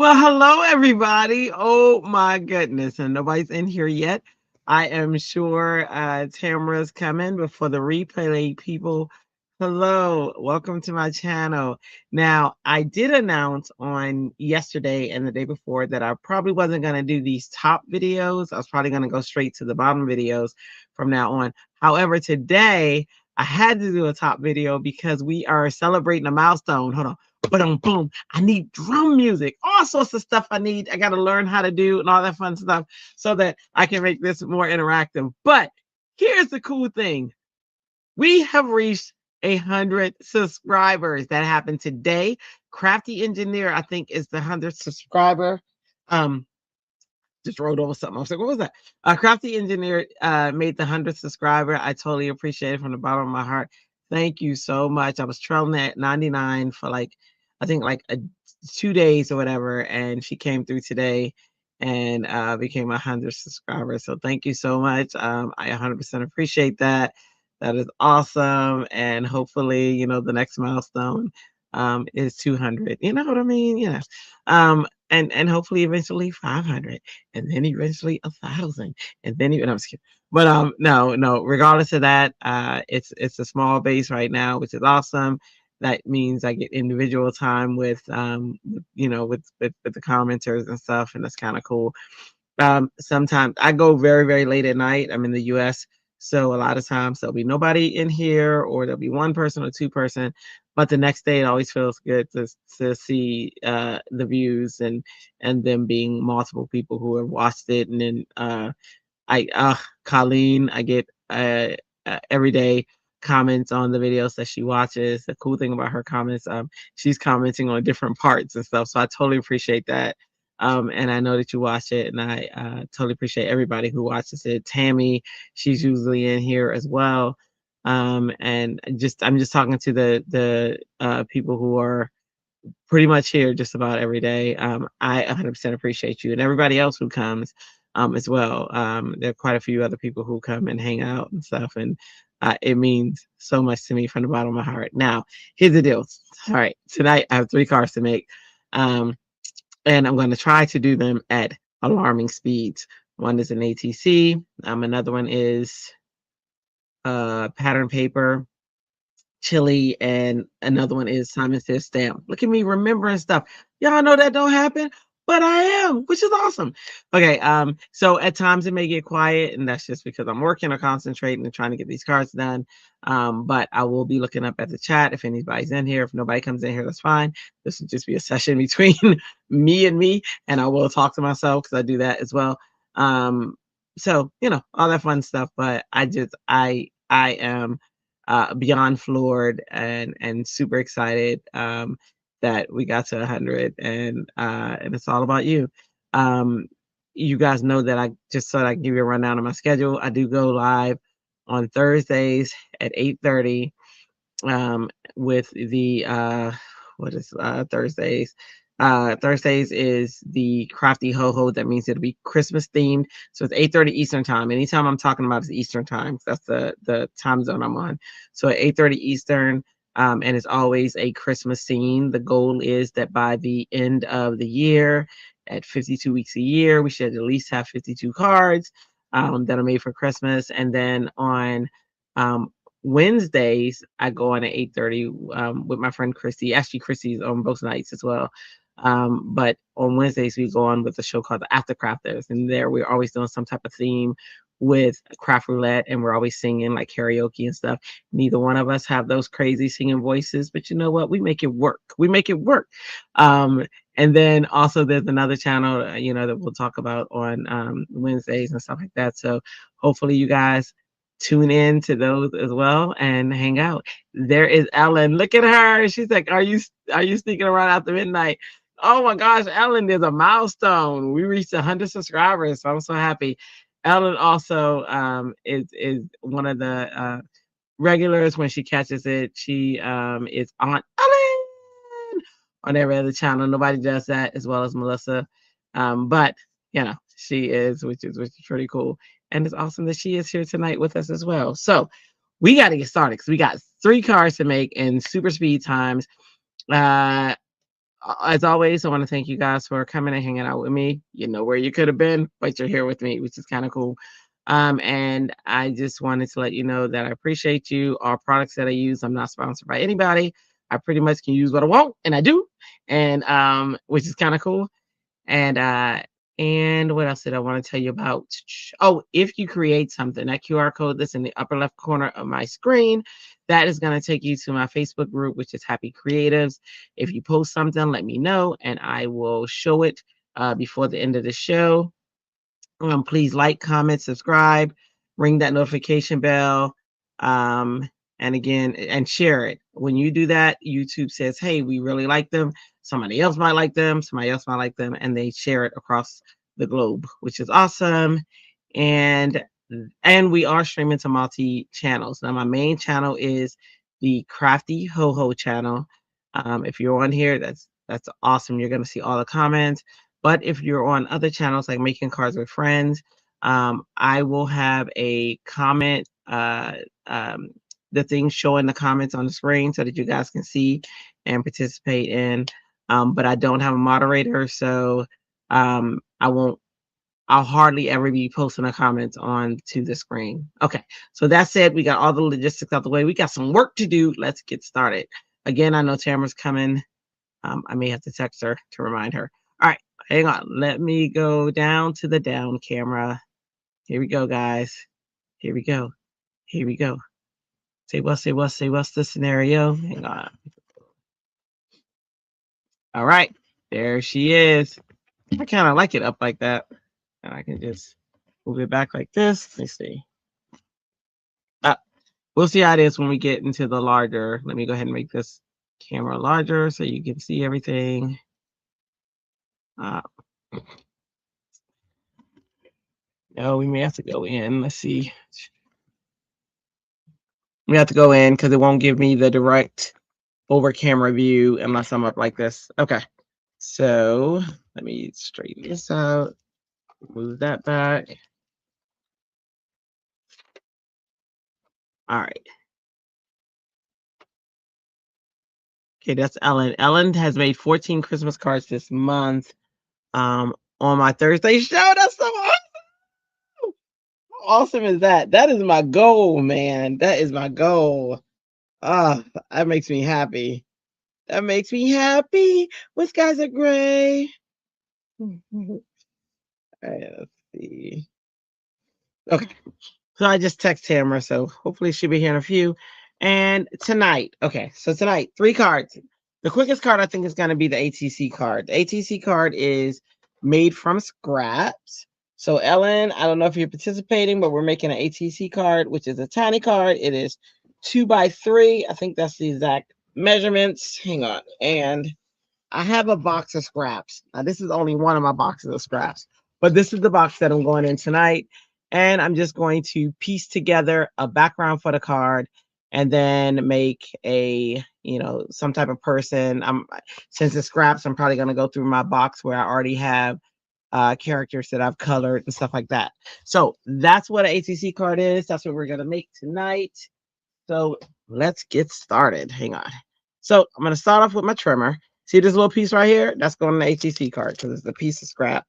Well, hello, everybody. Oh, my goodness. And nobody's in here yet. I am sure Tamara's coming, but for the replay people, hello. Welcome to my channel. Now, I did announce on yesterday and the day before that I probably wasn't going to do these top videos. I was probably going to go straight to the bottom videos from now on. However, today I had to do a top video because we are celebrating a milestone. Hold on. Boom, boom. I need drum music, all sorts of stuff I need. I got to learn how to do and all that fun stuff so that I can make this more interactive. But here's the cool thing. We have reached 100 subscribers. That happened today. Crafty Engineer, I think, is the 100th subscriber. Um, just wrote over something. I was like, what was that? Crafty Engineer made the 100th subscriber. I totally appreciate it from the bottom of my heart. Thank you so much. I was trailing at 99 for I think 2 days or whatever. And she came through today and became a 100 subscriber. So thank you so much. I 100% appreciate that. That is awesome. And hopefully, the next milestone is 200. You know what I mean? And hopefully eventually 500 and then eventually 1,000 and then even I'm just kidding. But no, regardless of that, it's a small base right now, which is awesome. That means I get individual time with with the commenters and stuff, and that's kind of cool. Sometimes I go very, very late at night. I'm in the US. So a lot of times there'll be nobody in here or there'll be one person or two person. But the next day it always feels good to see the views and them being multiple people who have watched it. And then Colleen, I get every day comments on the videos that she watches. The cool thing about her comments, she's commenting on different parts and stuff. So I totally appreciate that. And I know that you watch it, and I totally appreciate everybody who watches it. Tammy, she's usually in here as well. And I'm just talking to the people who are pretty much here just about every day. I 100% appreciate you and everybody else who comes as well. There are quite a few other people who come and hang out and stuff, and it means so much to me from the bottom of my heart. Now, here's the deal. All right, tonight I have 3 cars to make. And I'm going to try to do them at alarming speeds. One is an ATC. Another one is pattern paper, chili, and another one is Simon Says Stamp. Look at me remembering stuff. Y'all know that don't happen, but I am, which is awesome. Okay, so at times it may get quiet, and that's just because I'm working or concentrating and trying to get these cards done. But I will be looking up at the chat if anybody's in here. If nobody comes in here, that's fine. This will just be a session between me, and I will talk to myself because I do that as well. So all that fun stuff. But I am beyond floored and super excited that we got to 100, and it's all about you. You guys know that I just thought I'd give you a rundown of my schedule. I do go live on Thursdays at 8:30 with the what is Thursdays. Thursdays is the Crafty Ho Ho. That means it'll be Christmas themed. So it's 8:30 Eastern time. Anytime I'm talking about is Eastern time. That's the time zone I'm on. So at 8:30 Eastern, and it's always a Christmas scene. The goal is that by the end of the year, at 52 weeks a year, we should at least have 52 cards that are made for Christmas. And then on Wednesdays, I go on at 8:30 with my friend Christy. Actually, Christy's on both nights as well. But on Wednesdays, we go on with a show called the After Crafters. And there we're always doing some type of theme with craft roulette, and we're always singing like karaoke and stuff. Neither one of us have those crazy singing voices, but you know what? We make it work. We make it work. And then also there's another channel, that we'll talk about on Wednesdays and stuff like that. So hopefully you guys tune in to those as well and hang out. There is Ellen. Look at her. She's like, are you sneaking around after midnight? Oh my gosh, Ellen, there's a milestone. We reached 100 subscribers, so I'm so happy. Ellen also is one of the regulars. When she catches it, she is Aunt Ellen on every other channel. Nobody does that as well as Melissa. But she is, which is pretty cool. And it's awesome that she is here tonight with us as well. So we got to get started because we got 3 cards to make in super speed times. as always, I want to thank you guys for coming and hanging out with me. You know where you could have been, but you're here with me, which is kind of cool. And I just wanted to let you know that I appreciate you. All products that I use, I'm not sponsored by anybody. I pretty much can use what I want, and I do, and which is kind of cool. And what else did I want to tell you about? Oh, if you create something, that QR code that's in the upper left corner of my screen, that is going to take you to my Facebook group, which is Happy Creatives. If you post something, let me know, and I will show it before the end of the show. Please like, comment, subscribe, ring that notification bell, um, and again, and share it. When you do that, YouTube says, "Hey, we really like them." Somebody else might like them. Somebody else might like them, and they share it across the globe, which is awesome. And we are streaming to multi channels. Now, my main channel is the Crafty Ho Ho channel. If you're on here, that's awesome. You're gonna see all the comments. But if you're on other channels like Making Cards with Friends, I will have a comment, the thing showing the comments on the screen so that you guys can see and participate in. But I don't have a moderator, so I won't. I'll hardly ever be posting the comments on to the screen. Okay, so that said, we got all the logistics out the way. We got some work to do. Let's get started. Again, I know Tamara's coming. I may have to text her to remind her. All right, hang on. Let me go down to the down camera. Here we go, guys. Here we go. Here we go. Say what's the scenario? Hang on. All right, there she is. I kind of like it up like that. And I can just move it back like this. Let me see. We'll see how it is when we get into the larger. Let me go ahead and make this camera larger so you can see everything. No, we may have to go in. Let's see. We have to go in because it won't give me the direct over camera view unless I'm up like this. Okay. So let me straighten this out. Move that back. All right. Okay, that's Ellen. Ellen has made 14 Christmas cards this month. On my Thursday show. That's so awesome. How awesome is that? That is my goal, man. That is my goal. Ah, that makes me happy. That makes me happy. What skies are gray? All right, let's see. Okay. So I just text Tamara, so hopefully she'll be here in a few. And tonight, okay, so tonight, 3 cards. The quickest card I think is going to be the ATC card. The ATC card is made from scraps. So Ellen, I don't know if you're participating, but we're making an ATC card, which is a tiny card. It is 2x3. I think that's the exact measurements. Hang on. And I have a box of scraps. Now, this is only one of my boxes of scraps, but this is the box that I'm going in tonight. And I'm just going to piece together a background for the card and then make a, some type of person. Since it's scraps, I'm probably going to go through my box where I already have characters that I've colored and stuff like that. So that's what an ATC card is. That's what we're going to make tonight. So let's get started. Hang on. So I'm going to start off with my trimmer. See this little piece right here? That's going on the ATC card because it's a piece of scrap.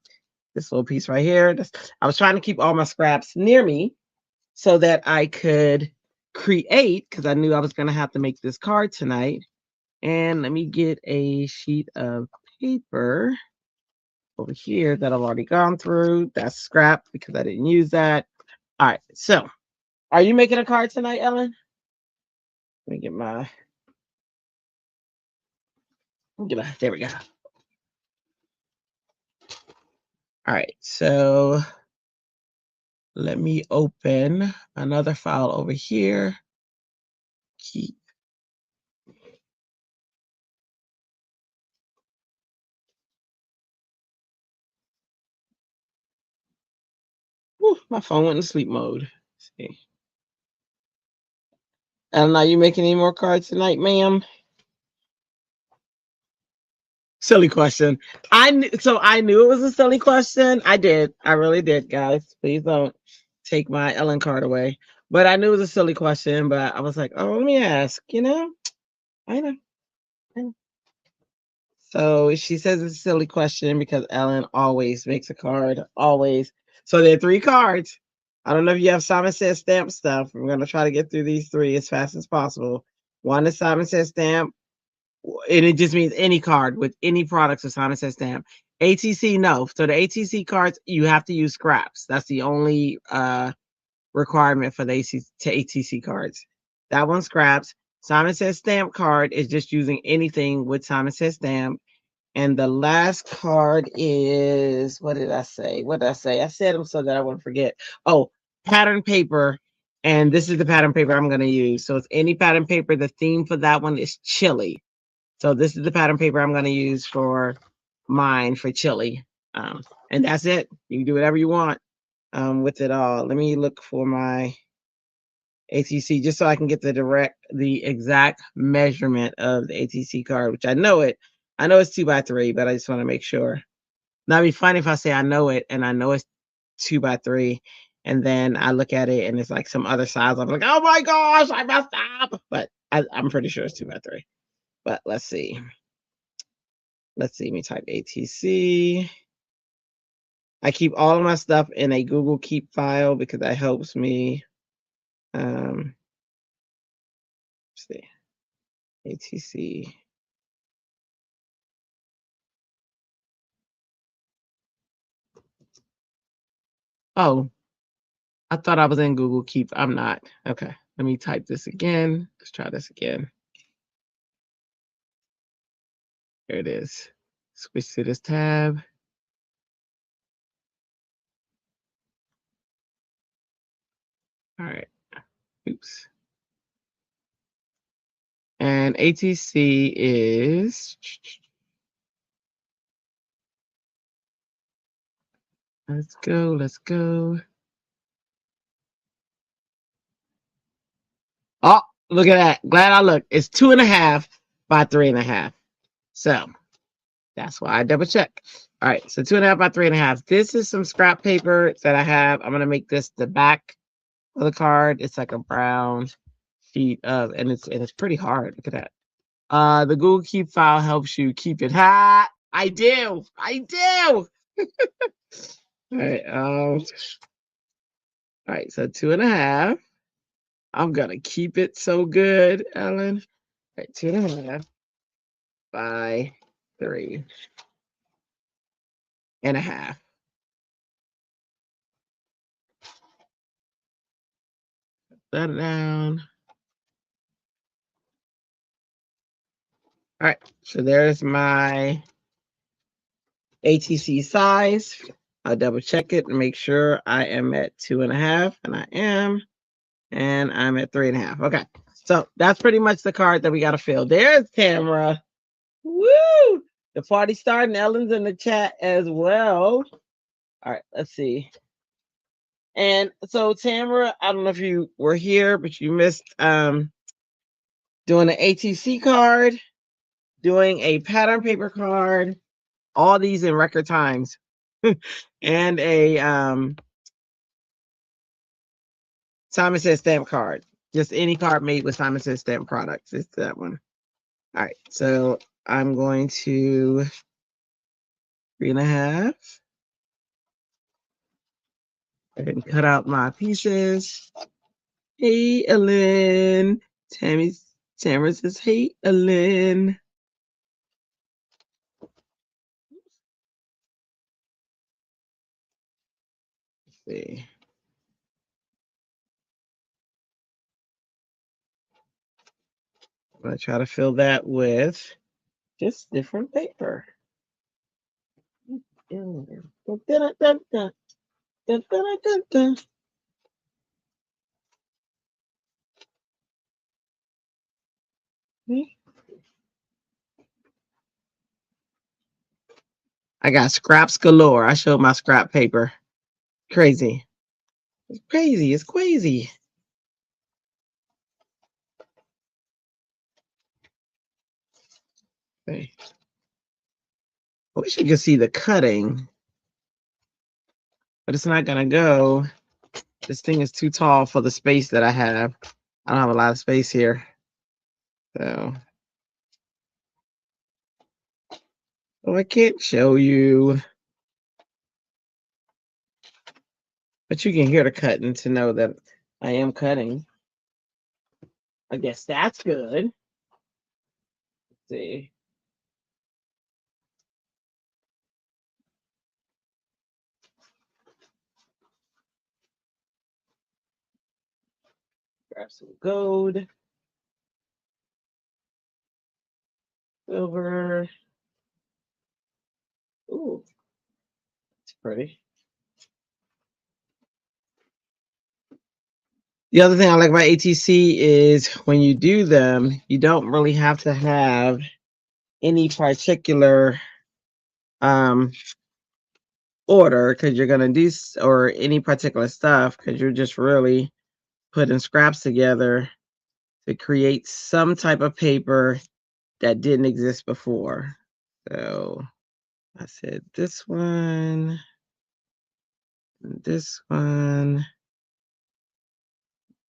This little piece right here. I was trying to keep all my scraps near me so that I could create, because I knew I was going to have to make this card tonight. And let me get a sheet of paper over here that I've already gone through. That's scrap because I didn't use that. All right. So are you making a card tonight, Ellen? Let me get my... There we go. All right, so let me open another file over here. Keep. Whew, my phone went in sleep mode. Let's see. And are you making any more cards tonight, ma'am? Silly question. I knew it was a silly question. I did. I really did, guys. Please don't take my Ellen card away. But I knew it was a silly question, but I was like, oh, let me ask, I know. So she says it's a silly question because Ellen always makes a card. Always. So there are 3 cards. I don't know if you have Simon Says Stamp stuff. I'm gonna try to get through these 3 as fast as possible. One is Simon Says Stamp, and it just means any card with any products of Simon Says Stamp. ATC, no. So the ATC cards, you have to use scraps. That's the only requirement for the ATC cards. That one scraps. Simon Says Stamp card is just using anything with Simon Says Stamp. And the last card is, what did I say? What did I say? I said them so that I wouldn't forget. Oh, pattern paper. And this is the pattern paper I'm going to use. So it's any pattern paper. The theme for that one is chili. So this is the pattern paper I'm going to use for mine for chili. And that's it. You can do whatever you want with it all. Let me look for my ATC just so I can get the exact measurement of the ATC card, which I know it. I know it's 2x3, but I just want to make sure. Now it'd be funny if I say I know it and I know it's 2x3, and then I look at it and it's like some other size. I'm like, oh my gosh, I messed up. But I'm pretty sure it's 2x3. But let's see. Let's see. Let me type ATC. I keep all of my stuff in a Google Keep file because that helps me. Let's see. ATC. Oh, I thought I was in Google Keep. I'm not. Okay. Let me type this again. Let's try this again. Here it is. Switch to this tab. All right. Oops. And ATC is. Let's go. Let's go. Oh, look at that. Glad I looked. It's 2.5 by 3.5. So that's why I double check. All right. So 2.5 by 3.5. This is some scrap paper that I have. I'm going to make this the back of the card. It's like a brown sheet of, and it's pretty hard. Look at that. The Google Keep file helps you keep it hot. I do. All right. All right. So 2.5. I'm gonna keep it so good, Ellen. All right, 2.5 by 3.5. That down. All right. So there's my ATC size. I'll double check it and make sure I am at 2.5, and I am, and I'm at 3.5. Okay, so that's pretty much the card that we got to fill. There's Tamara. Woo! The party starting. Ellen's in the chat as well. All right, let's see. And so Tamara, I don't know if you were here, but you missed doing an ATC card, doing a pattern paper card, all these in record times. And a Simon Says Stamp card. Just any card made with Simon Says Stamp products. It's that one. All right. So I'm going to 3.5. And cut out my pieces. Hey, Ellen. Tamara says, hey, Ellen. Let's see. I'm going to try to fill that with just different paper. I got scraps galore. I showed my scrap paper. Crazy. It's crazy. It's crazy. Okay. I wish you could see the cutting, but it's not going to go. This thing is too tall for the space that I have. I don't have a lot of space here. So Oh, I can't show you. But you can hear the cutting to know that I am cutting. I guess that's good. Let's see. Grab some gold. Silver. Ooh, it's pretty. The other thing I like about ATC is when you do them, you don't really have to have any particular order because you're gonna do or any particular stuff because you're just really putting scraps together to create some type of paper that didn't exist before. So I said this one, this one.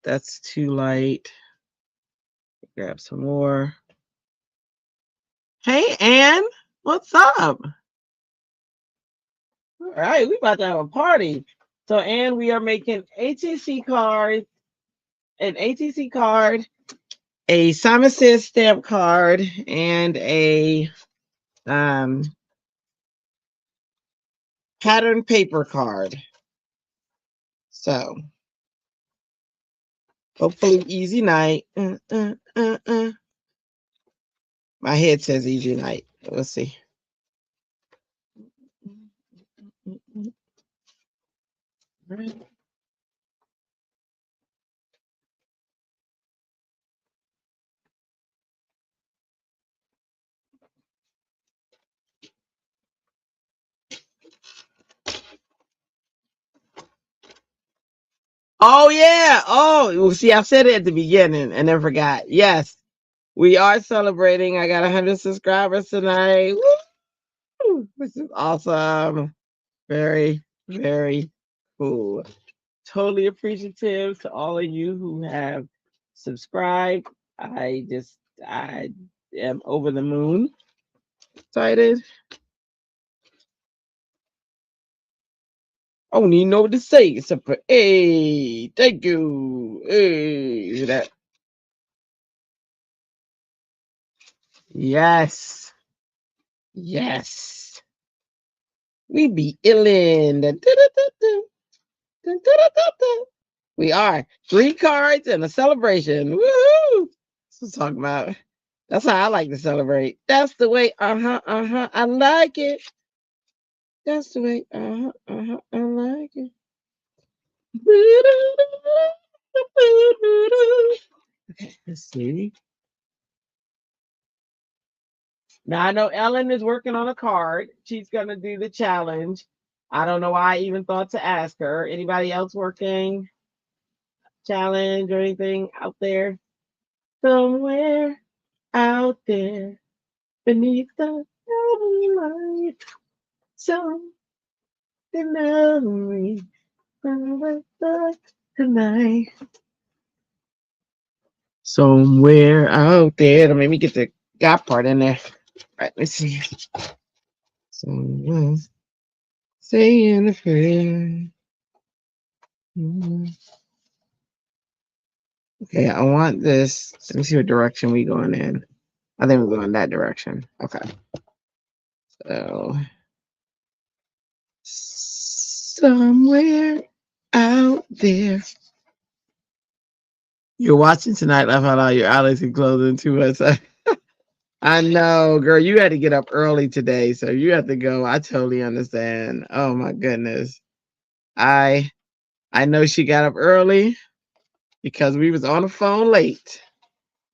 That's too light. Grab some more. Hey, Ann, what's up? All right, we about to have a party. So, Ann, we are making ATC cards, an ATC card, a Simon Says stamp card, and a pattern paper card. So, hopefully, easy night. My head says easy night. Let's see. Oh yeah. Oh, well, see, I said it at the beginning and then forgot. Yes, we are celebrating. I got 100 subscribers tonight. Woo! This is awesome. Very, very cool. Totally appreciative to all of you who have subscribed. I am over the moon. Excited. I don't even know what to say except for, hey, thank you. Hey, that. Yes. Yes. We be illin'. We are. 3 cards and a celebration. Woohoo! That's what I'm talking about. That's how I like to celebrate. That's the way, I like it. That's the way, I like it. Okay, let's see. Now I know Ellen is working on a card. She's gonna do the challenge. I don't know why I even thought to ask her. Anybody else working challenge or anything out there? Somewhere out there beneath the light, some memory tonight. Somewhere out there. Let me get the got part in there. All right, let's see. Someone saying a prayer. Okay, I want this. Let me see what direction we going in. I think we're going that direction. Okay. So somewhere out there. You're watching tonight, laugh out loud. Your eyelids are closing too much. I know, girl. You had to get up early today, so you have to go. I totally understand. Oh my goodness. I I know she got up early because we was on the phone late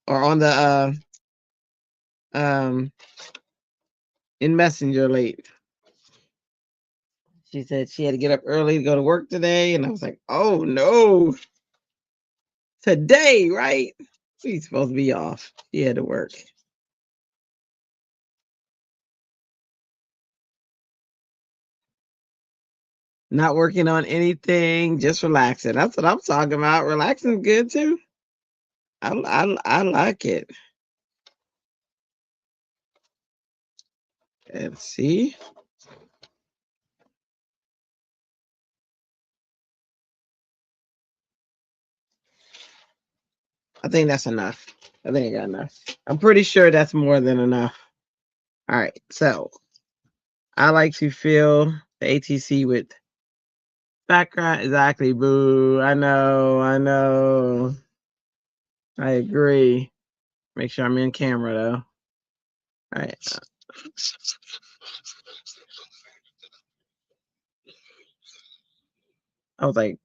or on the in Messenger late. She said she had to get up early to go to work today, and I was like, "Oh no, today, right? She's supposed to be off. She had to work." Not working on anything, just relaxing. That's what I'm talking about. Relaxing is good too. I like it. and see. I think that's enough. I think I got enough. I'm pretty sure that's more than enough. All right. So I like to fill the ATC with background. Exactly. Boo. I know. I know. I agree. Make sure I'm in camera though. All right. I was like,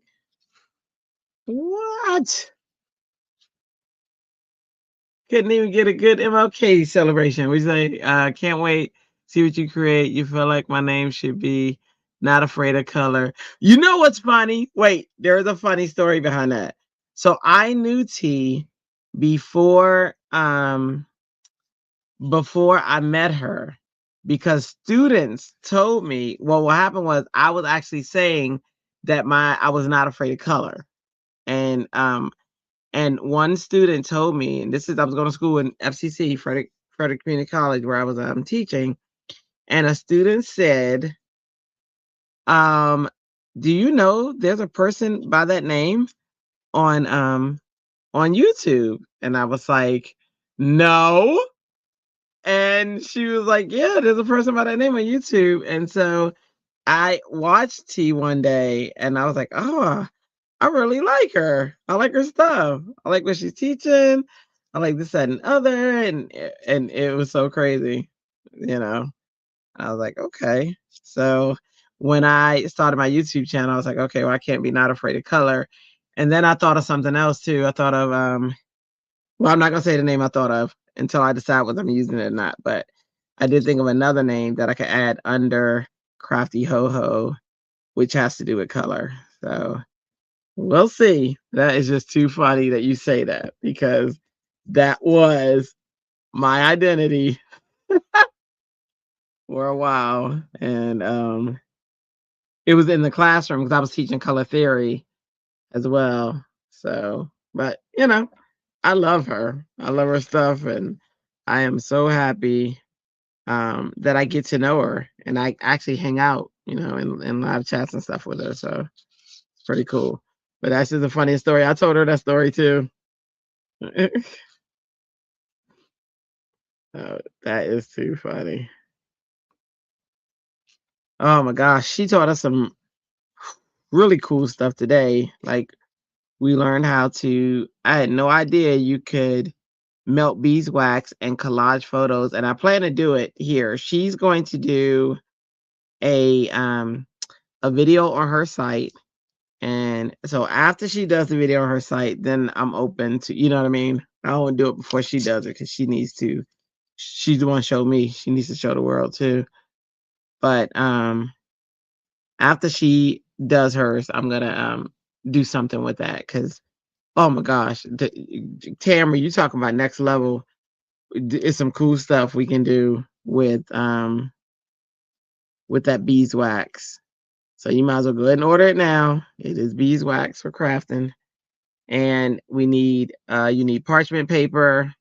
what? Couldn't even get a good MLK celebration. We say, can't wait. See what you create. You feel like my name should be not afraid of color. You know what's funny? Wait, there's a funny story behind that. So I knew T before before I met her because students told me, well, what happened was I was actually saying that I was not afraid of color. And one student told me, and this is I was going to school in FCC, Frederick Community College, where I was teaching, and a student said, um, "Do you know there's a person by that name on on YouTube?" And I was like, "No." And she was like, "Yeah, there's a person by that name on YouTube." And so I watched T one day, and I was like, "Oh, I really like her. I like her stuff. I like what she's teaching. I like this, that, and other." And it was so crazy, you know. I was like, okay. So when I started my YouTube channel, I was like, okay, well, I can't be not afraid of color. And then I thought of something else too. I thought of well, I'm not gonna say the name I thought of until I decide whether I'm using it or not. But I did think of another name that I could add under Crafty Ho Ho, which has to do with color. So we'll see. That is just too funny that you say that because that was my identity for a while. And it was in the classroom because I was teaching color theory as well. So, but you know, I love her. I love her stuff, and I am so happy that I get to know her and I actually hang out, you know, in live chats and stuff with her. So it's pretty cool. But that's just the funniest story. I told her that story too. Oh, that is too funny. Oh my gosh, she taught us some really cool stuff today. Like we learned how to, I had no idea you could melt beeswax and collage photos, and I plan to do it here. She's going to do a video on her site. And so after she does the video on her site, then I'm open to, you know what I mean? I don't want to do it before she does it because she's the one to show me. She needs to show the world too. But after she does hers, I'm gonna do something with that because oh my gosh, Tamara, you talking about next level? It's some cool stuff we can do with that beeswax. So you might as well go ahead and order it now. It is beeswax for crafting, and we need you need parchment paper,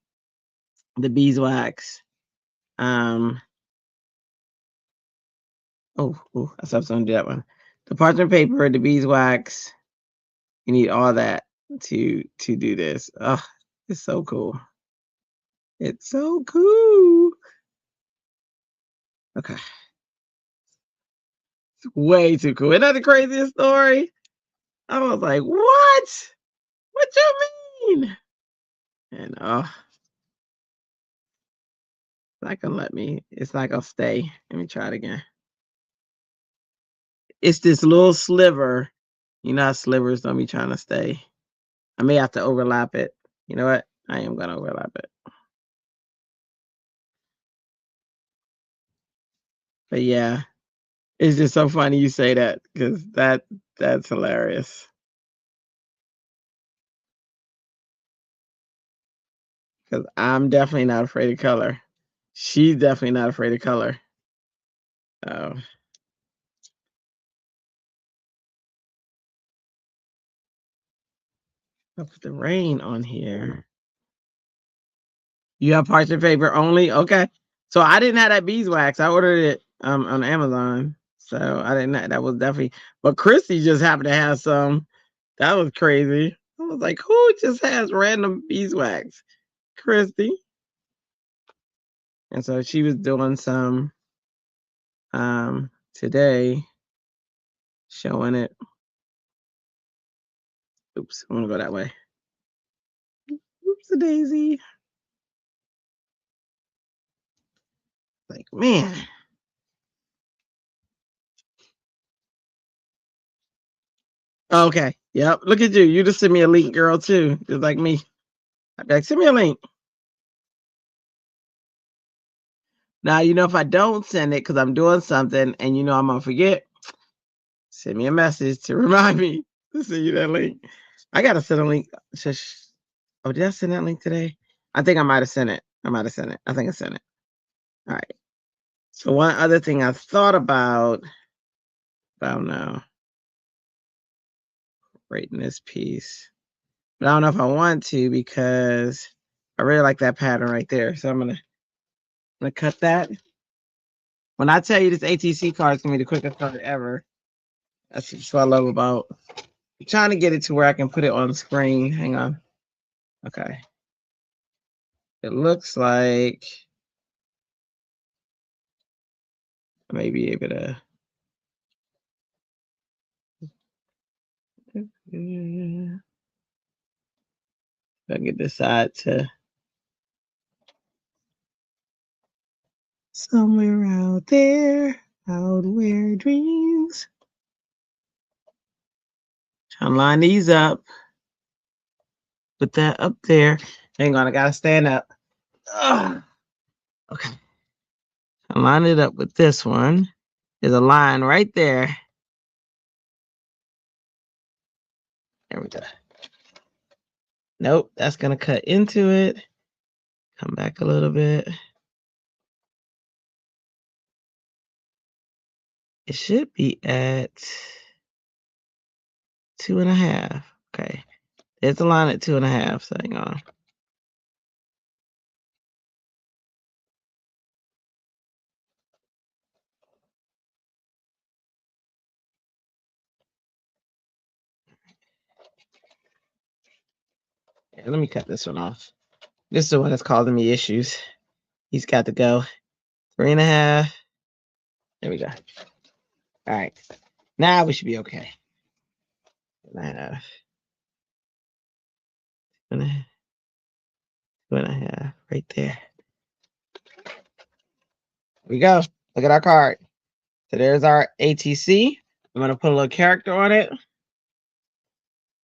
the beeswax. Um, I stopped going to do that one. The parchment paper, the beeswax. You need all that to do this. Oh, it's so cool. It's so cool. Okay. It's way too cool. Isn't that the craziest story? I was like, what? What you mean? And it's not gonna let me. It's not gonna stay. Let me try it again. It's this little sliver. You know how slivers don't be trying to stay. I may have to overlap it. You know what? I am gonna overlap it. But yeah, it's just so funny you say that because that's hilarious. Because I'm definitely not afraid of color. She's definitely not afraid of color. Oh, I'll put the rain on here. You have parchment paper only? Okay. So I didn't have that beeswax. I ordered it on Amazon. So I didn't. That was definitely. But Christy just happened to have some. That was crazy. I was like, who just has random beeswax? Christy. And so she was doing some today, showing it. Oops, I'm gonna go that way. Oops, a daisy. Like, man. Okay. Yep. Look at you. You just sent me a link, girl, too. Just like me. I'd be like, send me a link. Now, if I don't send it because I'm doing something and I'm going to forget, send me a message to remind me to send you that link. I got to send a link. Oh, did I send that link today? I think I might have sent it. I think I sent it. All right. So one other thing I thought about, I don't know, rating this piece. But I don't know if I want to because I really like that pattern right there. So I'm gonna cut that. When I tell you this ATC card is gonna be the quickest card ever, that's what I love about. I'm trying to get it to where I can put it on the screen. Hang on. Okay. It looks like I may be able to. If I can decide to somewhere out there, out where dreams. Trying to line these up. Put that up there. Hang on, I gotta stand up. Ugh. Okay. I line it up with this one. There's a line right there. There we go. Nope, that's gonna cut into it. Come back a little bit. It should be at 2.5. Okay. There's a line at 2.5. So hang on. Yeah, let me cut this one off. This is the one that's causing me issues. He's got to go. 3.5. There we go. All right. Now we should be okay. 2.5. 2.5. 2.5. Right there. There we go. Look at our card. So there's our ATC. I'm going to put a little character on it.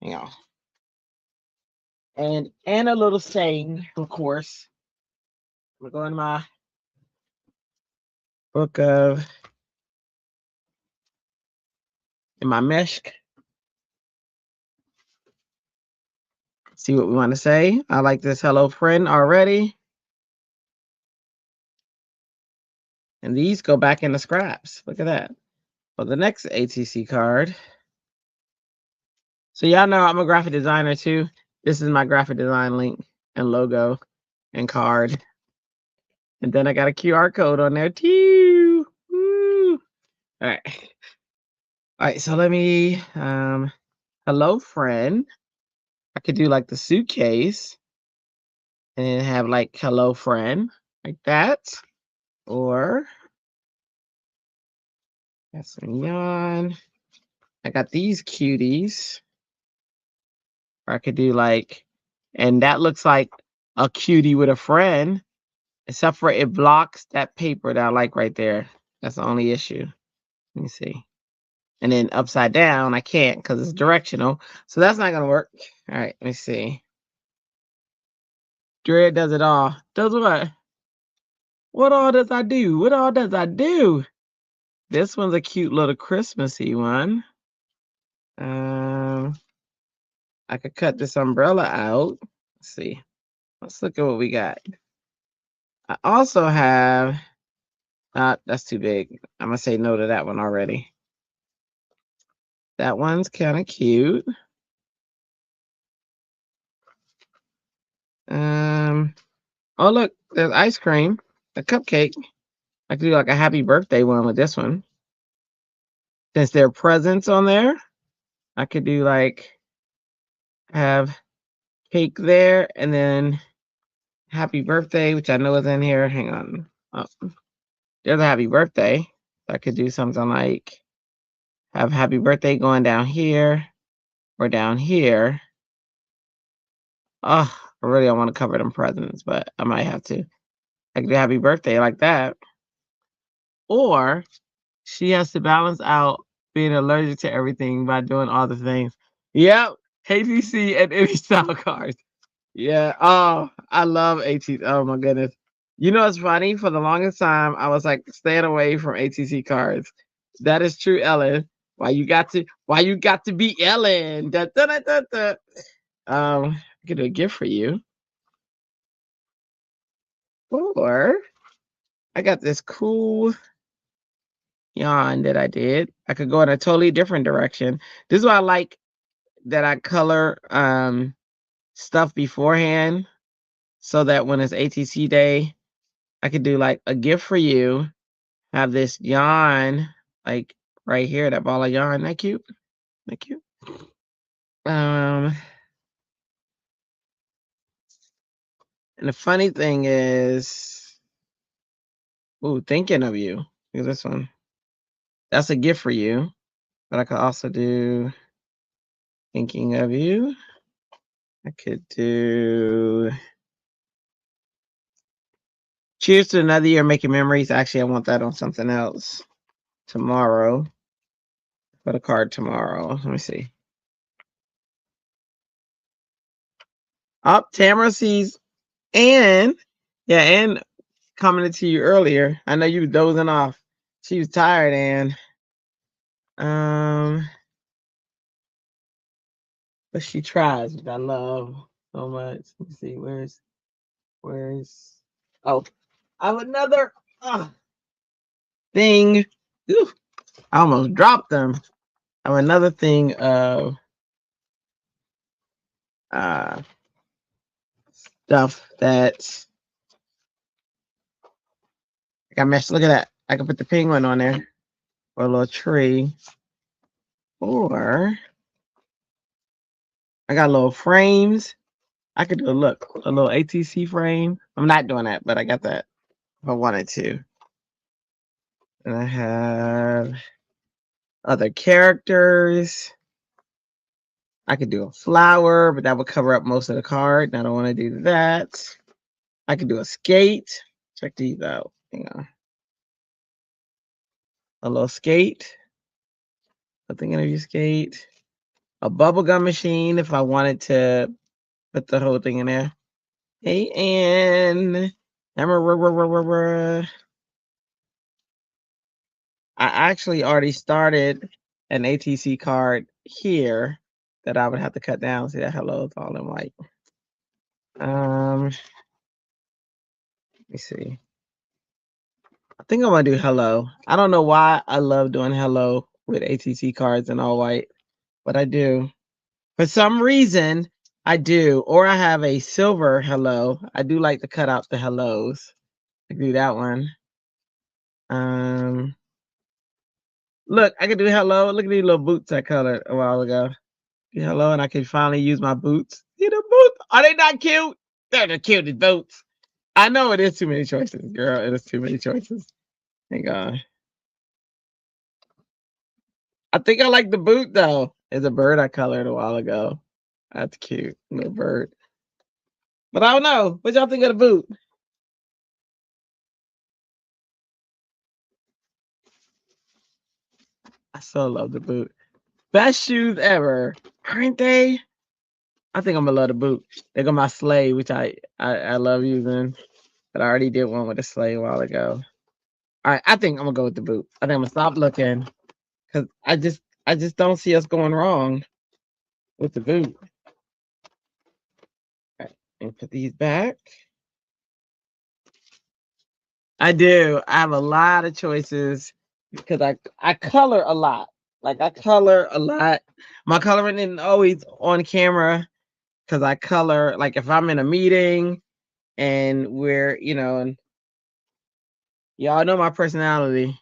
Hang on. And a little saying, of course. I'm going to go in my book of, in my mesh. See what we want to say. I like this hello friend already. And these go back in the scraps. Look at that. For the next ATC card. So y'all know I'm a graphic designer too. This is my graphic design link and logo and card. And then I got a QR code on there too. Woo. All right. All right, so let me hello friend. I could do like the suitcase and have like hello friend like that. Or that's some yarn. I got these cuties. Or I could do like, and that looks like a cutie with a friend, except for it blocks that paper that I like right there. That's the only issue. Let me see. And then upside down, I can't because it's directional. So that's not going to work. All right, let me see. Dread does it all. Does what? What all does I do? What all does I do? This one's a cute little Christmassy one. I could cut this umbrella out. Let's see. Let's look at what we got. I also have, that's too big. I'm going to say no to that one already. That one's kind of cute. Oh, look, there's ice cream. a cupcake. I could do like a happy birthday one with this one. Since there are presents on there, I could do like have cake there and then happy birthday, which I know is in here. Hang on. Oh, there's a happy birthday. I could do something like have happy birthday going down here or down here. Oh, I really don't want to cover them presents, but I might have to. I could do happy birthday like that. Or she has to balance out being allergic to everything by doing all the things. Yep. ATC and any style cards. Yeah. Oh, I love ATC. Oh my goodness. You know it's funny? For the longest time, I was like staying away from ATC cards. That is true, Ellen. Why you got to be Ellen? Da, da, da, da, da. I could do a gift for you. Or I got this cool yarn that I did. I could go in a totally different direction. This is why I like that I color stuff beforehand so that when it's ATC day, I could do like a gift for you. Have this yarn like right here, that ball of yarn. That cute? That cute? And the funny thing is, ooh, thinking of you. Look at this one. That's a gift for you. But I could also do thinking of you. I could do cheers to another year making memories. Actually, I want that on something else tomorrow. Put a card tomorrow. Let me see. Up, Tamara sees and yeah, and commented to you earlier. I know you was dozing off. She was tired, and but she tries, which I love so much. Let me see, where's oh, I have another thing. Ooh, I almost dropped them. I have another thing of stuff that I got meshed. Look at that. I can put the penguin on there or a little tree. Or I got little frames. I could do a little ATC frame. I'm not doing that, but I got that if I wanted to. And I have other characters. I could do a flower, but that would cover up most of the card. And I don't want to do that. I could do a skate. Check these out. Hang on. A little skate. I'm thinking of you skate. A bubblegum machine if I wanted to put the whole thing in there. Hey, and I actually already started an ATC card here that I would have to cut down. See that hello, it's all in white. Let me see. I think I'm gonna do hello. I don't know why I love doing hello with ATC cards in all white, but I do. For some reason, I do. Or I have a silver hello. I do like to cut out the hellos. I do that one. Look, I can do hello. Look at these little boots I colored a while ago. Do hello, and I can finally use my boots. See the boots? Are they not cute? They're the cutest boots. I know it is too many choices, girl. It is too many choices. Thank God. I think I like the boot though. It's a bird I colored a while ago. That's cute. Little bird. But I don't know. What y'all think of the boot? I so love the boot. Best shoes ever, aren't they? I think I'm gonna love the boot. They got my sleigh, which I love using, but I already did one with a sleigh a while ago. All right, I think I'm gonna go with the boot. I think I'm gonna stop looking because I just don't see us going wrong with the boot. All right, and put these back. I do. I have a lot of choices because I color a lot. Like I color a lot. My coloring isn't always on camera because I color like if I'm in a meeting and we're, Y'all know my personality.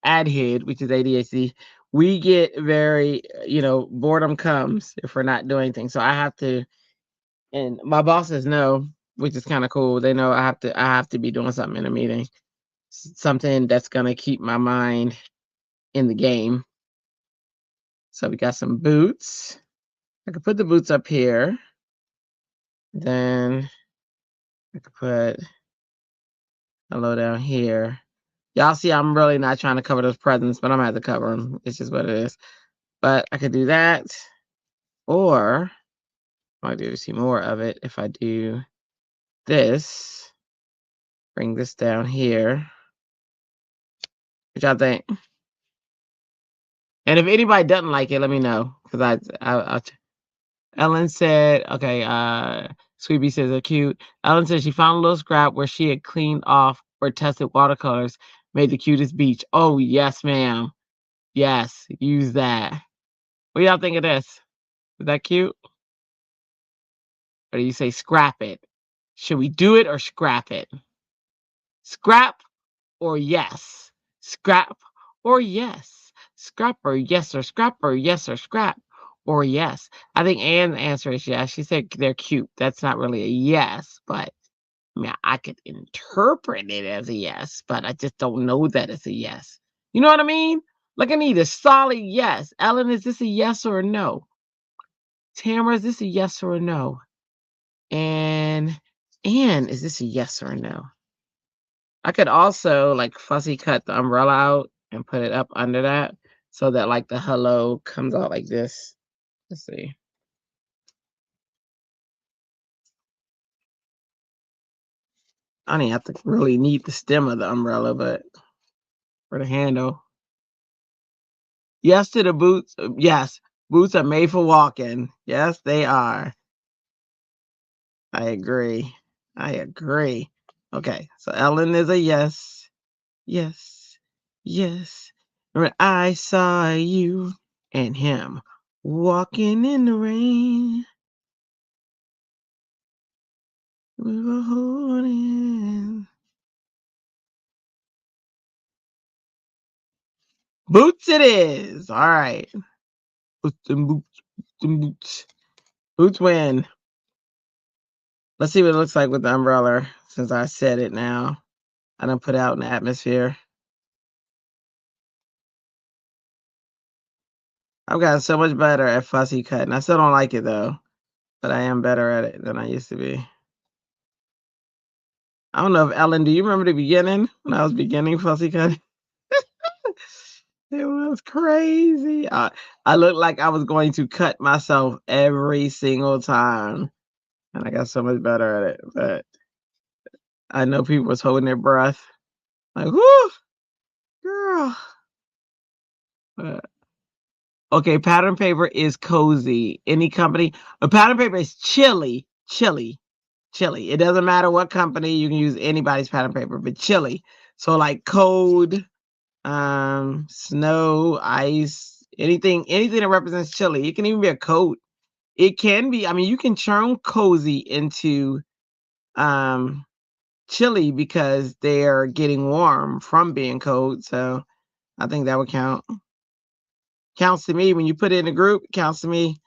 ADHD, which is ADHD. We get very, boredom comes if we're not doing things. So I have to, and my bosses know, which is kind of cool. They know I have to be doing something in a meeting, something that's gonna keep my mind in the game. So we got some boots. I could put the boots up here. Then I could put hello down here. Y'all see, I'm really not trying to cover those presents, but I'm gonna have to cover them. It's just what it is. But I could do that, or I might be able to see more of it if I do this. Bring this down here. What y'all think? And if anybody doesn't like it, let me know, because I'll Ellen said, okay, Sweetie says they're cute. Ellen said she found a little scrap where she had cleaned off or tested watercolors, made the cutest beach. Oh, yes, ma'am. Yes, use that. What y'all think of this? Is that cute? Or do you say scrap it? Should we do it or scrap it? Scrap or yes? Scrap or yes? Scrap or yes, or scrap or yes, or scrap or yes? I think Anne's answer is yes. She said they're cute. That's not really a yes, but I mean, I could interpret it as a yes, but I just don't know that it's a yes. You know what I mean? Like, I need a solid yes. Ellen, is this a yes or a no? Tamara, is this a yes or a no? And Anne, is this a yes or a no? I could also like fussy cut the umbrella out and put it up under that so that like the hello comes out like this. Let's see. I don't even have to really need the stem of the umbrella, but for the handle. Yes to the boots. Yes, boots are made for walking. Yes, they are. I agree. I agree. Okay, so Ellen is a yes. Yes. Yes. When I saw you and him walking in the rain, we were holding. Boots it is. All right. Boots and boots, boots and boots. Boots win. Let's see what it looks like with the umbrella since I said it now. I done put it out in the atmosphere. I've gotten so much better at fussy cutting. I still don't like it though, but I am better at it than I used to be. I don't know if Ellen, do you remember the beginning when I was beginning fussy cutting? It was crazy. I looked like I was going to cut myself every single time, and I got so much better at it. But I know people was holding their breath, like, "Whoo, girl." But, okay, pattern paper is cozy. Any company, a pattern paper is chilly, chilly, chilly. It doesn't matter what company. You can use anybody's pattern paper, but chilly. So like cold, snow, ice, anything that represents chilly. It can even be a coat. It can be, I mean, you can turn cozy into chilly because they're getting warm from being cold. So I think that would count. Counts to me when you put it in a group, counts to me.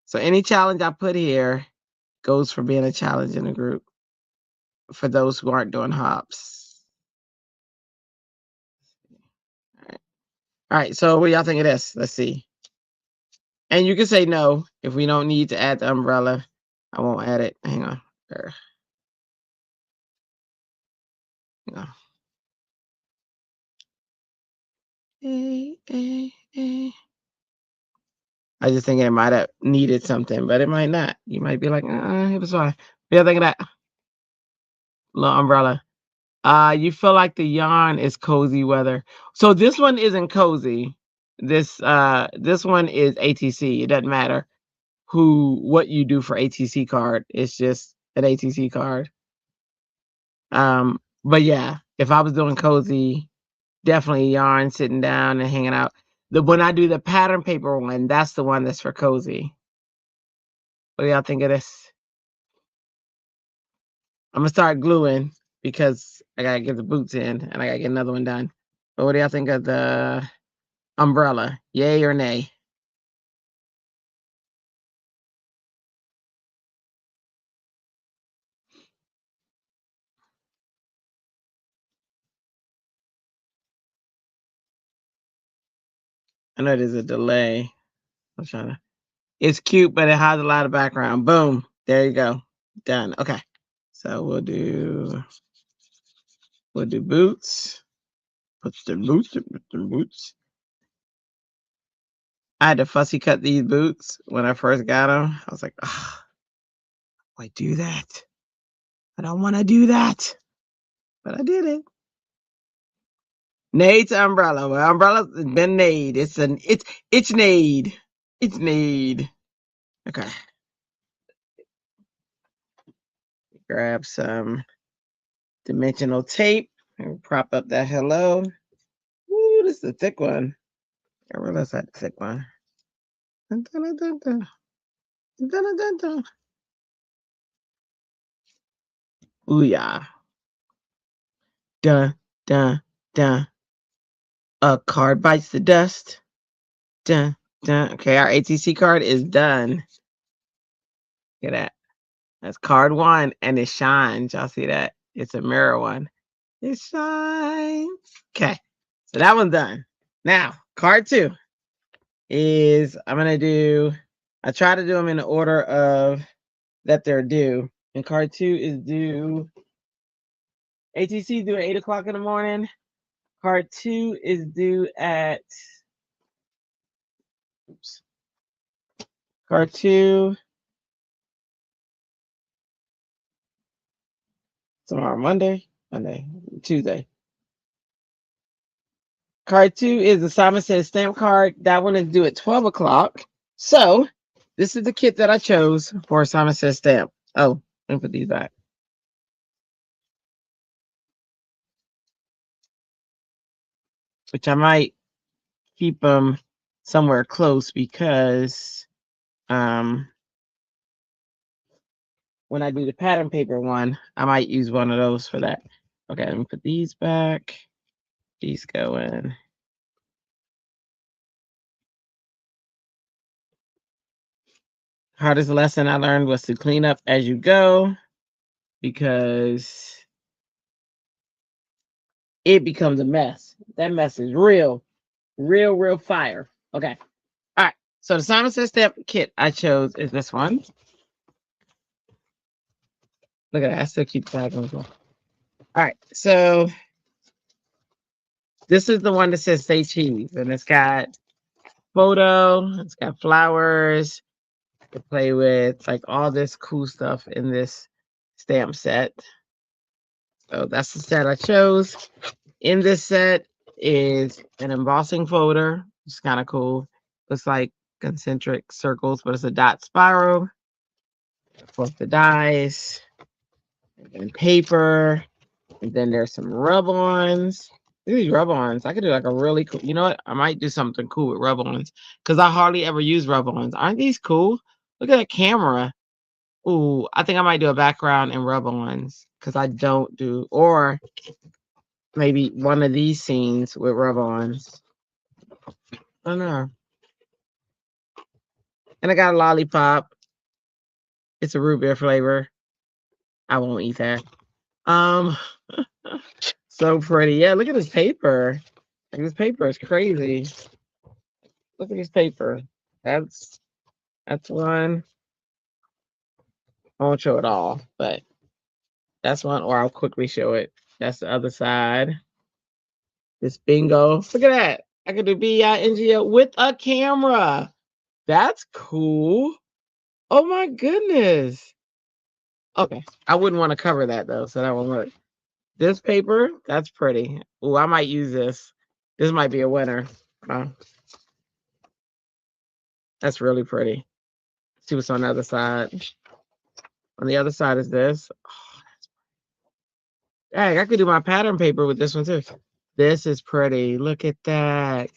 So any challenge I put here goes for being a challenge in a group for those who aren't doing hops. All right. All right. So what do y'all think of this? Let's see. And you can say no if we don't need to add the umbrella. I won't add it. Hang on. There. Hang on. I just think it might have needed something, but it might not. You might be like, it was fine. What do you think of that little umbrella? You feel like the yarn is cozy weather. So this one isn't cozy. This one is ATC. It doesn't matter what you do for ATC card. It's just an ATC card. But yeah, if I was doing cozy, definitely yarn, sitting down and hanging out. When I do the pattern paper one, that's the one that's for cozy. What do y'all think of this? I'm gonna start gluing because I gotta get the boots in and I gotta get another one done. But what do y'all think of the umbrella? Yay or nay? I know there's a delay. I'm trying to. It's cute, but it has a lot of background. Boom. There you go. Done. Okay. So we'll do boots. Put the boots. I had to fussy cut these boots when I first got them. I was like, oh, I do that. I don't want to do that. But I did it. Nade's umbrella. Well, umbrella's been Nade. It's Nade. It's Nade. Okay. Grab some dimensional tape and prop up that hello. Ooh, this is a thick one. I realize that's a thick one. Dun, dun, dun, dun, dun. Dun, dun, dun. Ooh, yeah. Dun, dun, dun. A card bites the dust. Dun, dun. Okay, our ATC card is done. Look at that. That's card 1, and it shines. Y'all see that? It's a mirror one. It shines. Okay, so that one's done. Now, card 2 is I try to do them in the order of that they're due. And card 2 is due, ATC due at 8 o'clock in the morning. Card 2 is due at, oops. Card 2, tomorrow, Tuesday. Card 2 is the Simon Says stamp card. That one is due at 12 o'clock. So this is the kit that I chose for Simon Says stamp. Oh, let me put these back. Which I might keep them somewhere close because when I do the pattern paper one, I might use one of those for that. Okay, let me put these back. These go in. Hardest lesson I learned was to clean up as you go, because it becomes a mess. That mess is real fire. Okay. All right. So the Simon Says stamp kit I chose is this one. Look at that. I still keep the tag on as well. All right. So this is the one that says Say Cheese, and it's got photo, it's got flowers to play with, like all this cool stuff in this stamp set. So that's the set I chose. In this set is an embossing folder. It's kind of cool. Looks like concentric circles, but it's a dot spiral. For the dies, and then paper, and then there's some rub-ons. These rub-ons, I could do like a really cool, you know what? I might do something cool with rub-ons because I hardly ever use rub-ons. Aren't these cool? Look at that camera. Ooh, I think I might do a background in rub-ons because I don't do, or maybe one of these scenes with rub-ons. I don't know. And I got a lollipop. It's a root beer flavor. I won't eat that. So pretty. Yeah, look at this paper. Like, this paper is crazy. Look at this paper. That's one. I won't show it all, but that's one, or I'll quickly show it. That's the other side. This bingo. Look at that. I could do BINGO with a camera. That's cool. Oh my goodness. Okay. I wouldn't want to cover that though, so that won't work. This paper, that's pretty. Oh, I might use this. This might be a winner. That's really pretty. Let's see what's on the other side. On the other side is this. Oh, dang, I could do my pattern paper with this one too. This is pretty. Look at that.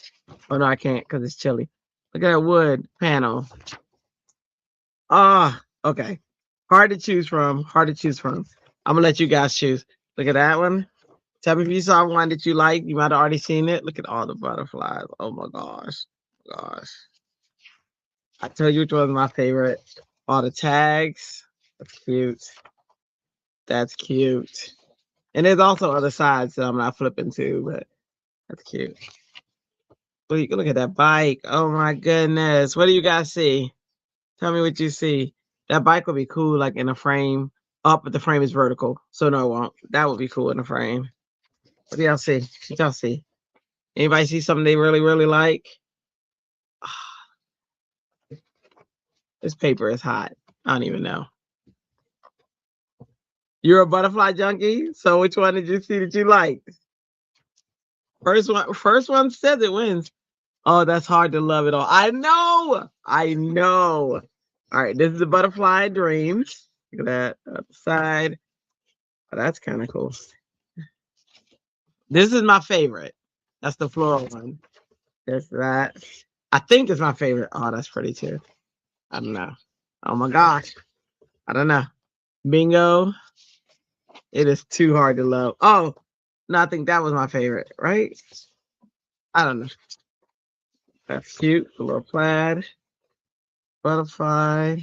Oh no, I can't because it's chilly. Look at that wood panel. Ah, okay. Hard to choose from. I'm gonna let you guys choose. Look at that one. Tell me if you saw one that you like. You might have already seen it. Look at all the butterflies. Oh my gosh. Gosh. I tell you which one's my favorite. All the tags. That's cute. That's cute. And there's also other sides that I'm not flipping to, but that's cute. Look at that bike. Oh my goodness. What do you guys see? Tell me what you see. That bike would be cool, like in a frame. Up, but the frame is vertical. So no, it won't. That would be cool in a frame. What do y'all see? What y'all see? Anybody see something they really, really like? This paper is hot. I don't even know. You're a butterfly junkie? So which one did you see that you liked? First one says it wins. Oh, that's hard to love it all. I know. I know. All right, this is the butterfly dreams. Look at that up the side. Oh, that's kind of cool. This is my favorite. That's the floral one. There's that. I think it's my favorite. Oh, that's pretty too. I don't know. Oh my gosh. I don't know. Bingo. It is too hard to love. Oh, no, I think that was my favorite, right? I don't know. That's cute. The little plaid, butterfly,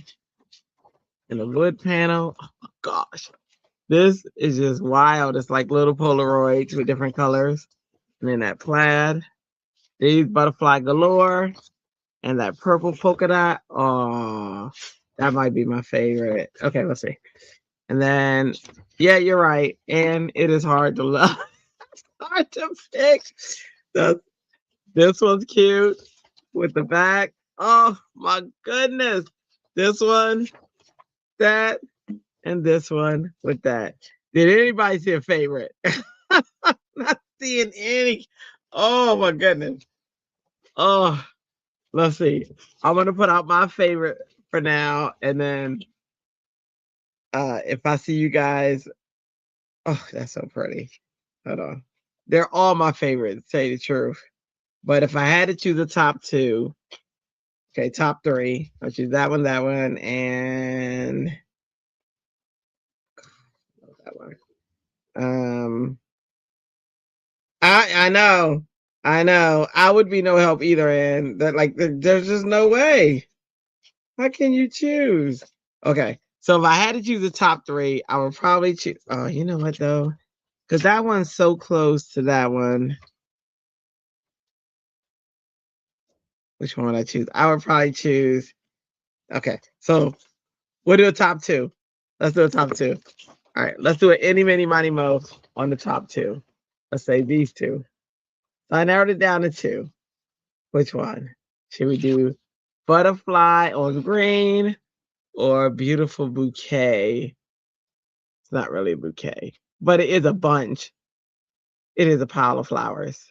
and the wood panel. Oh my gosh. This is just wild. It's like little Polaroids with different colors. And then that plaid. These butterfly galore. And that purple polka dot. Oh, that might be my favorite. Okay, let's see. And then, yeah, you're right. And it is hard to love. Hard to pick. This one's cute with the back. Oh my goodness. This one, that, and this one with that. Did anybody see a favorite? Not seeing any. Oh my goodness. Oh, let's see. I'm gonna put out my favorite for now, and then if I see you guys, oh, that's so pretty. Hold on. They're all my favorites, to tell you the truth. But if I had to choose the top two, okay, top three, I'll choose that one, and that one. I know, I know. I would be no help either, and that like there's just no way. How can you choose? Okay, so if I had to choose the top three, I would probably choose. Oh, you know what though? Because that one's so close to that one. Which one would I choose? I would probably choose. Okay, so we'll do a top two. Let's do a top two. All right, let's do an any, many, money, mo on the top two. Let's say these two. So I narrowed it down to two. Which one? Should we do butterfly on green or beautiful bouquet? It's not really a bouquet, but it is a bunch. It is a pile of flowers.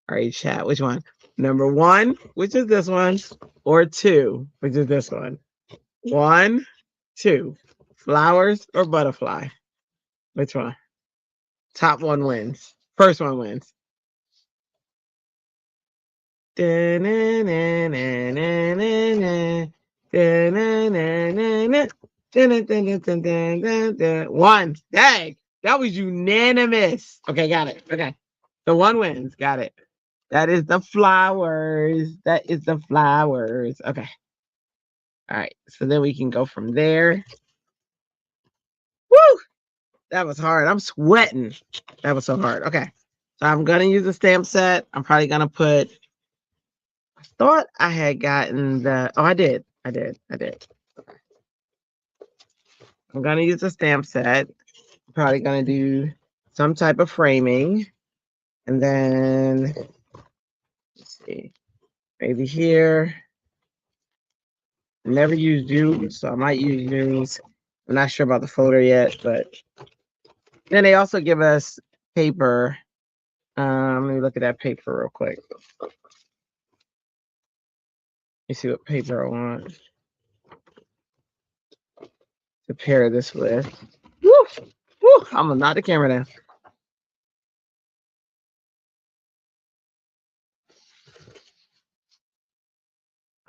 All right, chat. Which one? Number one, which is this one, or two, which is this one. One, two. Flowers or butterfly? Which one? Top one wins. First one wins. One. Dang. That was unanimous. Okay, got it. Okay. The one wins. Got it. That is the flowers. That is the flowers. Okay. All right. So then we can go from there. Woo! That was hard. I'm sweating. That was so hard. Okay. So I'm going to use a stamp set. I'm probably going to put, I thought I had gotten the, oh, I did. Okay. I'm going to use a stamp set. I'm probably going to do some type of framing. And then, let's see, maybe here. Never used jewels, so I might use jewels. I'm not sure about the folder yet, but then they also give us paper. Let me look at that paper real quick. Let me see what paper I want to pair this with. Woo! Woo! I'm gonna knock the camera down.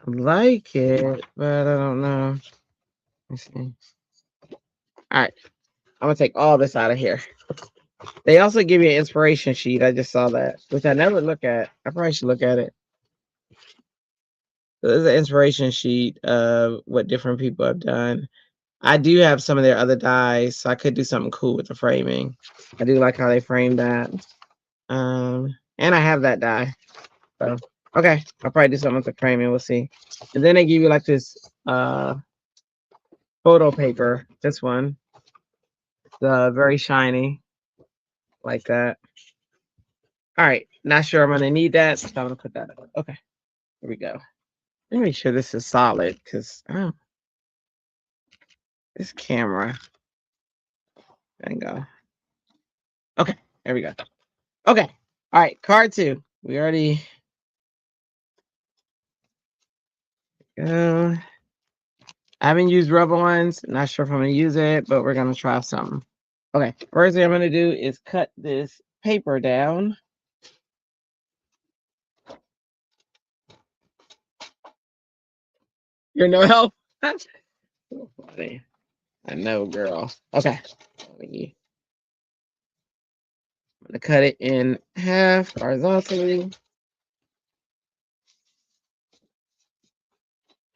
I like it, but I don't know. Let's see. All right. I'm gonna take all this out of here. They also give you an inspiration sheet. I just saw that, which I never look at. I probably should look at it. So there's an inspiration sheet of what different people have done. I do have some of their other dies, so I could do something cool with the framing. I do like how they frame that. And I have that die. So okay, I'll probably do something with the framing. We'll see. And then they give you like this photo paper. This one, very shiny, like that. All right, not sure I'm gonna need that, so I'm gonna put that up. Okay, here we go. Let me make sure this is solid because this camera. There you go. Okay, there we go. Okay, all right, card 2. We already go. I haven't used rubber ones. Not sure if I'm gonna use it, but we're gonna try something. Okay, first thing I'm gonna do is cut this paper down. You're no help. So funny. I know, girl. Okay. I'm gonna cut it in half horizontally.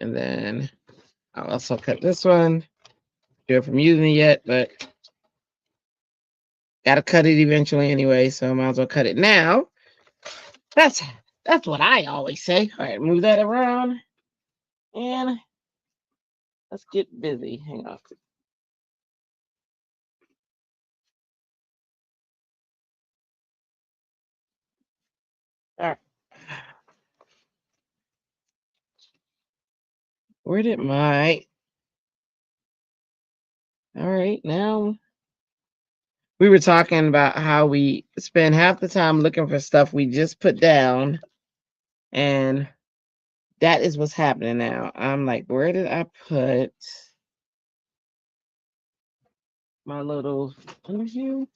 And then I'll also cut this one. Do it from using it yet, but gotta cut it eventually anyway, so I might as well cut it now. That's what I always say. All right, move that around. And let's get busy. Hang on. All right. Where did my... All right, now we were talking about how we spend half the time looking for stuff we just put down, and that is what's happening now. I'm like, where did I put my little interview?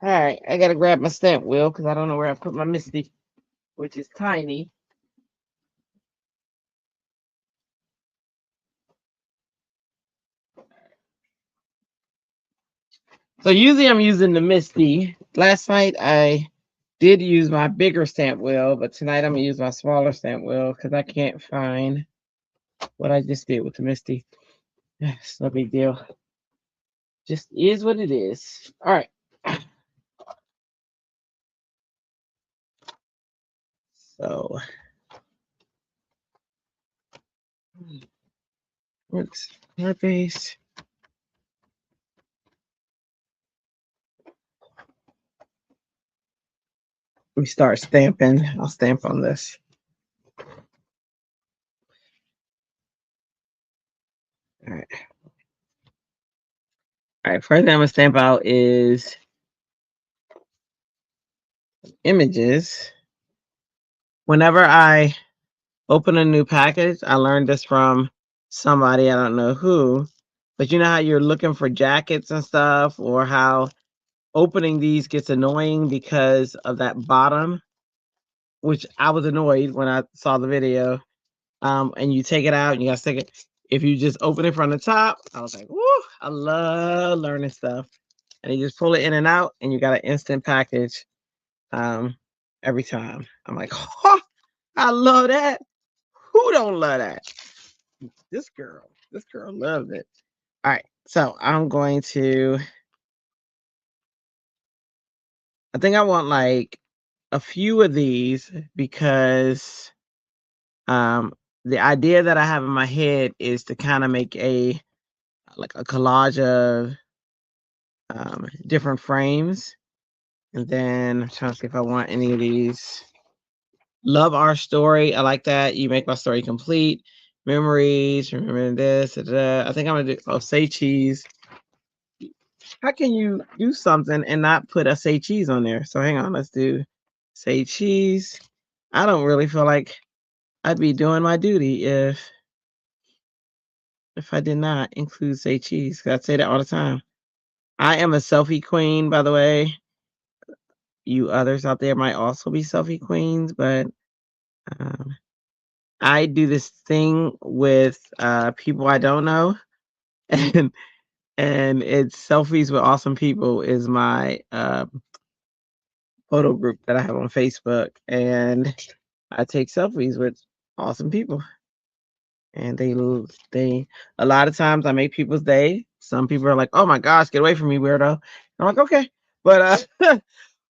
All right, I gotta grab my stamp wheel because I don't know where I put my Misty, which is tiny. So usually I'm using the Misty. Last night I did use my bigger stamp wheel, but tonight I'm gonna use my smaller stamp wheel because I can't find what I just did with the Misty. It's no big deal. Just is what it is. All right. So what's our base? We start stamping. I'll stamp on this. All right. All right. First thing I'm gonna stamp out is images. Whenever I open a new package, I learned this from somebody, I don't know who, but you know how you're looking for jackets and stuff, or how opening these gets annoying because of that bottom, which I was annoyed when I saw the video. And you take it out and you gotta stick it. If you just open it from the top, I was like, whoo, I love learning stuff. And you just pull it in and out and you got an instant package every time. I'm like, oh, I love that. Who don't love that? This girl loves it. All right, so I'm going to, I think I want like a few of these because the idea that I have in my head is to kind of make a collage of different frames. And then I'm trying to see if I want any of these. Love our story. I like that. You make my story complete. Memories. Remember this. Da, da, da. I think I'm gonna do say cheese. How can you do something and not put a say cheese on there? So hang on, let's do say cheese. I don't really feel like I'd be doing my duty if I did not include say cheese. I say that all the time. I am a selfie queen, by the way. You others out there might also be selfie queens, but um, I do this thing with people I don't know, and it's selfies with awesome people is my photo group that I have on Facebook, and I take selfies with awesome people, and they a lot of times I make people's day. Some people are like, "Oh my gosh, get away from me, weirdo!" I'm like, "Okay," but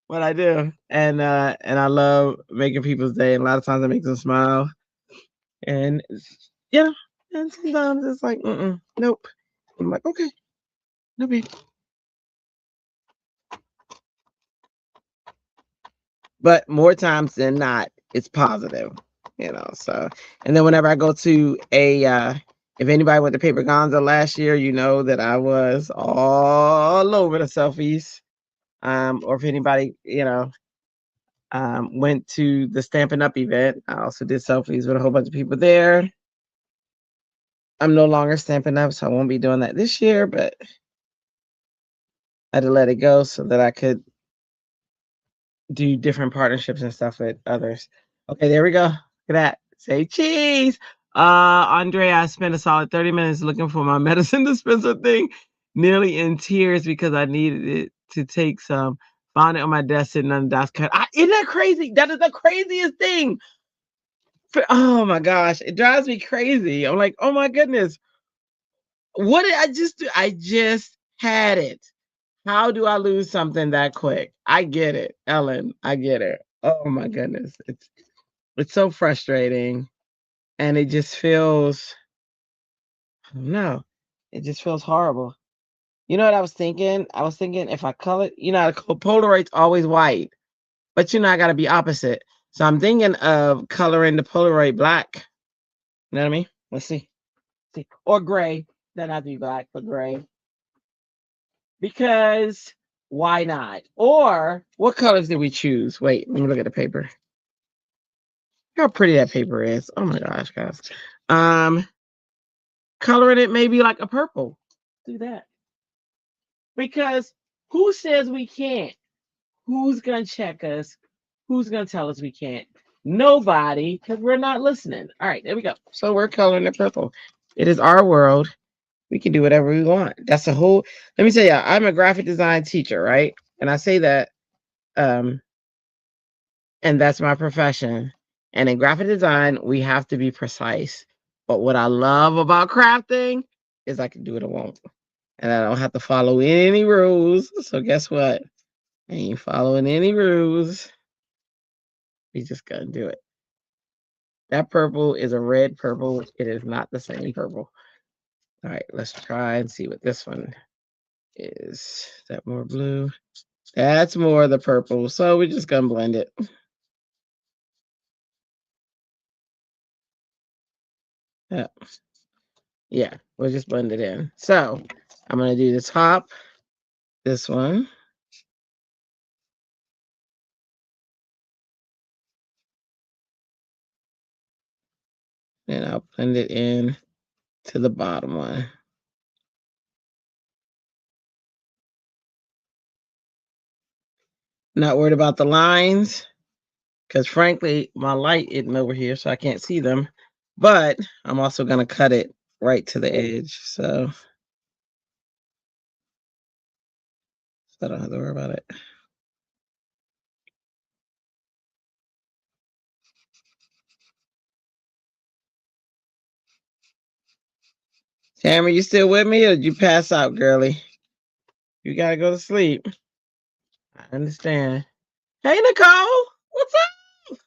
what I do, and I love making people's day. And a lot of times I make them smile, and yeah, and sometimes it's like, nope. I'm like, okay, no big. But more times than not, it's positive, So, and then whenever I go to if anybody went to Paper Gonza last year, you know that I was all over the selfies. Or if anybody, went to the Stampin' Up event, I also did selfies with a whole bunch of people there. I'm no longer Stampin' Up, so I won't be doing that this year, but I had to let it go so that I could do different partnerships and stuff with others. Okay, there we go. Look at that. Say cheese. Andre, I spent a solid 30 minutes looking for my medicine dispenser thing, nearly in tears because I needed it to take some. Found it on my desk sitting on the desk cut. Isn't that crazy? That is the craziest thing. Oh my gosh, it drives me crazy. I'm like, oh my goodness, what did I just do? I just had it. How do I lose something that quick? I get it, Ellen. I get it. Oh my goodness. It's so frustrating. And it just feels, I don't know. It just feels horrible. You know what I was thinking? I was thinking if I color, Polaroid's always white, but I gotta be opposite. So I'm thinking of coloring the Polaroid black. You know what I mean? Let's see. See. Or gray. Doesn't have to be black, but gray. Because why not? Or what colors did we choose? Wait, let me look at the paper. Look how pretty that paper is. Oh my gosh, guys. Coloring it maybe like a purple. Do that. Because who says we can't? Who's gonna check us? Who's gonna tell us we can't? Nobody, because we're not listening. All right, there we go. So we're coloring it purple. It is our world. We can do whatever we want. That's the whole. Let me tell you, I'm a graphic design teacher, right? And I say that, and that's my profession. And in graphic design, we have to be precise. But what I love about crafting is I can do what I want, and I don't have to follow any rules. So guess what? I ain't following any rules. We just gonna do it. That purple is a red purple. It is not the same purple. All right, let's try and see what this one is. Is that more blue? That's more the purple. So we're just gonna blend it. Yeah. Yeah, we'll just blend it in. So I'm gonna do the top, this one. And I'll blend it in to the bottom one. Not worried about the lines, because frankly, my light isn't over here, so I can't see them. But I'm also gonna cut it right to the edge, so I don't have to worry about it. Tamara, you still with me, or did you pass out, girly? You gotta go to sleep. I understand. Hey, Nicole, what's up?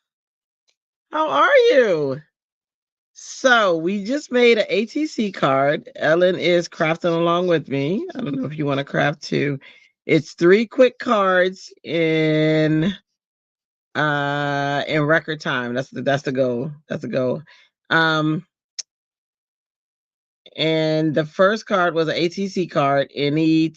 How are you? So we just made an ATC card. Ellen is crafting along with me. I don't know if you want to craft too. It's 3 quick cards in record time. That's the goal. That's the goal. And the first card was an ATC card, any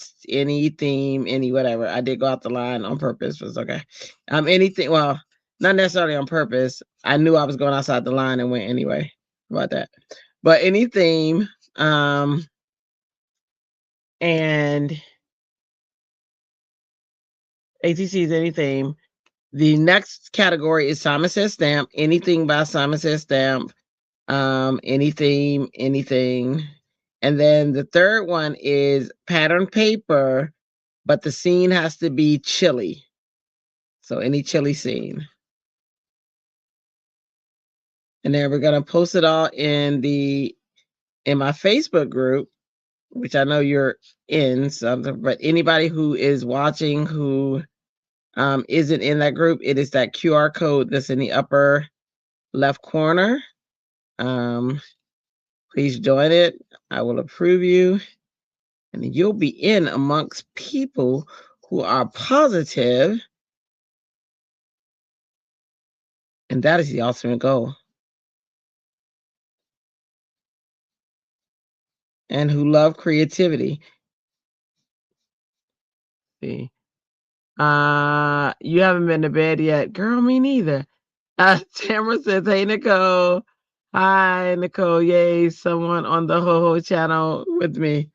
theme, any whatever. I did go out the line on purpose. It was okay. Anything, well, not necessarily on purpose. I knew I was going outside the line and went anyway. How about that? But any theme, and ATC is any theme. The next category is Simon Says Stamp. Anything by Simon Says Stamp. any theme, anything. And then the third one is pattern paper, but the scene has to be chilly. So any chilly scene. And then we're gonna post it all in my Facebook group, which I know you're in. But anybody who is watching who isn't in that group, it is that QR code that's in the upper left corner. Please join it. I will approve you, and you'll be in amongst people who are positive, and that is the ultimate goal. And who love creativity. See, you haven't been to bed yet, girl. Me neither. Tamara says, "Hey Nicole, hi Nicole, yay! Someone on the Ho channel with me.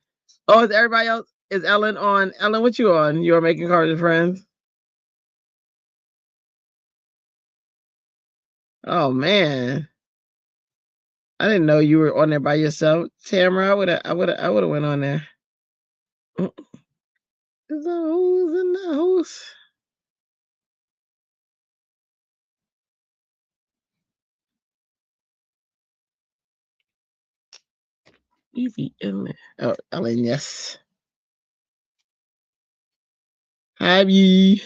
Oh, is everybody else? Is Ellen on? Ellen, what you on? You are making cards with friends. Oh man, I didn't know you were on there by yourself, Tamara. I would have went on there. There's a hoes in the house. Evie Ellen. Oh, Ellen, yes. Abby.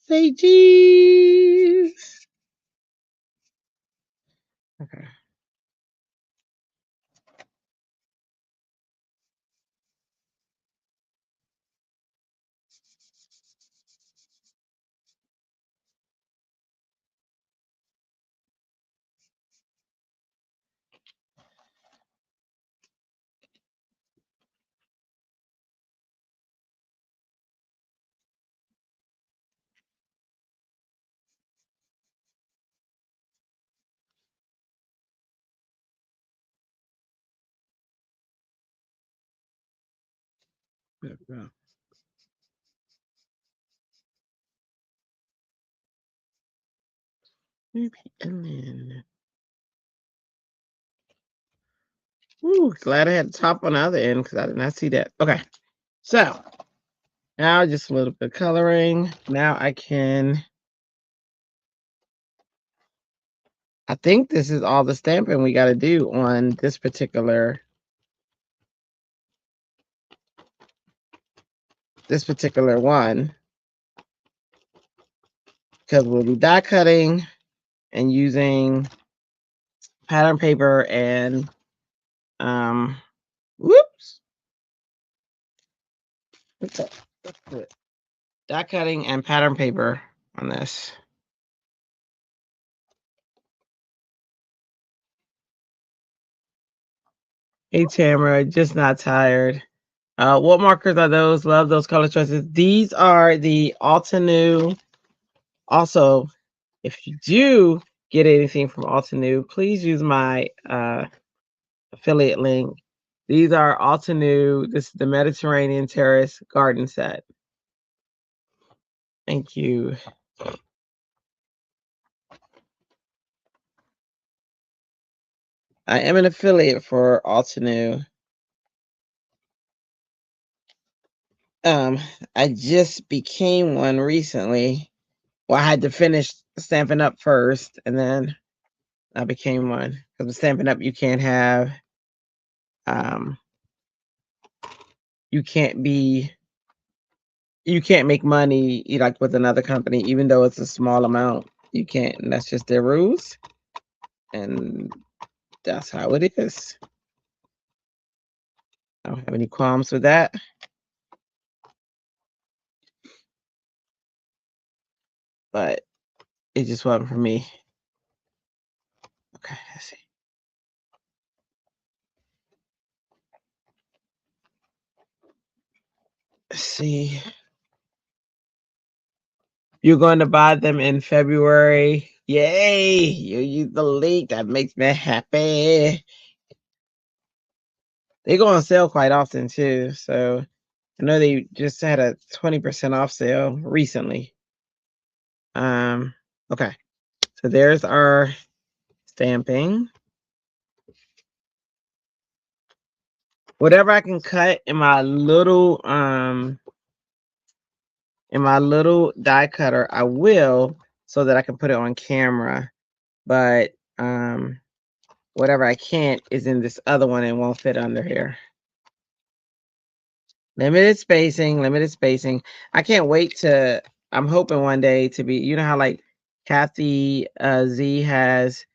Say cheese. Okay. There we go. Evie Ellen. Ooh, glad I had the top on the other end because I did not see that. Okay. So now just a little bit of coloring. Now I think this is all the stamping we got to do on this particular one, because we'll be die cutting and using pattern paper and whoops. What's that? Let's put die cutting and pattern paper on this. Hey Tamara, just not tired. What markers are those? Love those color choices. These are the Altenew. Also, if you do get anything from Altenew, please use my affiliate link. These are Altenew. This is the Mediterranean Terrace Garden Set. Thank you. I am an affiliate for Altenew. I just became one recently. Well, I had to finish Stampin' Up first, and then I became one. Because with Stampin' Up, you can't have, you can't make money like with another company, even though it's a small amount. You can't, and that's just their rules. And that's how it is. I don't have any qualms with that. But it just wasn't for me. Okay, let's see. Let's see. You're going to buy them in February. Yay! You use the link. That makes me happy. They go on sale quite often too. So I know they just had a 20% off sale recently. Okay. So there's our stamping. Whatever I can cut in my little die cutter, I will, so that I can put it on camera. But whatever I can't is in this other one and won't fit under here. Limited spacing, limited spacing. I can't wait to, I'm hoping one day to be, you know how like Crafty Z has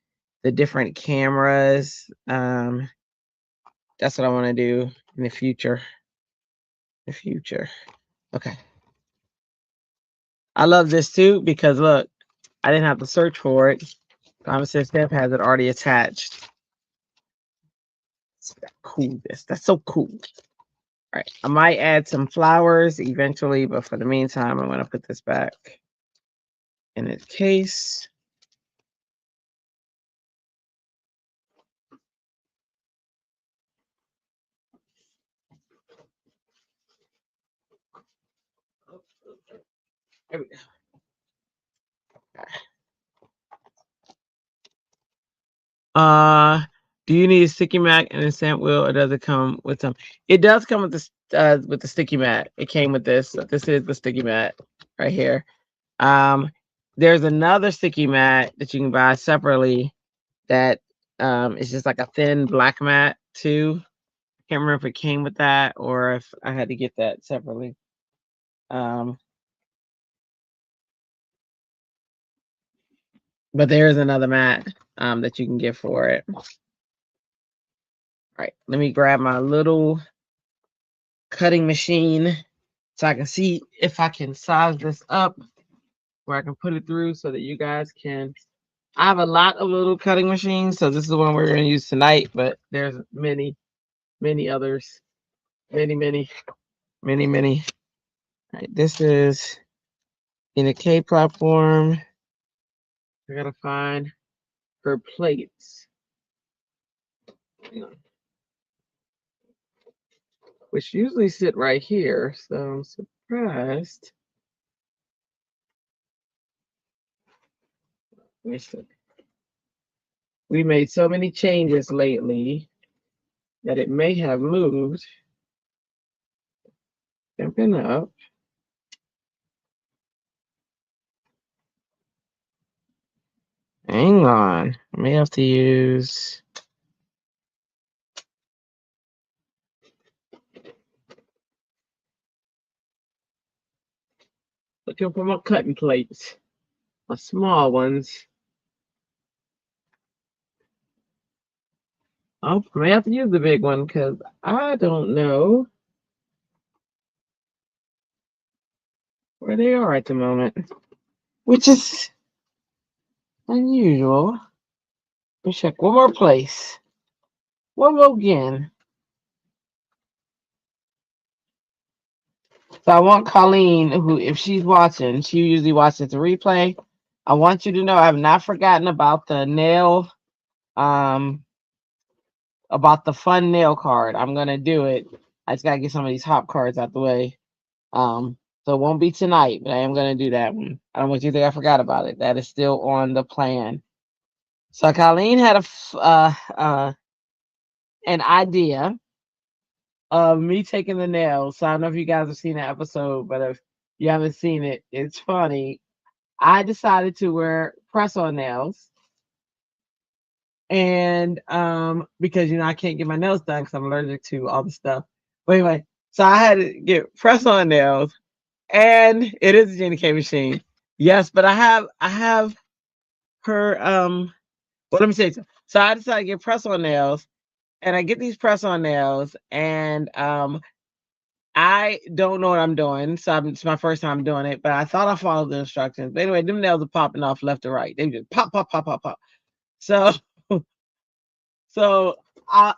the different cameras. That's what I want to do in the future. The future. Okay. I love this too because look, I didn't have to search for it. Common Steph has it already attached. Cool. That's so cool. All right. I might add some flowers eventually, but for the meantime, I'm going to put this back in its case. There we go. Do you need a sticky mat and a stamp wheel, or does it come with some? It does come with the sticky mat. It came with this. This is the sticky mat right here. There's another sticky mat that you can buy separately that is just like a thin black mat too. I can't remember if it came with that or if I had to get that separately. But there's another mat that you can get for it. All right, let me grab my little cutting machine so I can see if I can size this up where I can put it through so that you guys can. I have a lot of little cutting machines, so this is the one we're going to use tonight, but there's many, many others. Many, many, many, many. All right, this is in a K platform. I gotta find her plates, which usually sit right here. So I'm surprised. We made so many changes lately that it may have moved. Jumping up. Hang on. I may have to use. Looking for my cutting plates, my small ones. Oh, I may have to use the big one because I don't know where they are at the moment, which is unusual. Let me check one more place. One more again. So I want Colleen, who, if she's watching, she usually watches the replay. I want you to know I have not forgotten about the nail, about the fun nail card. I'm gonna do it. I just gotta get some of these hop cards out the way. So it won't be tonight, but I am gonna do that one. I don't want you to think I forgot about it. That is still on the plan. So Colleen had an idea of me taking the nails. So I don't know if you guys have seen that episode, but if you haven't seen it, it's funny. I decided to wear press-on nails. And because I can't get my nails done because I'm allergic to all the stuff. But anyway, so I had to get press-on nails, and it is a Jenny K machine. Yes, but I have her well, let me say so I decided to get press-on nails, and I get these press-on nails, and I don't know what I'm doing, so it's my first time doing it, but I thought I followed the instructions. But anyway, them nails are popping off left to right. They just pop, pop, pop, pop, pop. So, so I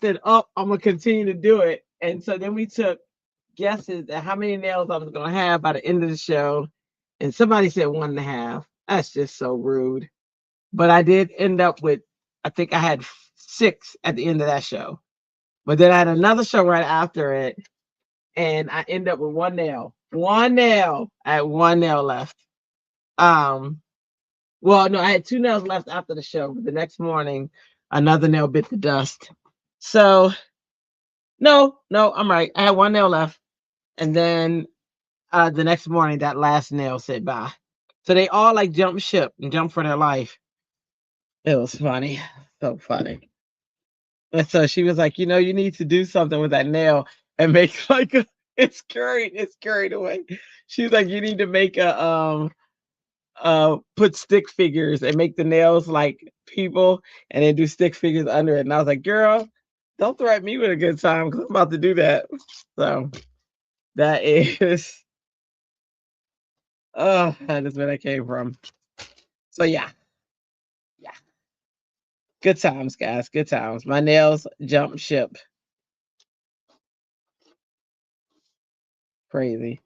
said, oh, I'm gonna continue to do it. And so then we took guesses at how many nails I was gonna have by the end of the show, and somebody said 1.5. That's just so rude. but I did end up with, I think I had 6 at the end of that show. But then I had another show right after it, and I end up with one nail. One nail. I had one nail left. Um, well, no, I had 2 nails left after the show. But the next morning, another nail bit the dust. So no, I'm right. I had one nail left, and then the next morning, that last nail said bye. So they all like jumped ship and jumped for their life. It was funny, so funny. And so she was like, you need to do something with that nail and make like it's carried away. She was like, you need to make a put stick figures and make the nails like people and then do stick figures under it. And I was like, girl, don't threaten me with a good time because I'm about to do that. So that is that is where that came from. So yeah, yeah. Good times, guys. Good times. My nails jump ship. Crazy.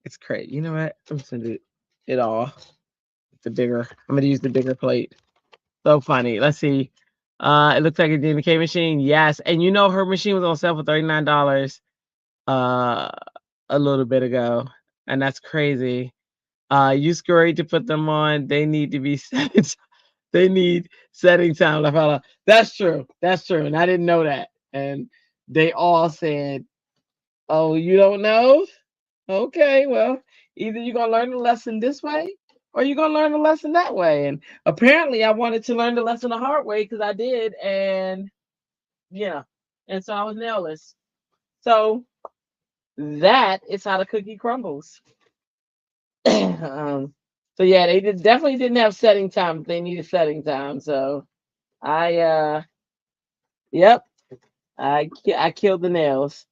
It's crazy. You know what? I'm just gonna do it all. The bigger. I'm gonna use the bigger plate. So funny. Let's see. It looks like a DMK machine. Yes, and her machine was on sale for $39 uh a little bit ago, and that's crazy. You scurried to put them on. They need to be set. They need setting time. I found out. That's true. That's true, and I didn't know that. And they all said, "Oh, you don't know? Okay, well, either you're gonna learn the lesson this way or you're gonna learn the lesson that way." And apparently I wanted to learn the lesson the hard way because I did, and yeah. And so I was nailless. So that is how the cookie crumbles. um, so yeah, they definitely didn't have setting time, but they needed setting time. So I yep, I killed the nails.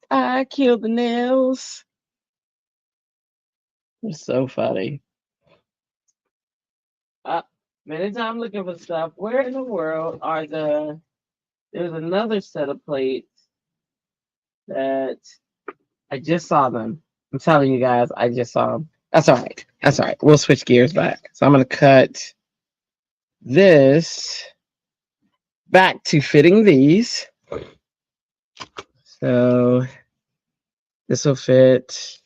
I killed the nails. It's so funny. Uh, Minute I'm looking for stuff. Where in the world are there's another set of plates that I just saw them. I'm telling you guys, I just saw them. That's all right. That's all right. We'll switch gears back. So I'm gonna cut this back to fitting these. So this will fit.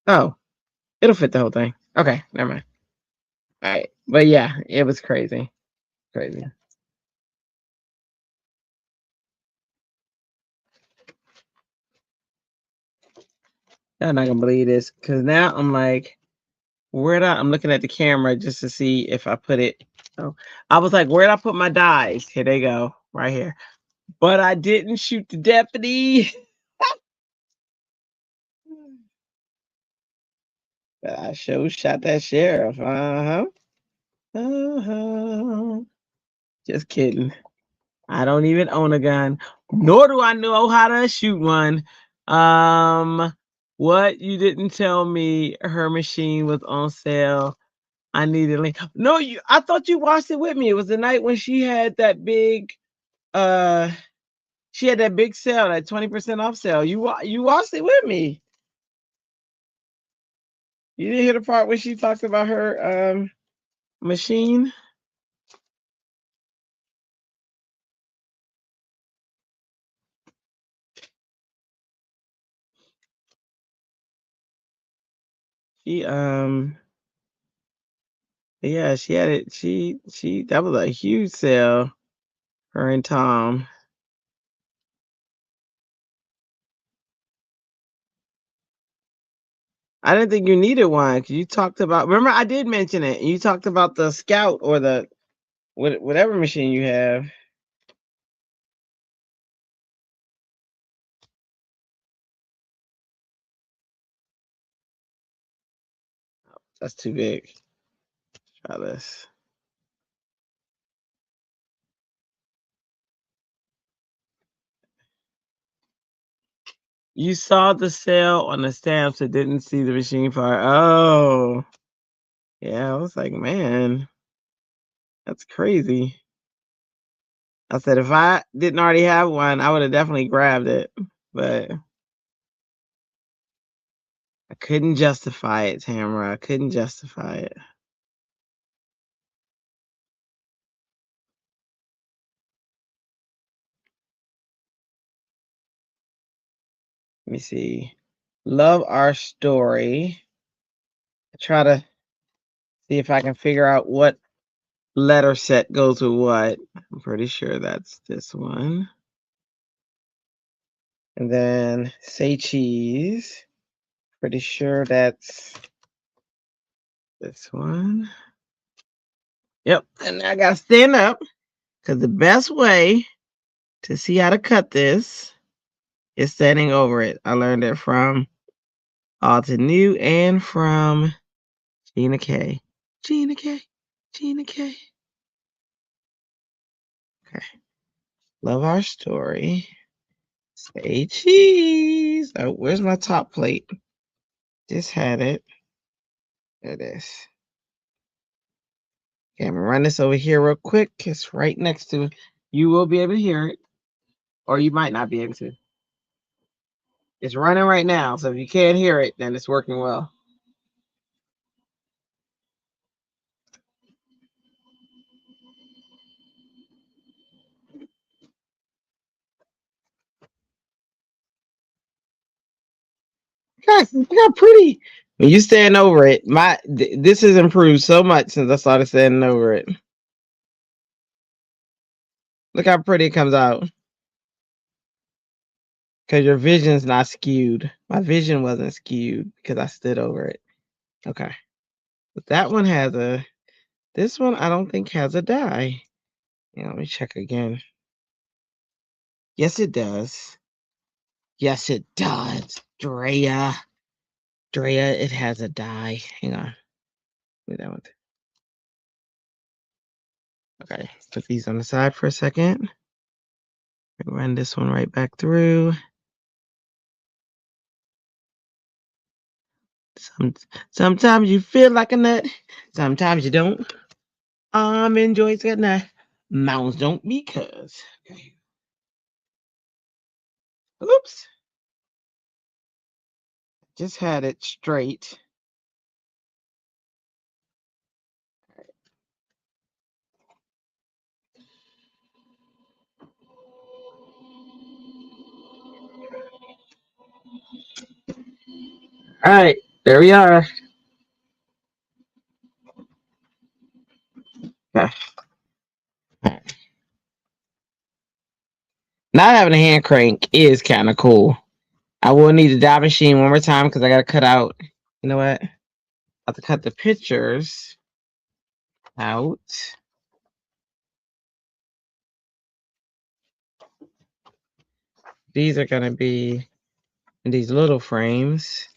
Oh, it'll fit the whole thing. Okay, never mind. All right. But yeah, it was crazy. Crazy. I'm not gonna believe this because now I'm like, I'm looking at the camera just to see if I put it. Oh, I was like, where'd I put my dies? Here they go, right here. But I didn't shoot the deputy. But I sure shot that sheriff. Uh-huh. Uh-huh. Just kidding. I don't even own a gun, nor do I know how to shoot one. Um, what you didn't tell me her machine was on sale. I need a link. No, I thought you watched it with me. It was the night when uh she had that big sale, that 20% off sale. You watched it with me. You didn't hear the part where she talked about her machine? She yeah, she had it. She that was a huge sale. Her and Tom. I didn't think you needed one because you talked about. Remember, I did mention it. You talked about the Scout or the whatever machine you have. That's too big. Try this. You saw the sale on the stamps and didn't see the machine part. Oh, yeah. I was like, man, that's crazy. I said, if I didn't already have one, I would have definitely grabbed it, but I couldn't justify it, Tamara. I couldn't justify it. Let me see. Love our story. Try to see if I can figure out what letter set goes with what. I'm pretty sure that's this one. And then say cheese. Pretty sure that's this one. Yep. And I got to stand up because the best way to see how to cut this is standing over it. I learned it from Alton New and from Gina K. Gina K. Gina K. Okay. Love our story. Say cheese. Oh, where's my top plate? Just had it. There it is. Okay, I'm gonna run this over here real quick. It's right next to it. You will be able to hear it, or you might not be able to. It's running right now, so if you can't hear it, then it's working well. Guys, look how pretty. When you stand over it, this has improved so much since I started standing over it. Look how pretty it comes out. Because your vision's not skewed. My vision wasn't skewed because I stood over it. Okay. But that one has a, this one I don't think has a die. Yeah, let me check again. Yes, it does. Yes, it does. Drea, it has a die. Hang on. Wait, that one. Okay, put these on the side for a second. Run this one right back through. Sometimes you feel like a nut. Sometimes you don't. I'm enjoying good nut. Mountains don't because. Okay. Oops. Just had it straight. All right, there we are. Okay. Not having a hand crank is kind of cool. I will need the die machine one more time because I got to cut out. You know what? I have to cut the pictures out. These are going to be in these little frames.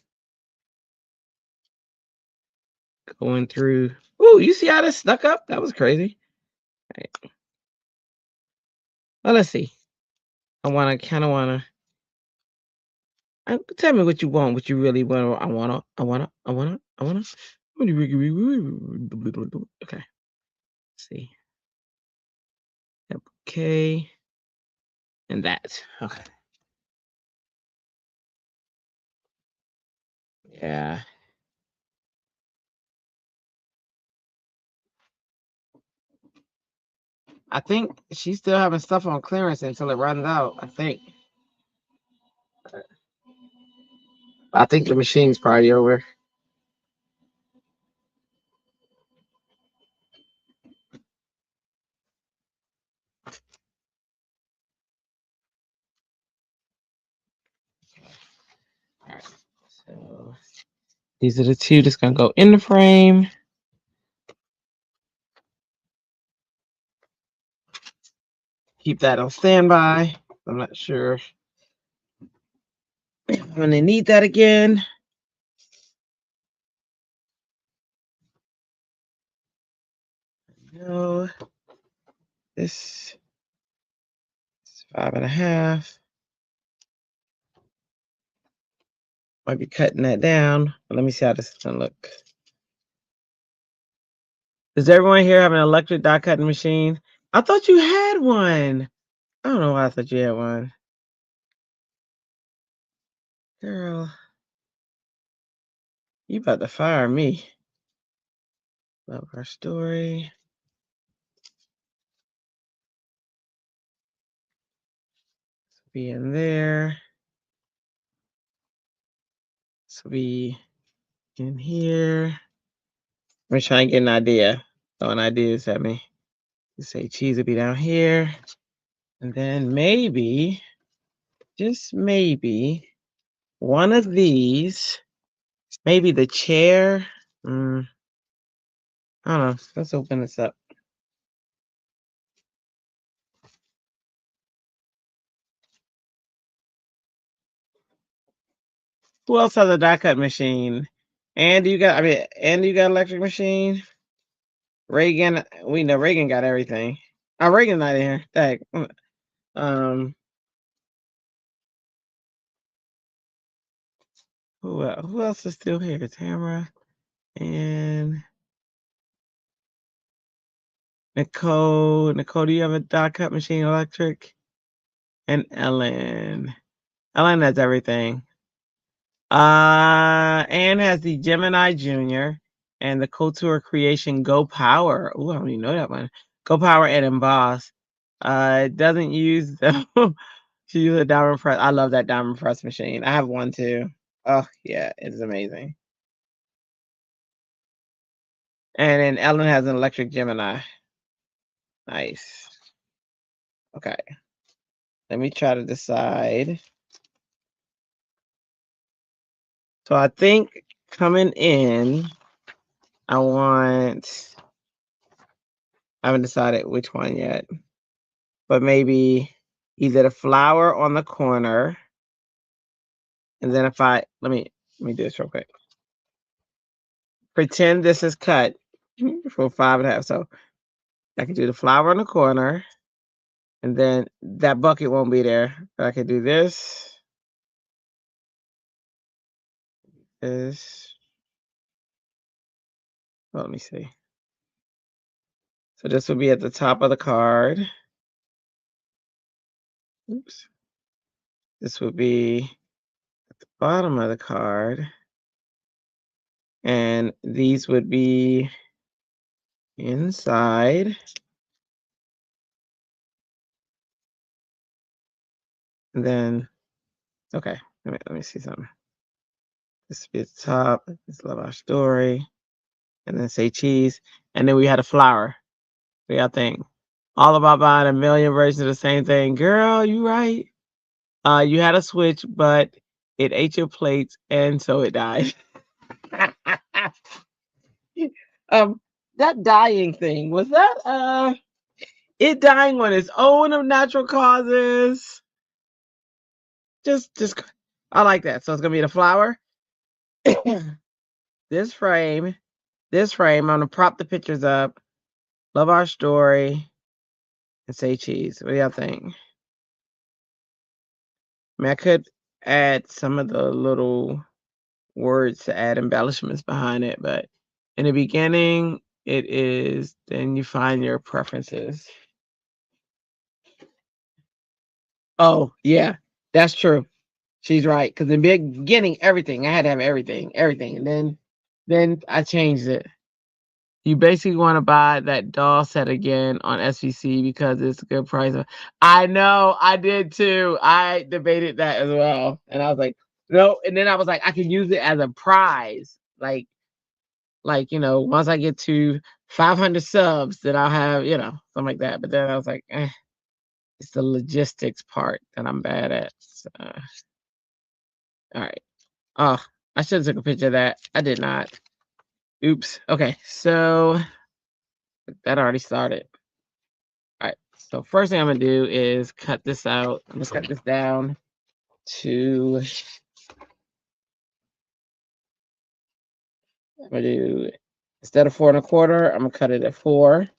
Going through. Ooh, you see how this stuck up? That was crazy. All right. Well, let's see. I kind of want to. Tell me what you want, what you really want. I want to. Okay. Let's see. Okay. And that. Okay. Yeah. I think she's still having stuff on clearance until it runs out. I think the machine's probably over. All right. So these are the two that's gonna go in the frame. Keep that on standby. I'm not sure when they need that again. No, this is 5.5. Might be cutting that down. But let me see how this is gonna look. Does everyone here have an electric die cutting machine? I thought you had one. I don't know why I thought you had one. Girl, you about to fire me. Love our story. Be in there. This will be in here. Let me try and get an idea. Throwing ideas at me. You say cheese will be down here. And then maybe, just maybe, one of these, maybe the chair. I don't know. Let's open this up. Who else has a die cut machine? Andy, Andy, you got electric machine? Reagan, we know Reagan got everything. Oh, Reagan not in here. Dang. Um, who else is still here? Tamara and Nicole. Nicole, do you have a die cut machine electric? And Ellen. Ellen has everything. Anne has the Gemini Junior and the Couture Creation Go Power. Oh, I don't even know that one. Go Power and Emboss. It doesn't use the she uses a diamond press. I love that diamond press machine. I have one too. Oh yeah, it's amazing. And then Ellen has an electric Gemini. Nice. Okay. Let me try to decide. So I think coming in, I haven't decided which one yet, but maybe either the flower on the corner, and then let me do this real quick. Pretend this is cut for 5.5. So I can do the flower on the corner, and then that bucket won't be there. But I can do this. This. Well, let me see. So this will be at the top of the card. Oops. This would be at the bottom of the card. And these would be inside. And then, okay, let me see something. This would be at the top. This love our story. And then say cheese. And then we had a flower. We got thing. All about buying a million versions of the same thing. Girl, you right. You had a switch, but it ate your plates, and so it died. That dying thing, was that it dying on its own of natural causes? Just I like that. So it's gonna be the flower. this frame, I'm gonna prop the pictures up, love our story, and say cheese. What do y'all think? I mean, I could add some of the little words to add embellishments behind it, but in the beginning, it is, then you find your preferences. Oh, yeah, that's true. She's right. Because in the beginning, everything, I had to have everything. And then I changed it. You basically want to buy that doll set again on SVC because it's a good price. I know, I did too. I debated that as well. And I was like, no. And then I was like, I can use it as a prize. Like, once I get to 500 subs, then I'll have, something like that. But then I was like, it's the logistics part that I'm bad at. So, all right. Oh, I should have took a picture of that. I did not. Oops. Okay, so that already started. All right. So first thing I'm gonna do is cut this out. I'm gonna cut this down to. I'm gonna do, instead of 4 1/4, I'm gonna cut it at 4.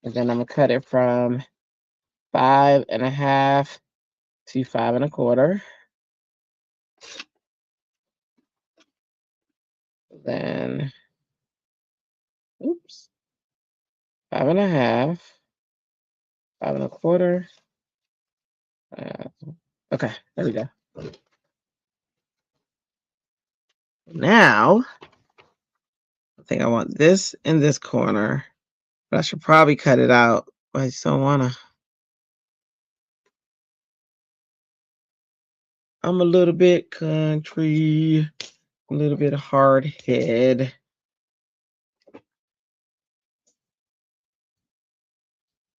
And then I'm gonna cut it from 5.5 to 5 1/4. Then, oops, 5.5, 5 1/4. Okay, there we go. Now, I think I want this in this corner, but I should probably cut it out. But I just don't want to. I'm a little bit country, a little bit hard head.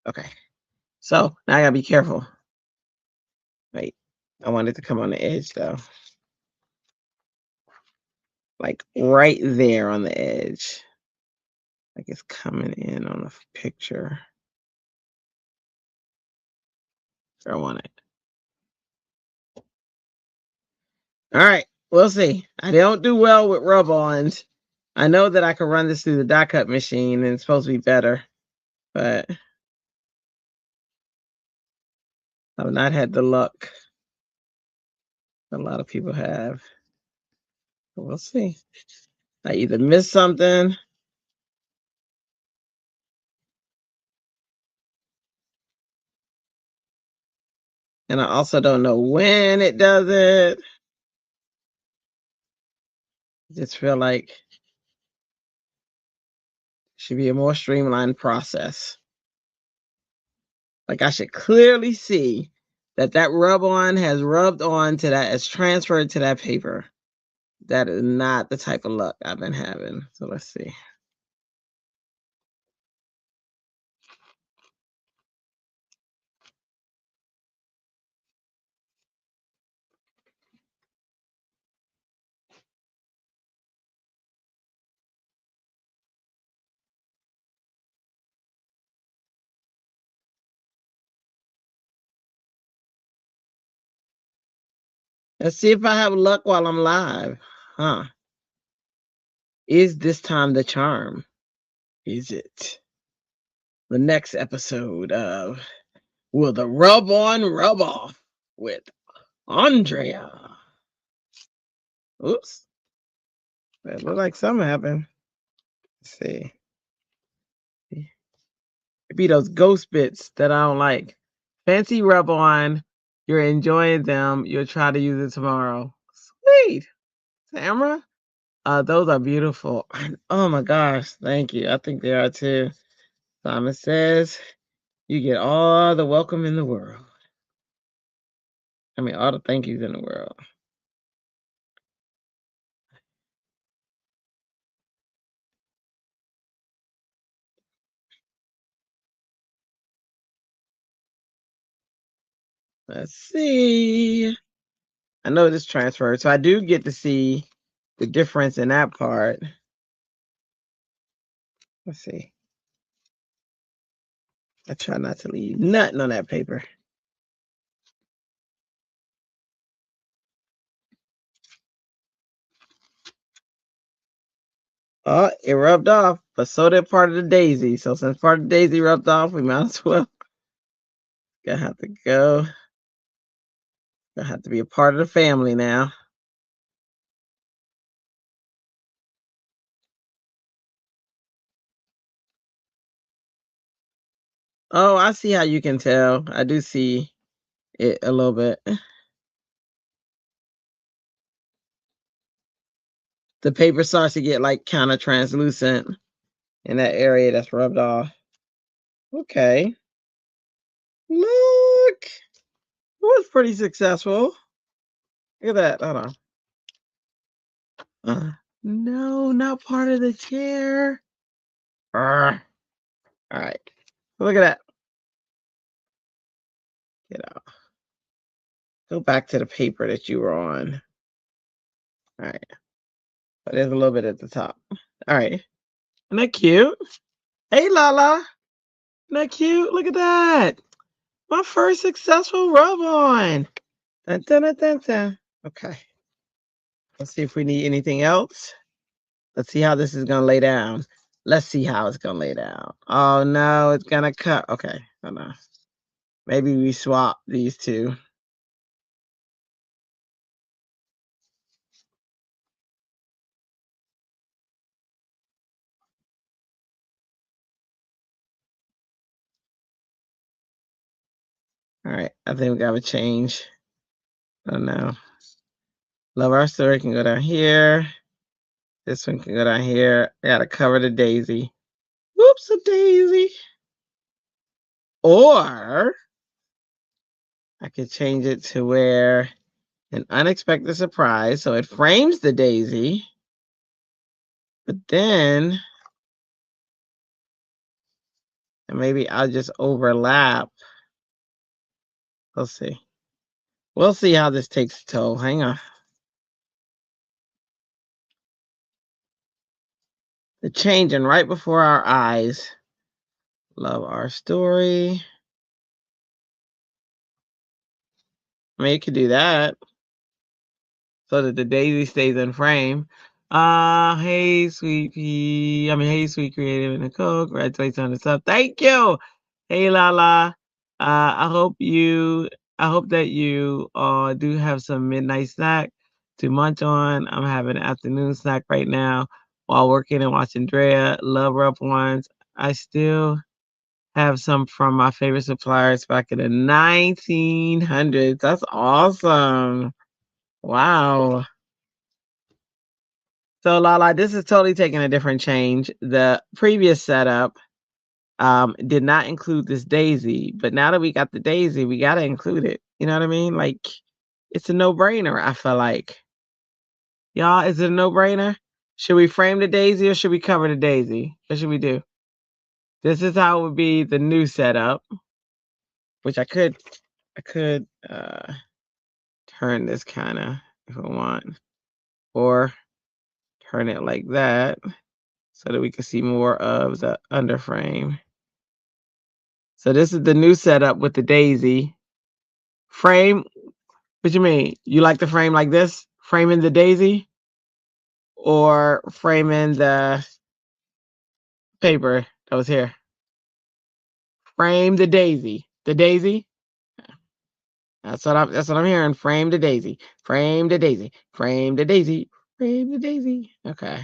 Okay. So now I gotta be careful. Wait, I want it to come on the edge though. Like right there on the edge. Like it's coming in on the picture. I want it. All right, we'll see. I don't do well with rub-ons. I know that I can run this through the die cut machine and it's supposed to be better, but I've not had the luck a lot of people have. But we'll see. I either missed something. And I also don't know when it does it. I just feel like it should be a more streamlined process. Like I should clearly see that that rub-on has rubbed on to that, it's transferred to that paper. That is not the type of luck I've been having. So let's see. Let's see if I have luck while I'm live. Huh. Is this time the charm? Is it? The next episode of Will the Rub On Rub Off with Andrea. Oops. That looked like something happened. Let's see. It be those ghost bits that I don't like. Fancy rub on. You're enjoying them. You'll try to use it tomorrow. Sweet. Tamara? Those are beautiful. Oh my gosh. Thank you. I think they are too. Simon says, you get all the welcome in the world. I mean, all the thank yous in the world. Let's see. I know this transferred, so I do get to see the difference in that part. Let's see. I try not to leave nothing on that paper. Oh, it rubbed off, but so did part of the daisy. So since part of the daisy rubbed off, we might as well. Gonna have to go. Gonna have to be a part of the family now. Oh, I see how you can tell. I do see it a little bit. The paper starts to get like kind of translucent in that area that's rubbed off. Okay. Look. It was pretty successful. Look at that. Hold on. No, not part of the chair. All right. Look at that. Get out. Go back to the paper that you were on. All right. But there's a little bit at the top. All right. Isn't that cute? Hey, Lala. Isn't that cute? Look at that. My first successful rub on. Dun, dun, dun, dun, dun. Okay. Let's see if we need anything else. Let's see how this is going to lay down. Let's see how it's going to lay down. Oh, no, it's going to cut. Okay. Hold on. Maybe we swap these two. All right. I think we got to change. Oh, no. Love Our Story can go down here. This one can go down here. I got to cover the daisy. Whoops, a daisy. Or I could change it to where An unexpected surprise. So it frames the daisy, but then and maybe I'll just overlap. We'll see. We'll see how this takes a toll. Hang on. The changing right before our eyes. Love our story. I mean, you could do that so that the daisy stays in frame. Hey, sweet pea. I mean, hey, sweet creative and Nicole. Congratulations on the sub. Thank you. Hey, Lala. I hope that you do have some midnight snack to munch on. I'm having an afternoon snack right now while working and watching Drea. Love rough ones. I still have some from my favorite suppliers back in the 1900s. That's awesome. Wow. So Lala, this is totally taking a different change. The previous setup did not include this daisy, but now that we got the daisy, we got to include it. You know what I mean? Like it's a no-brainer, I feel like. Y'all, is it a no-brainer? Should we frame the daisy or should we cover the daisy? What should we do? This is how it would be the new setup, which I could turn this kind of if I want, or turn it like that so that we can see more of the underframe. So this is the new setup with the daisy. Frame, what you mean? You like the frame like this? Framing the daisy? Or framing the paper that was here? Frame the daisy. The daisy? That's what I'm hearing. Frame the daisy. Frame the daisy. Frame the daisy. Frame the daisy. Okay.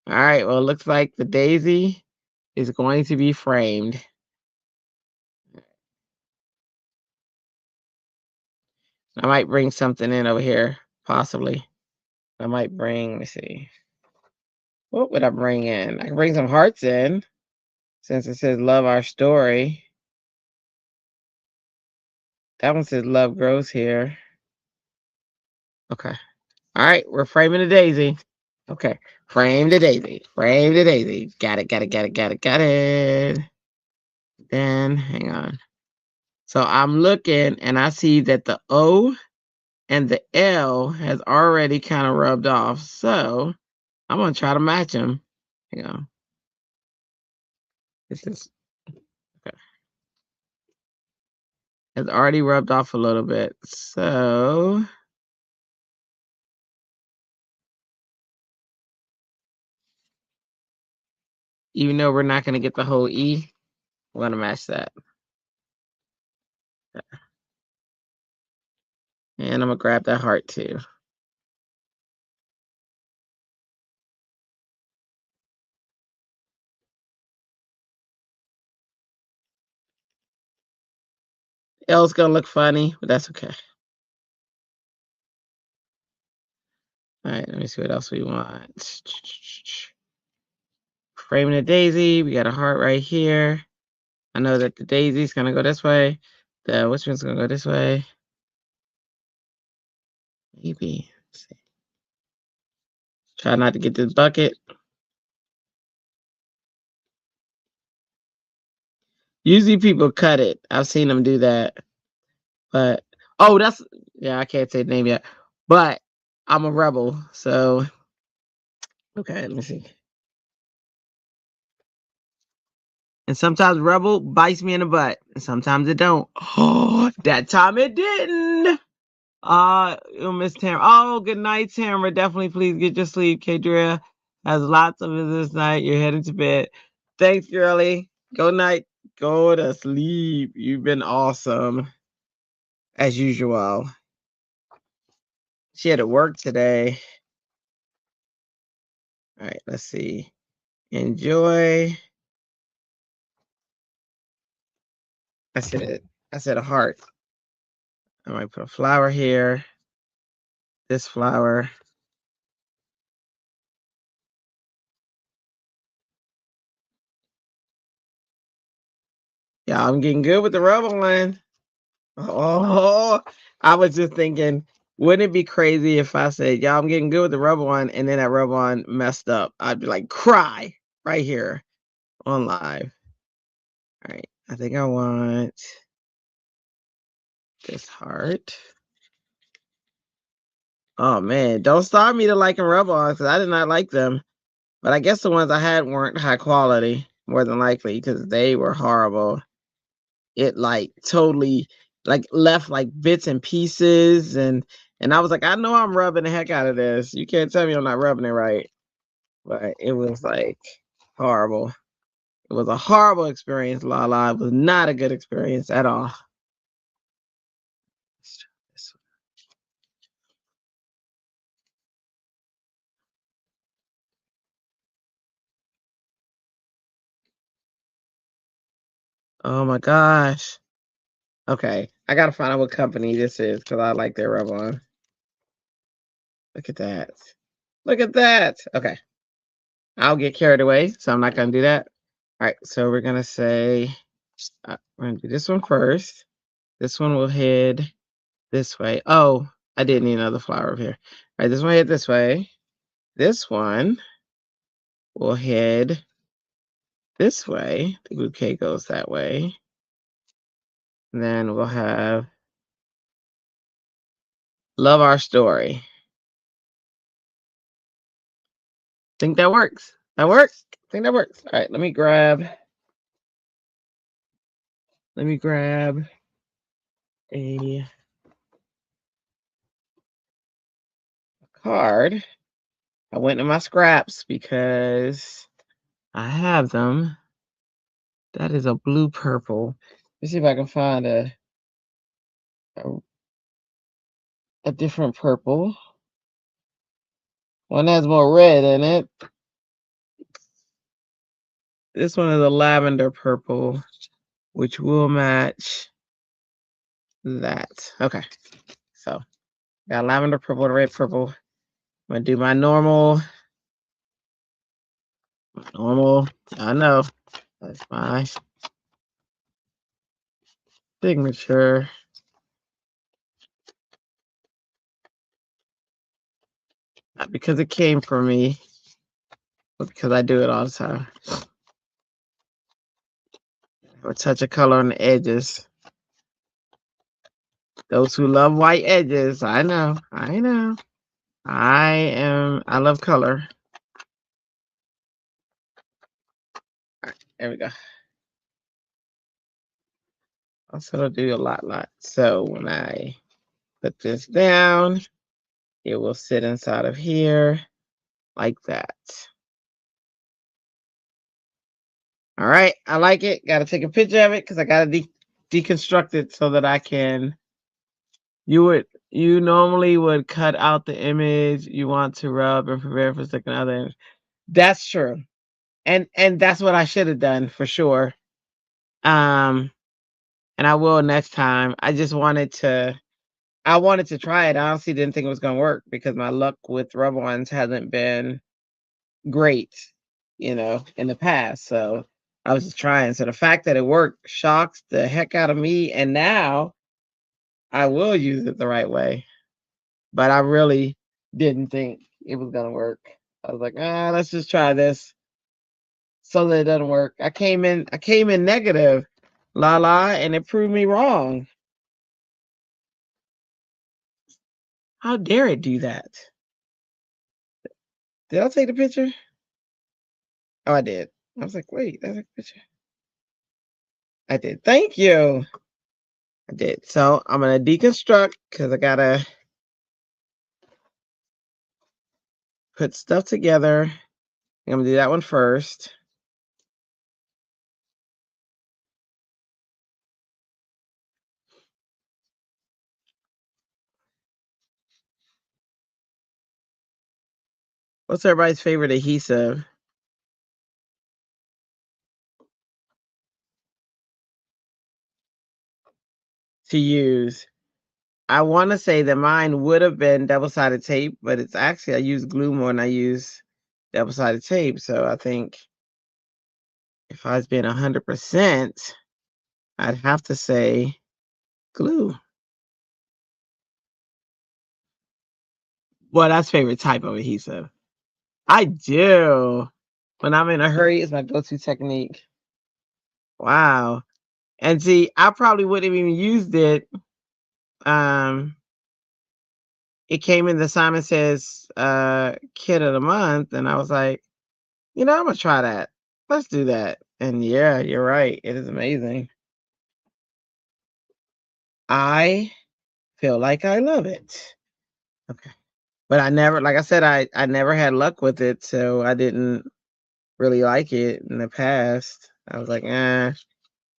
All right. Well, it looks like the daisy is going to be framed. I might bring something in over here, possibly. I might bring, let me see. What would I bring in? I can bring some hearts in since it says love our story. That one says love grows here. Okay. All right. We're framing the daisy. Okay. Frame the daisy. Frame the daisy. Got it. Got it. Got it. Got it. Got it. Then hang on. So I'm looking and I see that the O and the L has already kind of rubbed off. So I'm going to try to match them. Hang on. This is okay. It's already rubbed off a little bit. So even though we're not going to get the whole E, we're going to match that. And I'm going to grab that heart too. L's going to look funny, but that's okay. All right, let me see what else we want. Framing a daisy. We got a heart right here. I know that the daisy's going to go this way. The which one's going to go this way? Maybe. Let's see. Try not to get this bucket. Usually people cut it. I've seen them do that. But, oh, yeah, I can't say the name yet. But I'm a rebel. So, okay, let me see. And sometimes rebel bites me in the butt. And sometimes it don't. Oh, that time it didn't. Miss Tamara. Oh, good night, Tamara. Definitely please get your sleep. Kadria has lots of visitors tonight. You're heading to bed. Thanks, girlie. Go night. Go to sleep. You've been awesome. As usual. She had to work today. All right, let's see. Enjoy. I said a heart. I might put a flower here. This flower. Yeah, I'm getting good with the rubber one. Oh, I was just thinking, wouldn't it be crazy if I said, "Y'all, I'm getting good with the rubber one," and then that rubber one messed up? I'd be like, cry right here on live. All right, I think I want this heart. Oh man, don't start me to liking rub-ons because I did not like them. But I guess the ones I had weren't high quality, more than likely, because they were horrible. It like totally like left like bits and pieces, and I was like, I know I'm rubbing the heck out of this. You can't tell me I'm not rubbing it right. But it was like horrible. It was a horrible experience, Lala. It was not a good experience at all. Let's try this one. Oh my gosh. Okay, I gotta find out what company this is because I like their rub on. Look at that. Look at that. Okay, I'll get carried away, so I'm not gonna do that. All right, so we're gonna say we're gonna do this one first. This one will head this way. Oh, I did need another flower over here. All right, this one head this way. This one will head this way. The bouquet goes that way. And then we'll have love our story. Think that works. That works. Think that works. All right, let me grab a card. I went in my scraps because I have them. That is a blue purple. Let's see if I can find a, a different purple. One has more red in it. This one is a lavender purple, which will match that. Okay, so got lavender purple and red purple. I'm gonna do my normal. I know that's my signature. Not because it came from me, but because I do it all the time. Or touch of color on the edges. Those who love white edges, I know. I love color. All right, there we go. Also, I'll do a lot. So when I put this down, it will sit inside of here like that. All right, I like it. Got to take a picture of it because I got to deconstruct it so that I can. You normally would cut out the image you want to rub and prepare for second other. That's true, and that's what I should have done for sure. Um, and I will next time. I wanted to try it. I honestly didn't think it was gonna work because my luck with rubber ones hasn't been great, in the past. So I was just trying. So the fact that it worked shocks the heck out of me. And now I will use it the right way. But I really didn't think it was gonna work. I was like, let's just try this so that it doesn't work. I came in negative, and it proved me wrong. How dare it do that? Did I take the picture? Oh, I did. I was like, wait, that's a picture. I did. Thank you. I did. So I'm gonna deconstruct because I gotta put stuff together. I'm gonna do that one first. What's everybody's favorite adhesive to use? I want to say that mine would have been double-sided tape, but it's actually I use glue more than I use double-sided tape. So I think if I was being 100%, I'd have to say glue. Well, that's favorite type of adhesive. I do. When I'm in a hurry, it's my go-to technique. Wow. And see, I probably wouldn't have even used it. Um, it came in the Simon Says kit of the month, and I was like, I'm gonna try that. Let's do that. And yeah, you're right. It is amazing. I feel like I love it. Okay. But I never, like I said, I never had luck with it, so I didn't really like it in the past. I was like,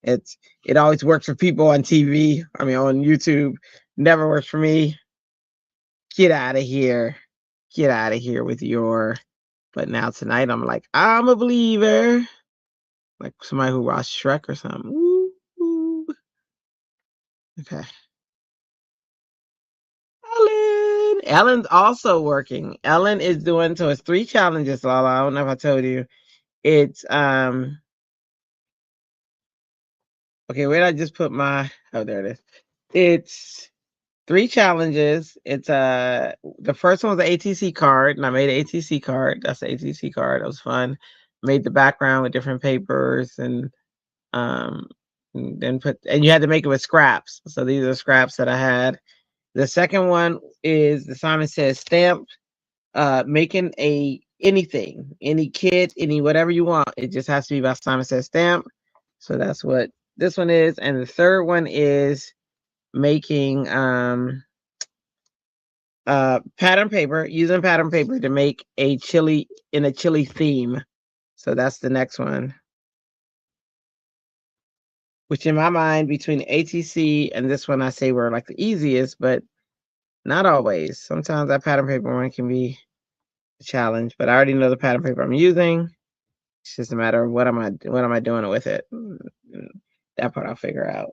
it's it always works for people on TV. I mean, on YouTube, never works for me. Get out of here. Get out of here with your. But now tonight, I'm like, I'm a believer. Like somebody who watched Shrek or something. Woo, woo. Okay. Ellen's also working. Ellen is doing so it's 3 challenges, Lala. I don't know if I told you. It's okay, where did I just put my there it is. It's 3 challenges. It's the first one was the ATC card, and I made an ATC card. That's the ATC card. It was fun. Made the background with different papers um and then and you had to make it with scraps. So these are scraps that I had. The second one is the Simon Says stamp, making anything, any kit, any whatever you want. It just has to be by Simon Says stamp. So that's what this one is. And the third one is making pattern paper, using pattern paper to make a chili in a chili theme. So that's the next one. Which in my mind, between ATC and this one, I say were like the easiest, but not always. Sometimes that pattern paper one can be a challenge, but I already know the pattern paper I'm using. It's just a matter of what am I doing with it. That part I'll figure out.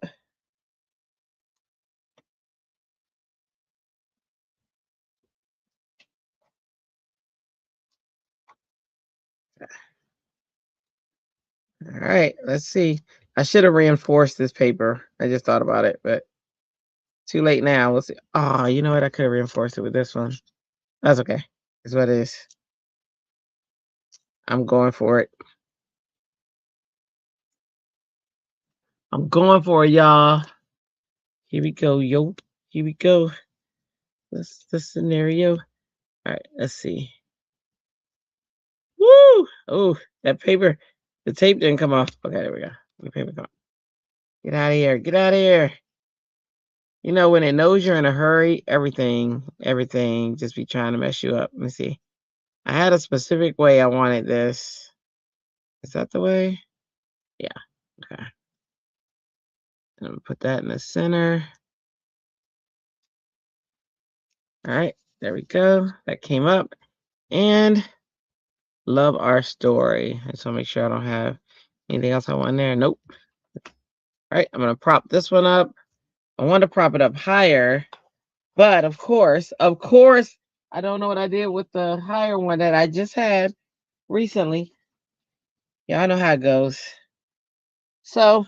All right, let's see. I should have reinforced this paper. I just thought about it, but too late now. We'll see. Oh, you know what? I could have reinforced it with this one. That's okay. It's what it is. I'm going for it. I'm going for it, y'all. Here we go, yo. Here we go. That's the scenario. All right, let's see. Woo! Oh, that paper, the tape didn't come off. Okay, there we go. The paper come off. Get out of here. Get out of here. You know, when it knows you're in a hurry, everything just be trying to mess you up. Let me see. I had a specific way I wanted this. Is that the way? Yeah. Okay. I'm gonna put that in the center. All right, there we go. That came up. And love our story. I just want to make sure I don't have anything else I want there. Nope. All right, I'm gonna prop this one up. I want to prop it up higher, but of course, I don't know what I did with the higher one that I just had recently. Yeah, I know how it goes. So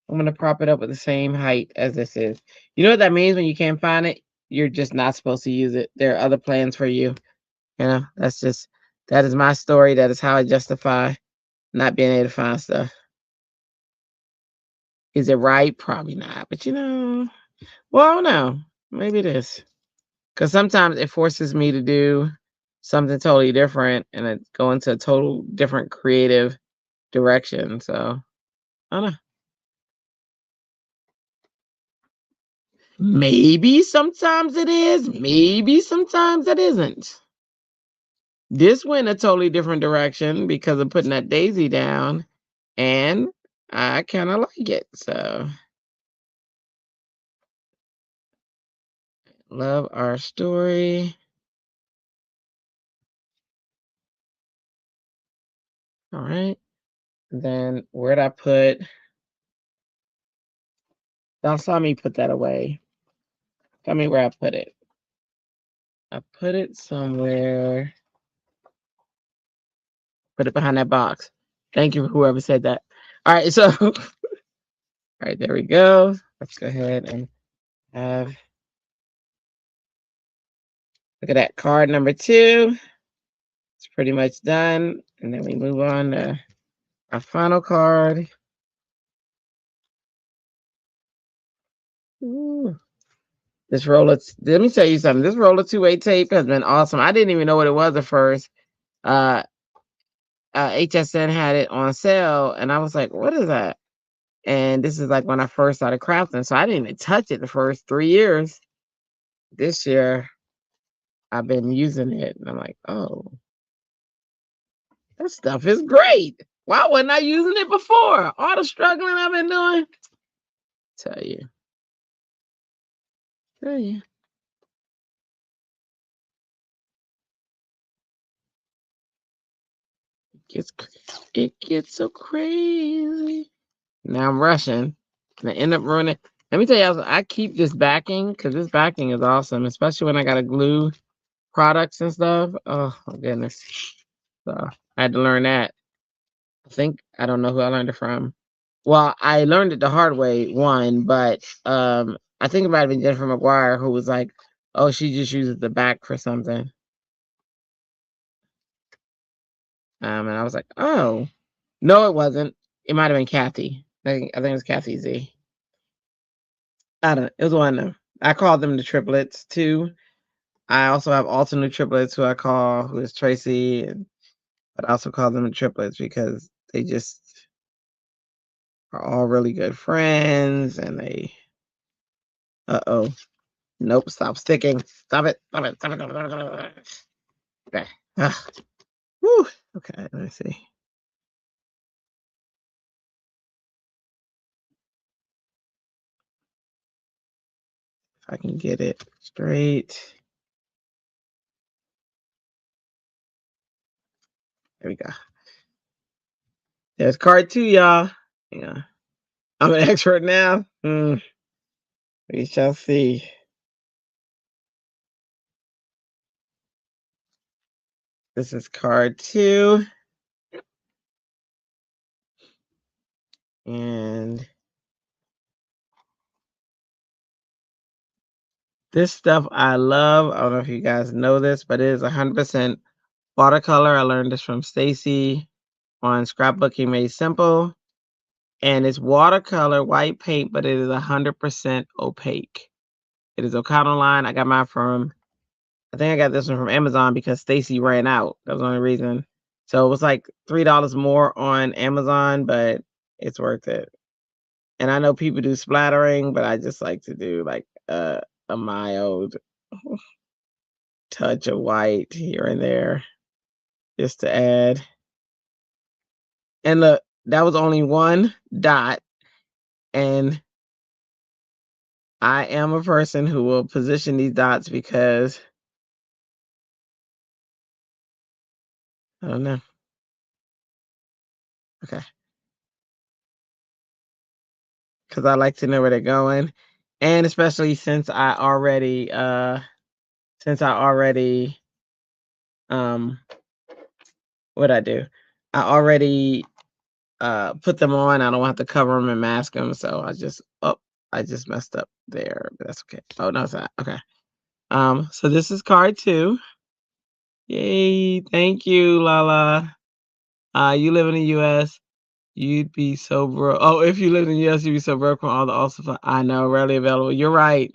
I'm gonna prop it up with the same height as this is. You know what that means when you can't find it? You're just not supposed to use it. There are other plans for you. That is my story. That is how I justify not being able to find stuff. Is it right? Probably not. But well, I don't know. Maybe it is. Because sometimes it forces me to do something totally different and it go into a total different creative direction. So I don't know. Maybe sometimes it is. Maybe sometimes it isn't. This went a totally different direction because of putting that daisy down, and I kind of like it. So love our story. All right. Then where'd I put? Y'all saw me put that away. Tell me where I put it. I put it somewhere. Put it behind that box. Thank you, whoever said that. All right, so all right, there we go. let's go ahead and have, look at that, card number 2. It's pretty much done. And then we move on to our final card. Ooh. This roller, let me tell you something. This roller 2-way tape has been awesome. I didn't even know what it was at first. HSN had it on sale, and I was like, what is that? And this is like when I first started crafting. So I didn't even touch it the first 3 years. This year, I've been using it, and I'm like, oh, that stuff is great. Why wasn't I using it before? All the struggling I've been doing. Tell you. It gets so crazy. Now I'm rushing. And I end up ruining. Let me tell you, I keep this backing because this backing is awesome, especially when I got to glue products and stuff. Oh my goodness. So I had to learn that. I don't know who I learned it from. Well, I learned it the hard way, one, but I think it might have been Jennifer McGuire who was like, oh, she just uses the back for something. And I was like, oh, no, it wasn't. It might have been Kathy. I think it was Kathy Z. I don't know. It was one of them. I called them the triplets too. I also have alternate triplets who I call, who is Tracy, but I also call them the triplets because they just are all really good friends, and they. Uh-oh. Nope. Stop sticking. Stop it. Stop it. Stop it. Stop it. Stop it. Okay. Whew. Okay. Let me see. If I can get it straight. There we go. There's card 2, y'all. Yeah. I'm an expert now. We shall see. This is card 2. And this stuff I love. I don't know if you guys know this, but it is 100% watercolor. I learned this from Stacy on Scrapbooking Made Simple. And it's watercolor, white paint, but it is 100% opaque. It is O'Connell line. I got mine from, I think I got this one from Amazon because Stacy ran out. That was the only reason. So it was like $3 more on Amazon, but it's worth it. And I know people do splattering, but I just like to do like a mild touch of white here and there just to add. And look, that was only one dot. And I am a person who will position these dots because I don't know. Okay. Because I like to know where they're going. And especially since I already what I do? I already put them on. I don't have to cover them and mask them. So I just messed up there, but that's okay. Oh no, it's not. Okay. So this is card 2. Yay, thank you, Lala. You live in the US, you'd be so broke. Oh, if you live in the US, you'd be so broke from all the awesome. I know, rarely available. You're right.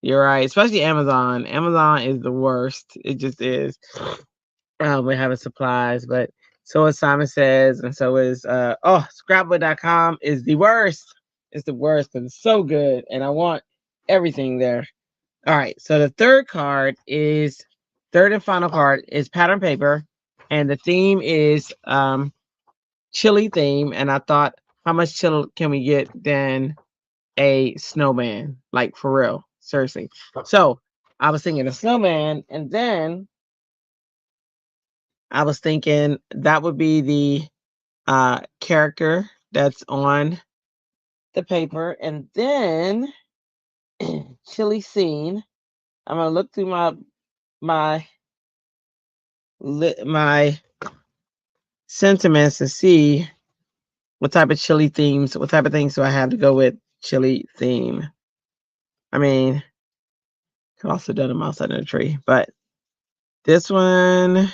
You're right. Especially Amazon. Amazon is the worst. It just is. We're having supplies, but so as Simon says, and so is scrapbook.com is the worst. It's the worst, but it's so good, and I want everything there. All right, so the third and final card is pattern paper, and the theme is chili theme. And I thought, how much chill can we get than a snowman? Like for real, seriously. So I was thinking a snowman, and then I was thinking that would be the character that's on the paper, and then chili scene. I'm gonna look through my sentiments to see what type of chili themes, what type of things do I have to go with chili theme. I mean, could also done a mouse under a tree, but this one,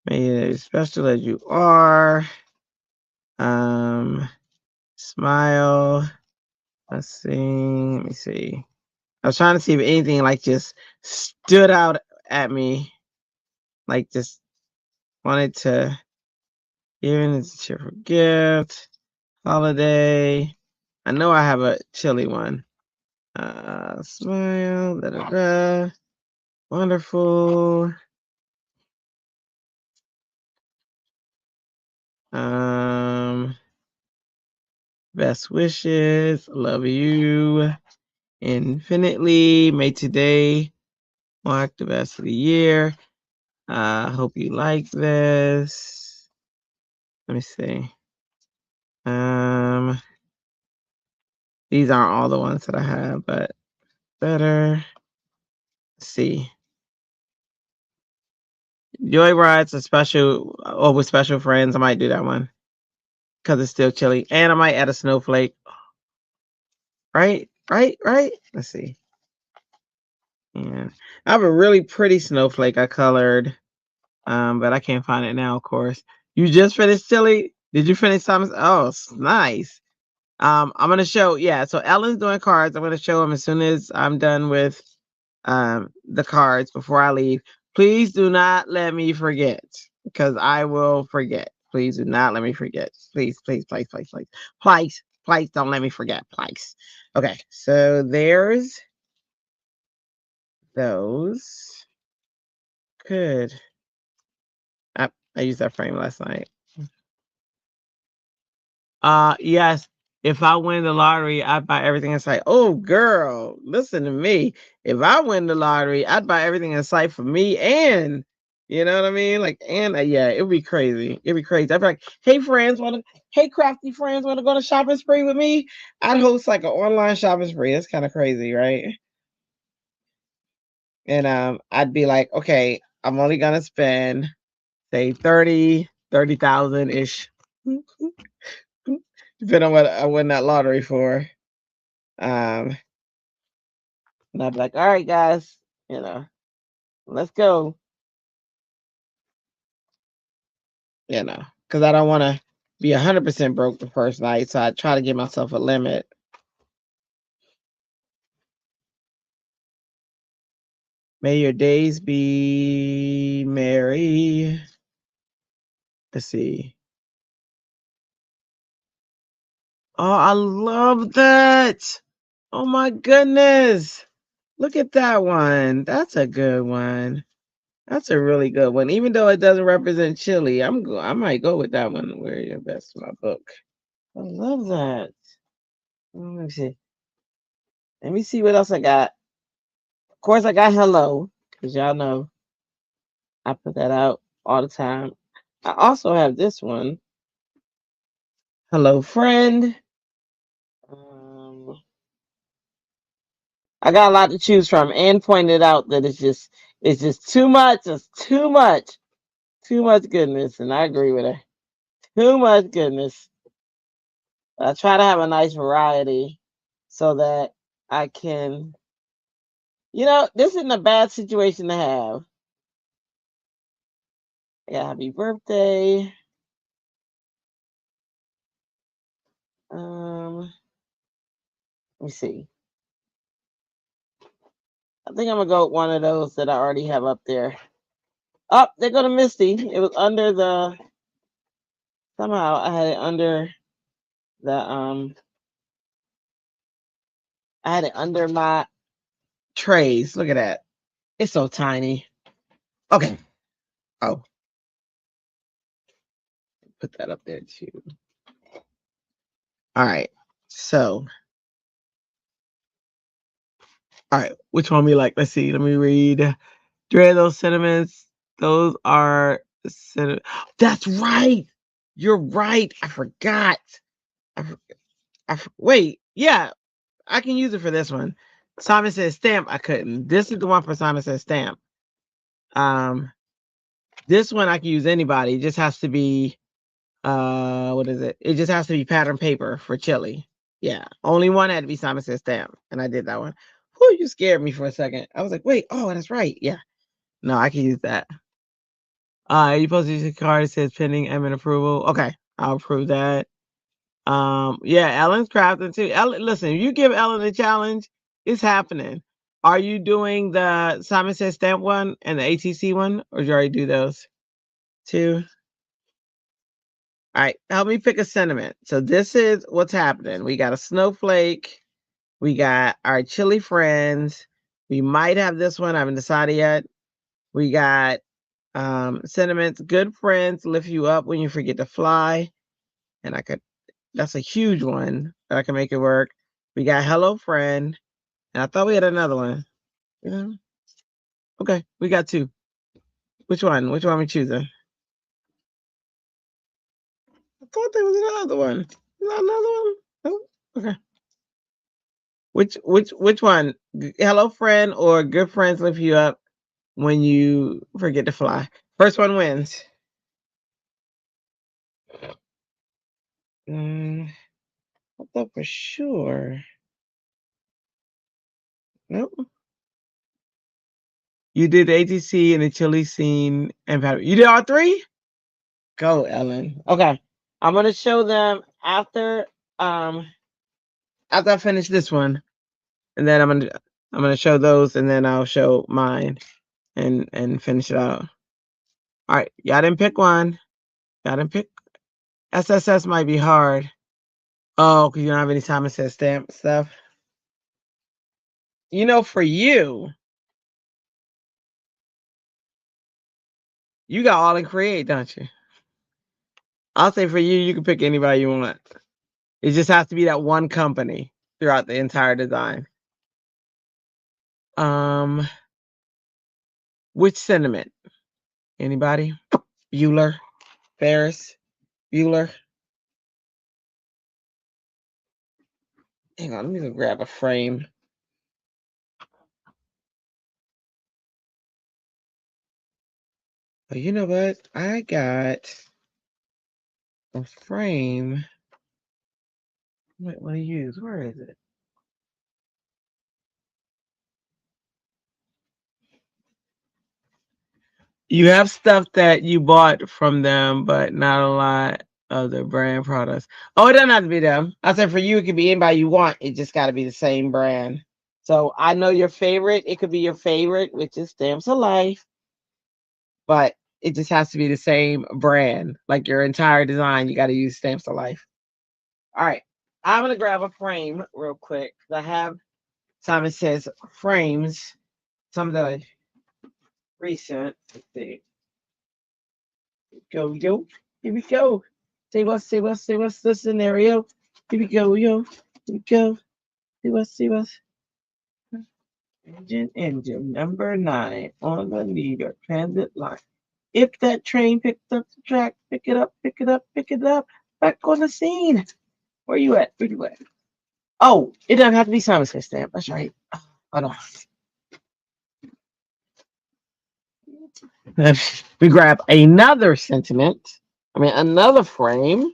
made it as special as you are. Smile. Let's see. Let me see. I was trying to see if anything like just stood out at me. Like just wanted to even it's a cheerful gift. Holiday. I know I have a chili one. Smile. Da, da, da. Wonderful. Best wishes. Love you infinitely. May today mark the best of the year. Hope you like this. Let me see. These aren't all the ones that I have, but better. Let's see. Joy rides a special with special friends. I might do that one because it's still chilly, and I might add a snowflake. Right. Let's see. Yeah, I have a really pretty snowflake I colored, but I can't find it now. Of course, you just finished chili. Did you finish Thomas? Oh, nice. I'm gonna show. Yeah, so Ellen's doing cards. I'm gonna show them as soon as I'm done with the cards before I leave. Please do not let me forget because I will forget. Please do not let me forget. Please, please, don't let me forget. Please. Okay, so there's those. Good. I used that frame last night. Yes. If I win the lottery, I'd buy everything in sight. Oh, girl, listen to me. If I win the lottery, I'd buy everything in sight for me and you know what I mean? Like, and yeah, it'd be crazy. It'd be crazy. I'd be like, hey, friends, hey, crafty friends, want to go on a shopping spree with me? I'd host like an online shopping spree. That's kind of crazy, right? And I'd be like, okay, I'm only gonna spend say 30,000 ish. Depending on what I win that lottery for. And I'd be like, all right, guys, let's go. Because I don't want to be 100% broke the first night. So I try to give myself a limit. May your days be merry. Let's see. Oh, I love that. Oh my goodness. Look at that one. That's a good one. That's a really good one. Even though it doesn't represent chili, I might go with that one. Where your best in my book. I love that. Let me see. Let me see what else I got. Of course, I got hello, because y'all know I put that out all the time. I also have this one. Hello, friend. I got a lot to choose from and pointed out that it's just too much. It's too much. Too much goodness. And I agree with her. Too much goodness. I try to have a nice variety so that I can, this isn't a bad situation to have. Yeah, happy birthday. Let me see. I think I'm gonna go with one of those that I already have up there. Oh, they're gonna Misty. It was under the somehow I had it under the I had it under my trays. Look at that. It's so tiny. Okay. Oh, put that up there too. All right. So, all right. Which one we like? Let's see. Let me read. Dread those sentiments. Those are that's right. You're right. I forgot. Wait. Yeah, I can use it for this one. Simon Says Stamp. I couldn't. This is the one for Simon Says Stamp. This one I can use anybody. It just has to be what is it? It just has to be pattern paper for chili. Yeah, only one had to be Simon Says stamp, and I did that one. Whew, you scared me for a second. I was like, wait, oh, that's right. Yeah. No, I can use that. You supposed to use a card that says pending admin approval. Okay, I'll approve that. Yeah, Ellen's crafting too. Ellen, listen, if you give Ellen a challenge, it's happening. Are you doing the Simon Says stamp one and the ATC one, or did you already do those two? All right, help me pick a sentiment. So this is what's happening. We got a snowflake. We got our chili friends. We might have this one. I haven't decided yet. We got sentiments. Good friends lift you up when you forget to fly. And that's a huge one, but I can make it work. We got hello friend. And I thought we had another one. Yeah. Okay, we got two. Which one? Which one are we choosing? I thought there was another one. Is that another one? Oh, okay. Which one? Hello friend or good friends lift you up when you forget to fly? First one wins. I thought for sure. Nope. You did the ATC and the chili scene and you did all three? Go, Ellen. Okay. I'm gonna show them um after I finish this one. And then I'm gonna show those and then I'll show mine and finish it out. All right, y'all didn't pick one. Y'all didn't pick SSS might be hard. Oh, because you don't have any time it says stamp stuff. For you got all in create, don't you? I'll say for you can pick anybody you want. It just has to be that one company throughout the entire design. Which sentiment? Anybody? Bueller? Ferris? Bueller? Hang on, let me go grab a frame. Oh, you know what? I got a frame. What do you use? Where is it? You have stuff that you bought from them, but not a lot of the brand products. Oh, it doesn't have to be them. I said for you, it could be anybody you want. It just got to be the same brand. So I know your favorite. It could be your favorite, which is Stamps of Life, but it just has to be the same brand. Like your entire design, you got to use Stamps of Life. All right. I'm going to grab a frame real quick. I have Simon Says frames. Some of the recent. Let's see. Go, yo. Here we go. Say what's the scenario? Here we go, yo. Here we go. See what's. Engine number 9 on the New York Transit line. If that train picks up the track, pick it up, pick it up, pick it up. Back on the scene. Where you at? Where you at? Oh, it doesn't have to be Simon Says stamp. That's right. Hold on. We grab another sentiment. Another frame.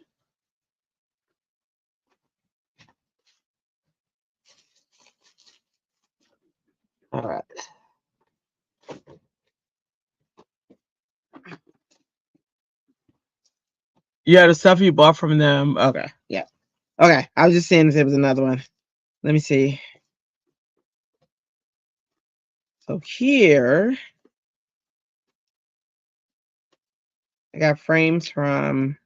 All right. Yeah, the stuff you bought from them. Okay. Yeah. Okay. I was just saying if there was another one. Let me see. So here, I got frames from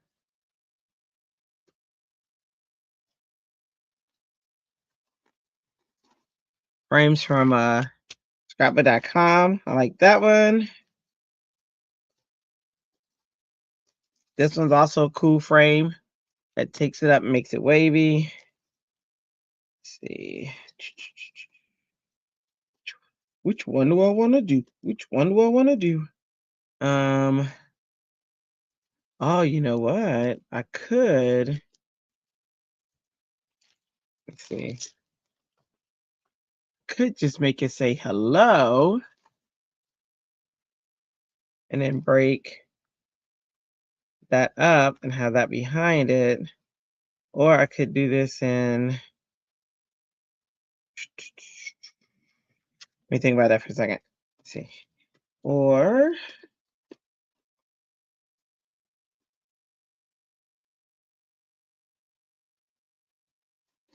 scrapbook.com. I like that one. This one's also a cool frame that takes it up and makes it wavy. Let's see. Which one do I want to do? Oh, you know what? I could. Let's see. Could just make it say hello and then break that up and have that behind it. Or I could do this in, let me think about that for a second. Let's see. Or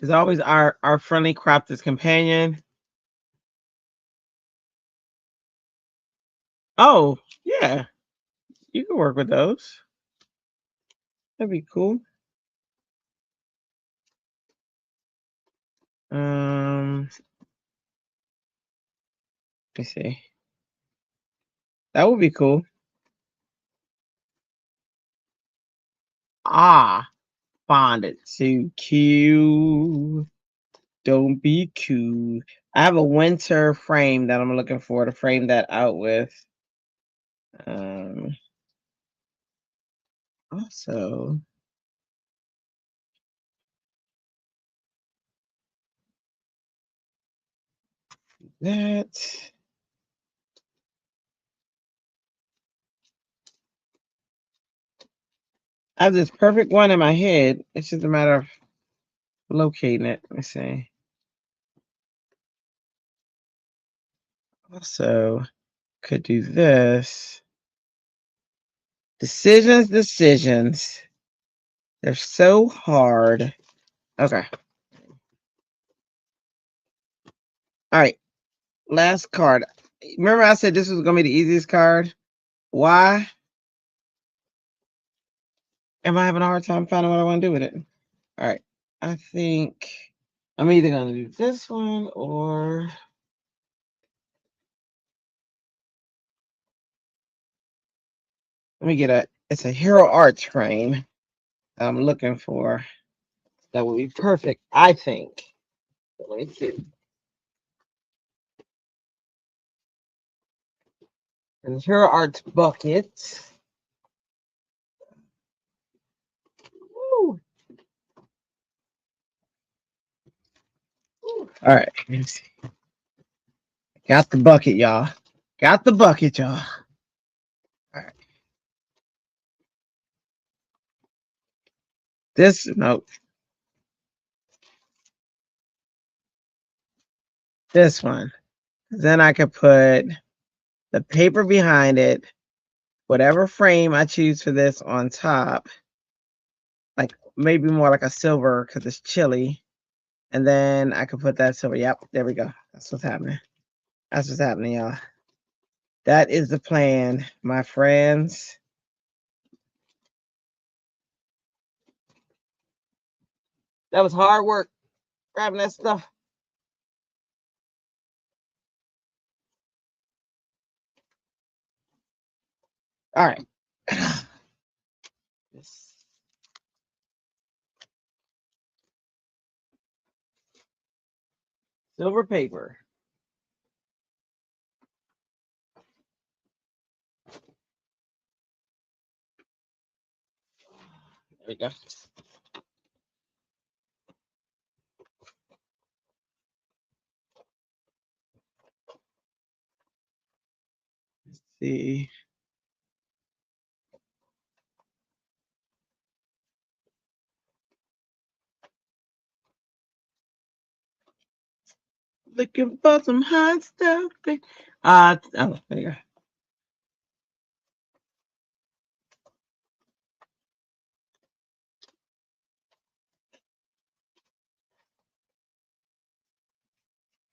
is always our friendly crafters companion. Oh, yeah. You can work with those. That'd be cool. Let me see. That would be cool. Ah, bonded to Q. Don't be cute. I have a winter frame that I'm looking for to frame that out with. Um, also, that I have this perfect one in my head. It's just a matter of locating it. Let me see. Also, could do this. Decisions. They're so hard. Okay. All right. Last card. Remember I said this was going to be the easiest card? Why am I having a hard time finding what I want to do with it? All right. I think I'm either going to do this one or let me get it's a Hero Arts frame I'm looking for. That would be perfect, I think. So let me see. And Hero Arts bucket. Woo. All right. Let me see. Got the bucket, y'all. Got the bucket, y'all. All right. This one. Then I could put the paper behind it, whatever frame I choose for this on top, like maybe more like a silver because it's chilly. And then I could put that silver. Yep, there we go. That's what's happening. That's what's happening, y'all. That is the plan, my friends. That was hard work grabbing that stuff. All right. Silver paper. There we go. Let's see. Looking for some hot stuff. Oh, there you go.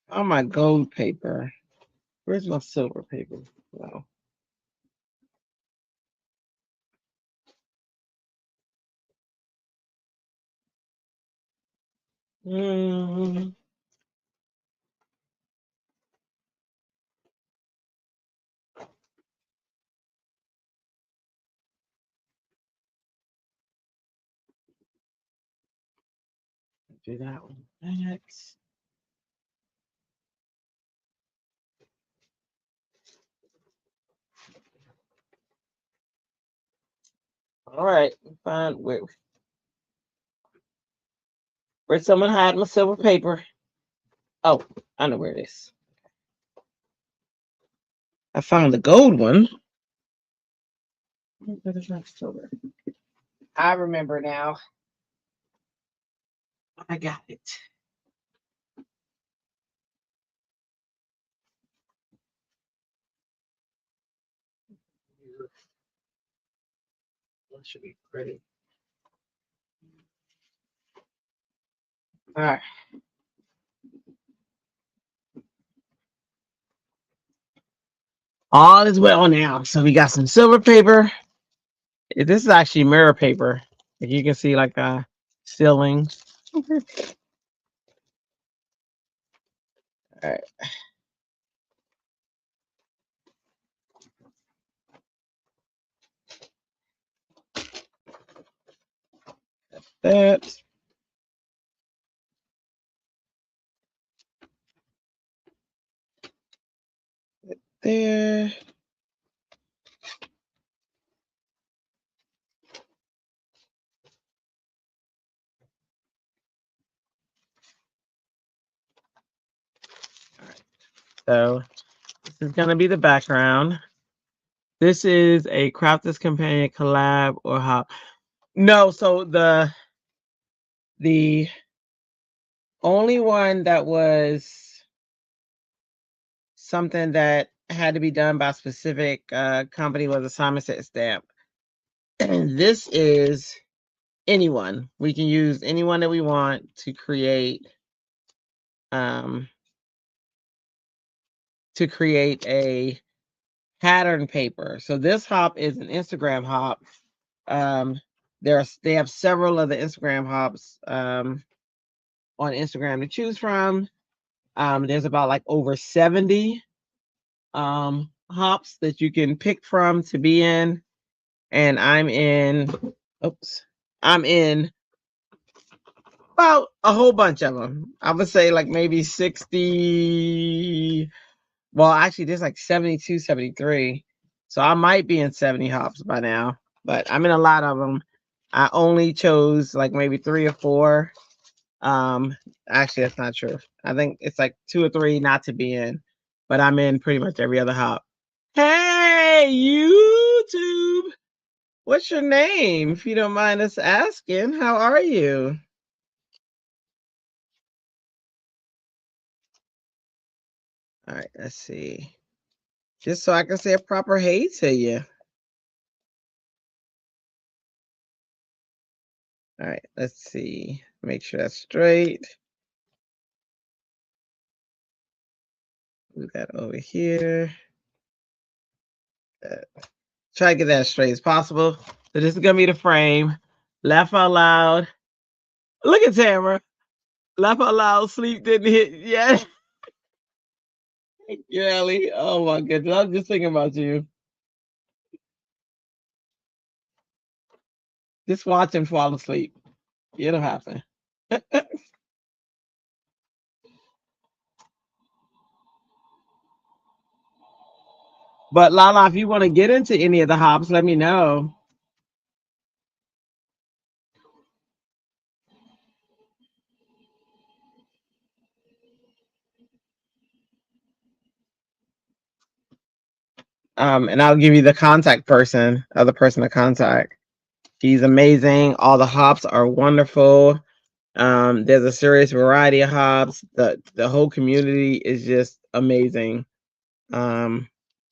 Oh, my gold paper. Where's my silver paper? Wow. Mm. Do that one next. All right, fine. Where's someone hide my silver paper? Oh, I know where it is. I found the gold one. But it's not silver. I remember now. I got it. That should be pretty. All right. All is well now. So we got some silver paper. This is actually mirror paper. Like you can see like a ceiling. All right. That. There. All right. So this is going to be the background. This is a Crafters Companion collab or how? No, so the only one that was something that had to be done by a specific company was a Simon Says stamp. And this is anyone. We can use anyone that we want to create um, a pattern paper. So this hop is an Instagram hop. They have several of the Instagram hops on Instagram to choose from. There's about like over 70 hops that you can pick from to be in. And I'm in about a whole bunch of them. I would say like maybe 60. Well, actually, there's like 72, 73. So I might be in 70 hops by now, but I'm in a lot of them. I only chose like maybe 3 or 4. Actually, that's not true. I think it's like 2 or 3 not to be in, but I'm in pretty much every other hop. Hey, YouTube. What's your name? If you don't mind us asking, how are you? All right, let's see. Just so I can say a proper hey to you. All right, let's see. Make sure that's straight. Move that over here. Try to get that as straight as possible. So this is gonna be the frame. Laugh out loud. Look at Tamara. Laugh out loud. Sleep didn't hit yet. Yeah, Ellie. Oh my goodness. I was just thinking about you. Just watch him fall asleep. It'll happen. But Lala, if you want to get into any of the hops, let me know. And I'll give you the contact person, other person to contact. He's amazing. All the hops are wonderful. There's a serious variety of hops. The whole community is just amazing.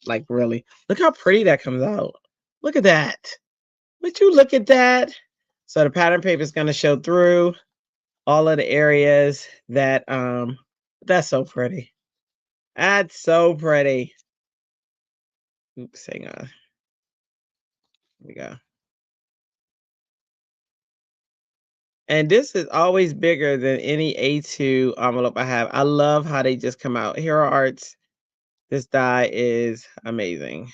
Like really, look how pretty that comes out. Look at that. Would you look at that? So the pattern paper is going to show through all of the areas that that's so pretty. That's so pretty. Oops, hang on. Here we go. And this is always bigger than any A2 envelope I have. I love how they just come out. Hero Arts, this die is amazing.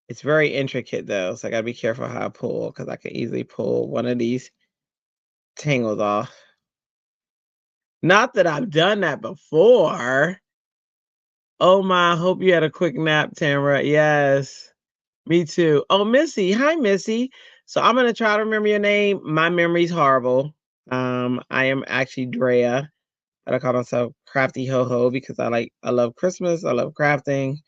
It's very intricate though, so I gotta be careful how I pull because I can easily pull one of these tangles off. Not that I've done that before. Oh my, hope you had a quick nap, Tamara. Yes, me too. Oh, Missy. Hi, Missy. So I'm gonna try to remember your name. My memory's horrible. I am actually Drea, but I call myself Crafty Ho Ho because I love Christmas, I love crafting,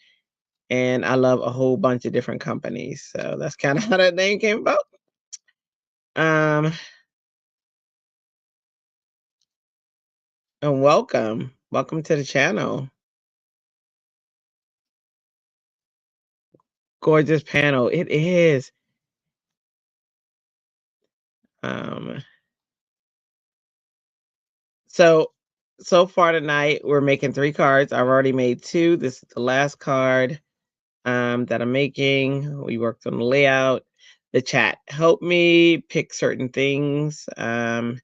and I love a whole bunch of different companies. So that's kind of how that name came about. Um, and welcome. Welcome to the channel. Gorgeous panel. It is. Um, so so far tonight, we're making 3 cards. I've already made 2. This is the last card that I'm making. We worked on the layout. The chat helped me pick certain things. And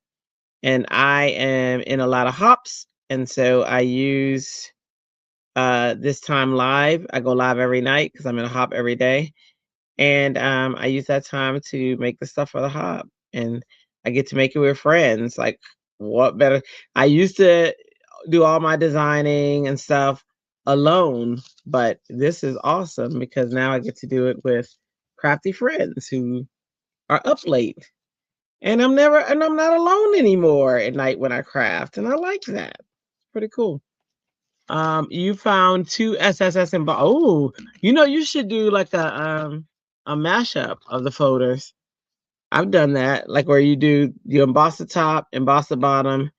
I am in a lot of hops, and so I use this time live. I go live every night because I'm in a hop every day, and I use that time to make the stuff for the hop, and I get to make it with friends. Like, what better? I used to do all my designing and stuff alone, but this is awesome because now I get to do it with crafty friends who are up late. And I'm not alone anymore at night when I craft, and I like that. Pretty cool. You found 2 SSS and oh, you should do like a mashup of the folders. I've done that, like where you emboss the top, emboss the bottom,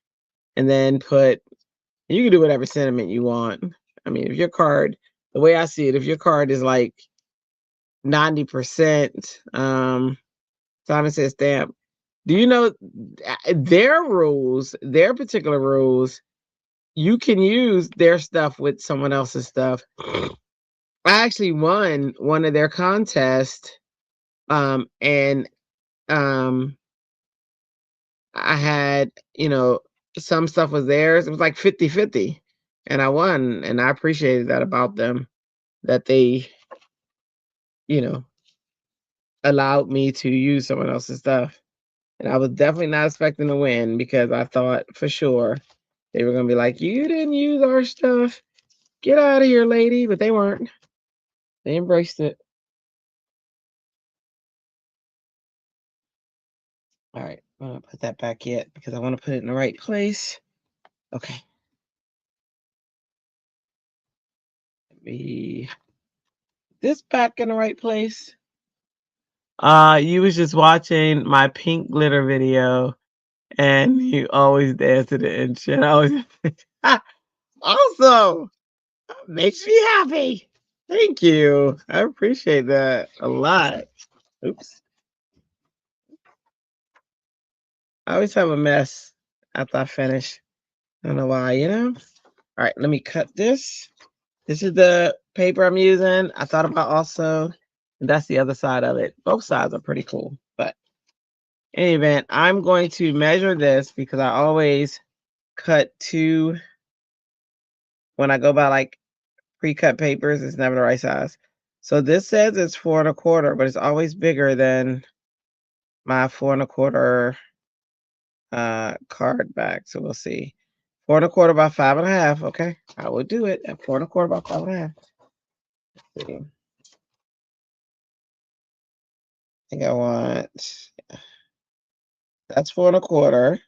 and then you can do whatever sentiment you want. I mean, if your card, the way I see it, if your card is like 90%, Simon Says stamp. Do you know their rules, their particular rules? You can use their stuff with someone else's stuff. I actually won one of their contests, and I had, some stuff was theirs. It was like 50-50, and I won, and I appreciated that about them, that they, you know, allowed me to use someone else's stuff. And I was definitely not expecting to win because I thought for sure they were gonna be like, "You didn't use our stuff. Get out of here, lady." But they weren't. They embraced it. All right, I'm gonna put that back yet because I want to put it in the right place. Okay. Be this back in the right place. You was just watching my pink glitter video, and you always dance to the and shit. I always awesome. Makes me happy. Thank you. I appreciate that a lot. Oops. I always have a mess after I finish. I don't know why. All right, let me cut this. This is the paper I'm using. I thought about also, and that's the other side of it. Both sides are pretty cool. But in any event, I'm going to measure this because I always cut 2 when I go by like pre-cut papers, it's never the right size. So this says it's 4 1/4, but it's always bigger than my 4 1/4 card back. So we'll see. 4 1/4 by 5 1/2. Okay, I will do it at 4 1/4 by 5 1/2. Let's see. I think I want, that's 4 1/4.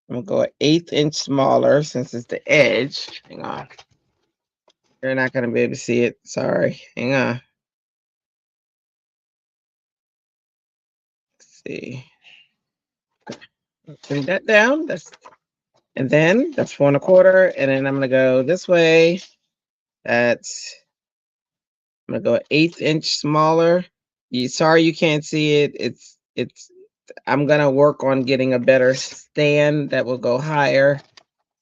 I'm gonna go an 1/8 inch smaller since it's the edge. Hang on. You're not gonna be able to see it. Sorry. Hang on. Let's see. Bring that down. And then that's 4 1/4. And then I'm gonna go this way. I'm gonna go an 1/8 inch smaller. Sorry you can't see it. I'm gonna work on getting a better stand that will go higher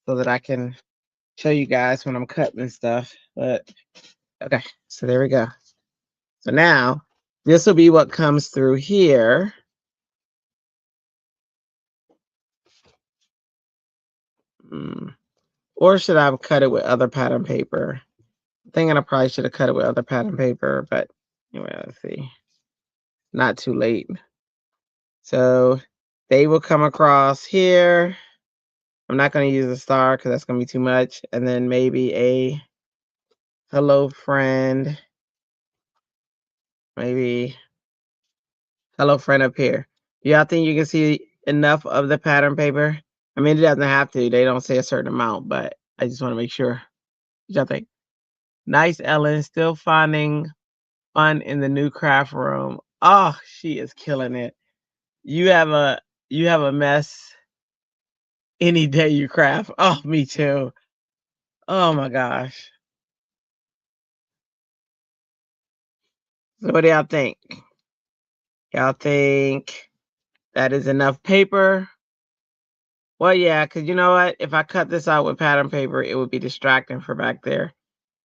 so that I can show you guys when I'm cutting and stuff. But okay, so there we go. So now this will be what comes through here. Or should I have cut it with other pattern paper? I'm thinking I probably should have cut it with other pattern paper, but anyway, let's see. Not too late. So they will come across here. I'm not going to use a star because that's going to be too much. And then maybe a hello friend. Maybe hello friend up here. Y'all think you can see enough of the pattern paper? I mean, it doesn't have to. They don't say a certain amount, but I just want to make sure. What y'all think? Nice, Ellen. Still finding fun in the new craft room. Oh, she is killing it. You have a mess any day you craft. Oh, me too. Oh my gosh. So what do y'all think? Y'all think that is enough paper? Well, yeah, because you know what? If I cut this out with pattern paper, it would be distracting for back there.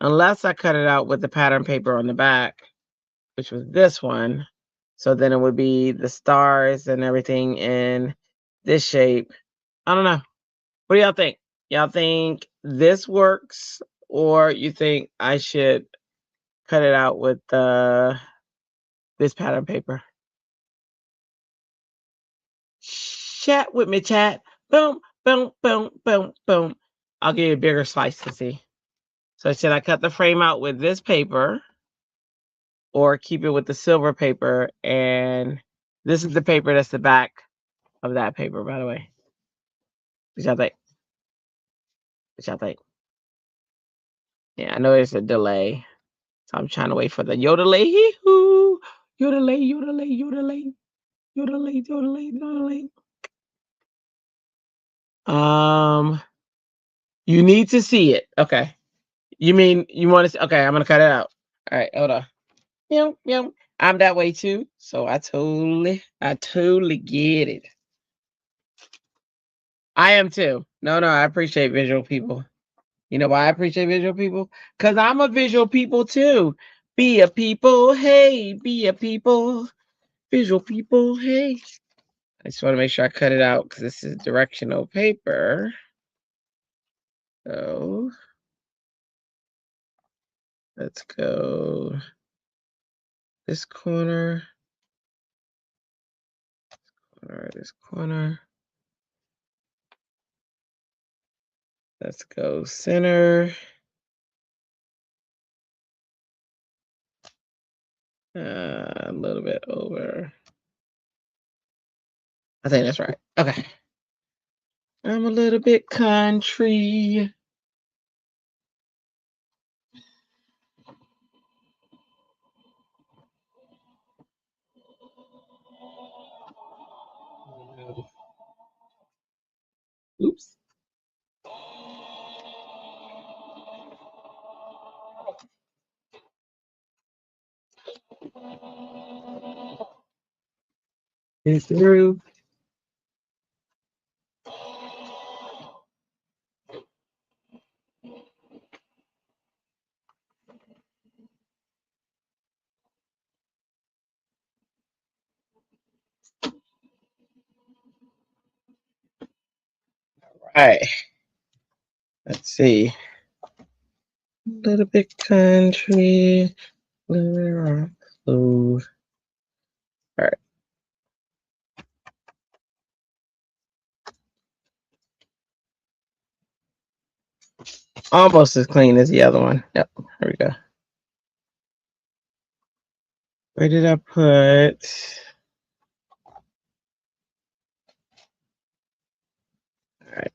Unless I cut it out with the pattern paper on the back, which was this one. So then it would be the stars and everything in this shape. I don't know. What do y'all think? Y'all think this works, or you think I should cut it out with this pattern paper? Chat with me, chat. Boom, boom, boom, boom, boom. I'll give you a bigger slice to see. So should I cut the frame out with this paper or keep it with the silver paper? And this is the paper that's the back of that paper, by the way. What y'all think? What y'all think? Yeah, I know there's a delay. So I'm trying to wait for the yodelay. Hee-hoo. Yodelay, yodelay, yodelay. Yodelay, yodelay, yodelay. You need to see it. Okay. You mean you want to see? Okay, I'm gonna cut it out. All right, hold on. Yum, yum. I'm that way too. So I totally get it. I am too. No, I appreciate visual people. You know why I appreciate visual people? Because I'm a visual people too. Be a people, hey, be a people. Visual people, hey. I just want to make sure I cut it out because this is directional paper. So let's go this corner, this corner. Let's go center. A little bit over. I think that's right. Okay. I'm a little bit country. Oops. It's through. All right. Let's see. A little bit country. Little bit rock. All right. Almost as clean as the other one. Yep. Here we go. Where did I put? All right.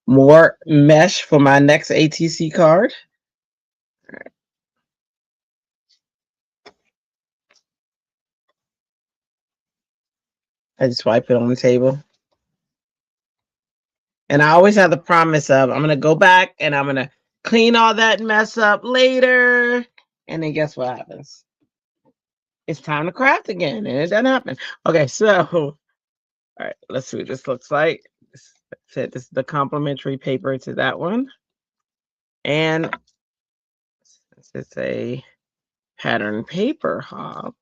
More mesh for my next ATC card. All right. I just wipe it on the table. And I always have the promise of I'm going to go back and I'm going to clean all that mess up later. And then guess what happens? It's time to craft again. And it doesn't happen. Okay, so, all right, let's see what this looks like. This is the complementary paper to that one. And this is a pattern paper hop.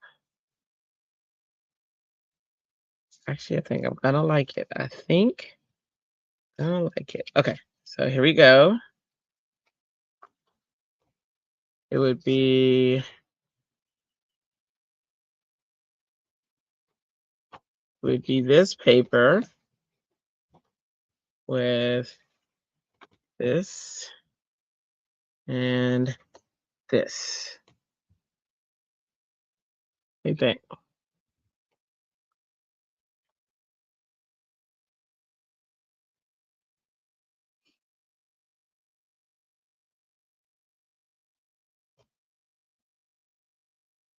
Actually, I think I'm going to like it. I think I don't like it. Okay, so here we go. It would be this paper with this and this. What do you think?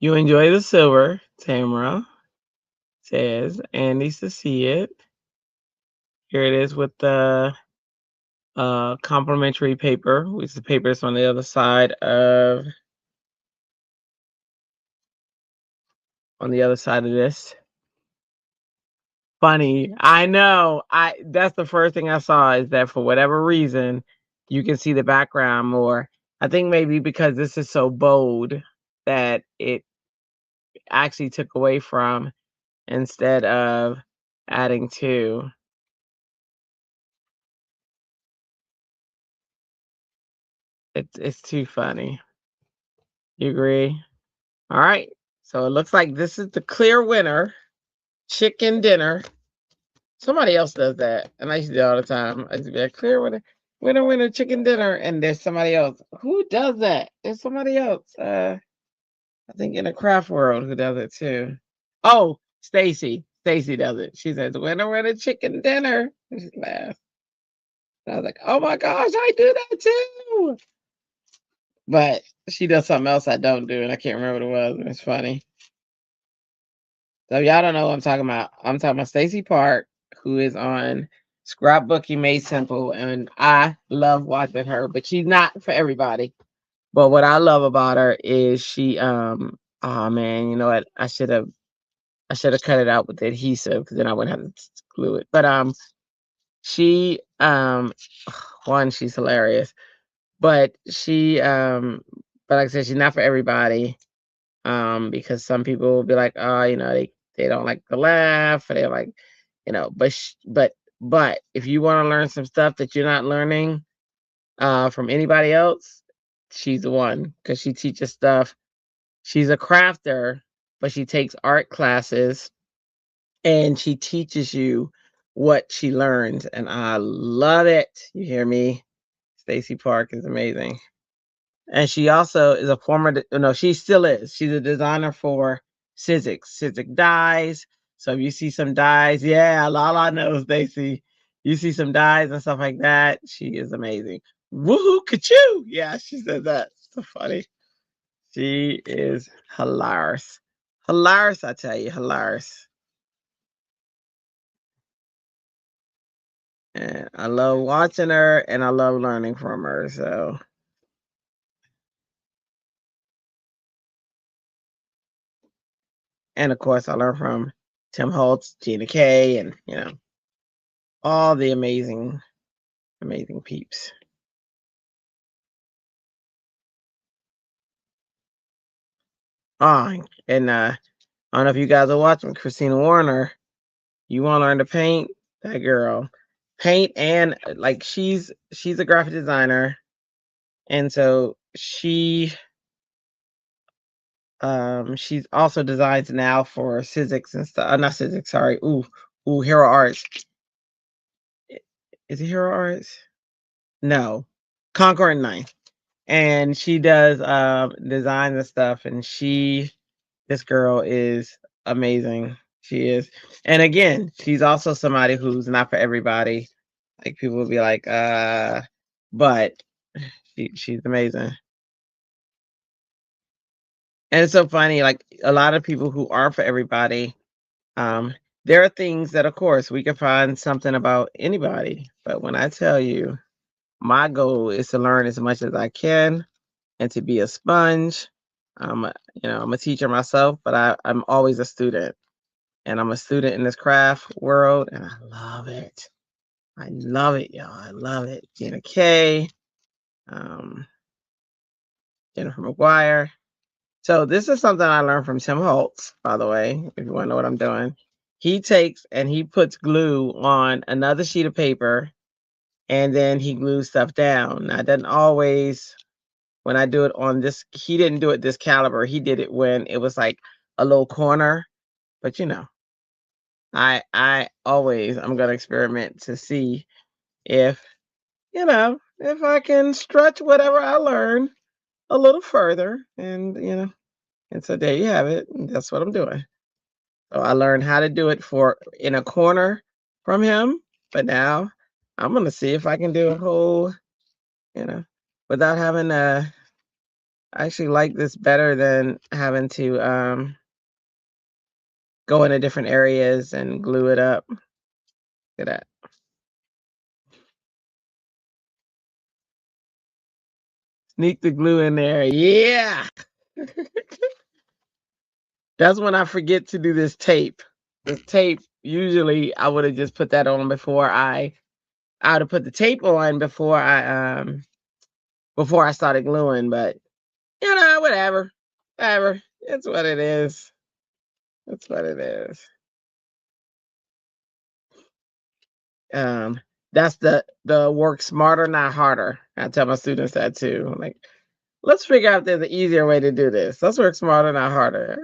You enjoy the silver, Tamara says, and needs to see it. Here it is with the complimentary paper, which is the paper that's on the other side of this. Funny. I know. That's the first thing I saw is that for whatever reason, you can see the background more. I think maybe because this is so bold that it actually took away from instead of adding to. It's too funny. You agree? All right. So it looks like this is the clear winner. Chicken dinner. Somebody else does that, and I used to do it all the time. I used to be like, clear winner, winner, winner, chicken dinner, and there's somebody else. Who does that? There's somebody else. I think in the craft world who does it too. Oh, Stacy. Stacy does it. She says, winner, winner, chicken dinner. And she laughs. And I was like, oh my gosh, I do that too. But she does something else I don't do, and I can't remember what it was. It's funny. So y'all don't know what I'm talking about. I'm talking about Stacy Park, who is on Scrapbooking Made Simple, and I love watching her, but she's not for everybody. But what I love about her is she oh man, you know what? I should have cut it out with the adhesive because then I wouldn't have to glue it. But she one, she's hilarious. But she but like I said, she's not for everybody. Because some people will be like, oh, they don't like to laugh, or they like, but if you want to learn some stuff that you're not learning from anybody else, she's the one because she teaches stuff. She's a crafter, but she takes art classes and she teaches you what she learns, and I love it. You hear me? Stacy Park is amazing. And she also is a former no, she still is. She's a designer for Sizzix dyes. So if you see some dyes, yeah, Lala knows, Stacy. You see some dyes and stuff like that, she is amazing. Woohoo, ka-choo! Yeah, she said that. So funny. She is hilarious. Hilarious, I tell you, hilarious. And I love watching her and I love learning from her. So, and of course, I learn from Tim Holtz, Gina Kay, and all the amazing, amazing peeps. Oh, and I don't know if you guys are watching Christina Warner. You want to learn to paint? That girl, paint and like she's a graphic designer, and so she's also designs now for Sizzix and stuff. Not Sizzix, sorry. Hero Arts. Is it Hero Arts? No, Concord Ninth. And she does designs and stuff, and this girl is amazing. She is. And again, she's also somebody who's not for everybody. Like people will be like, but she's amazing. And it's so funny, like a lot of people who aren't for everybody, um, there are things that of course we can find something about anybody. But when I tell you my goal is to learn as much as I can and to be a sponge. I'm a teacher myself, but I'm always a student. And I'm a student in this craft world, and I love it. I love it, y'all. I love it. Gina Kay, um, Jennifer McGuire. So this is something I learned from Tim Holtz, by the way, if you want to know what I'm doing. He takes and he puts glue on another sheet of paper, and then he glues stuff down. Now, it doesn't always, when I do it on this, he didn't do it this caliber. He did it when it was like a little corner. But I'm gonna experiment to see if if I can stretch whatever I learn a little further. And so there you have it. And that's what I'm doing. So I learned how to do it for in a corner from him, but now I'm gonna see if I can do a whole, you know, without having I actually like this better than having to go into different areas and glue it up. Look at that. Sneak the glue in there. Yeah. That's when I forget to do this tape. This tape, usually I would have just put that on before I would have put the tape on before I started gluing, but whatever. Whatever. It's what it is. It's what it is. Um, that's the work smarter, not harder. I tell my students that too. I'm like, let's figure out if there's an easier way to do this. Let's work smarter, not harder.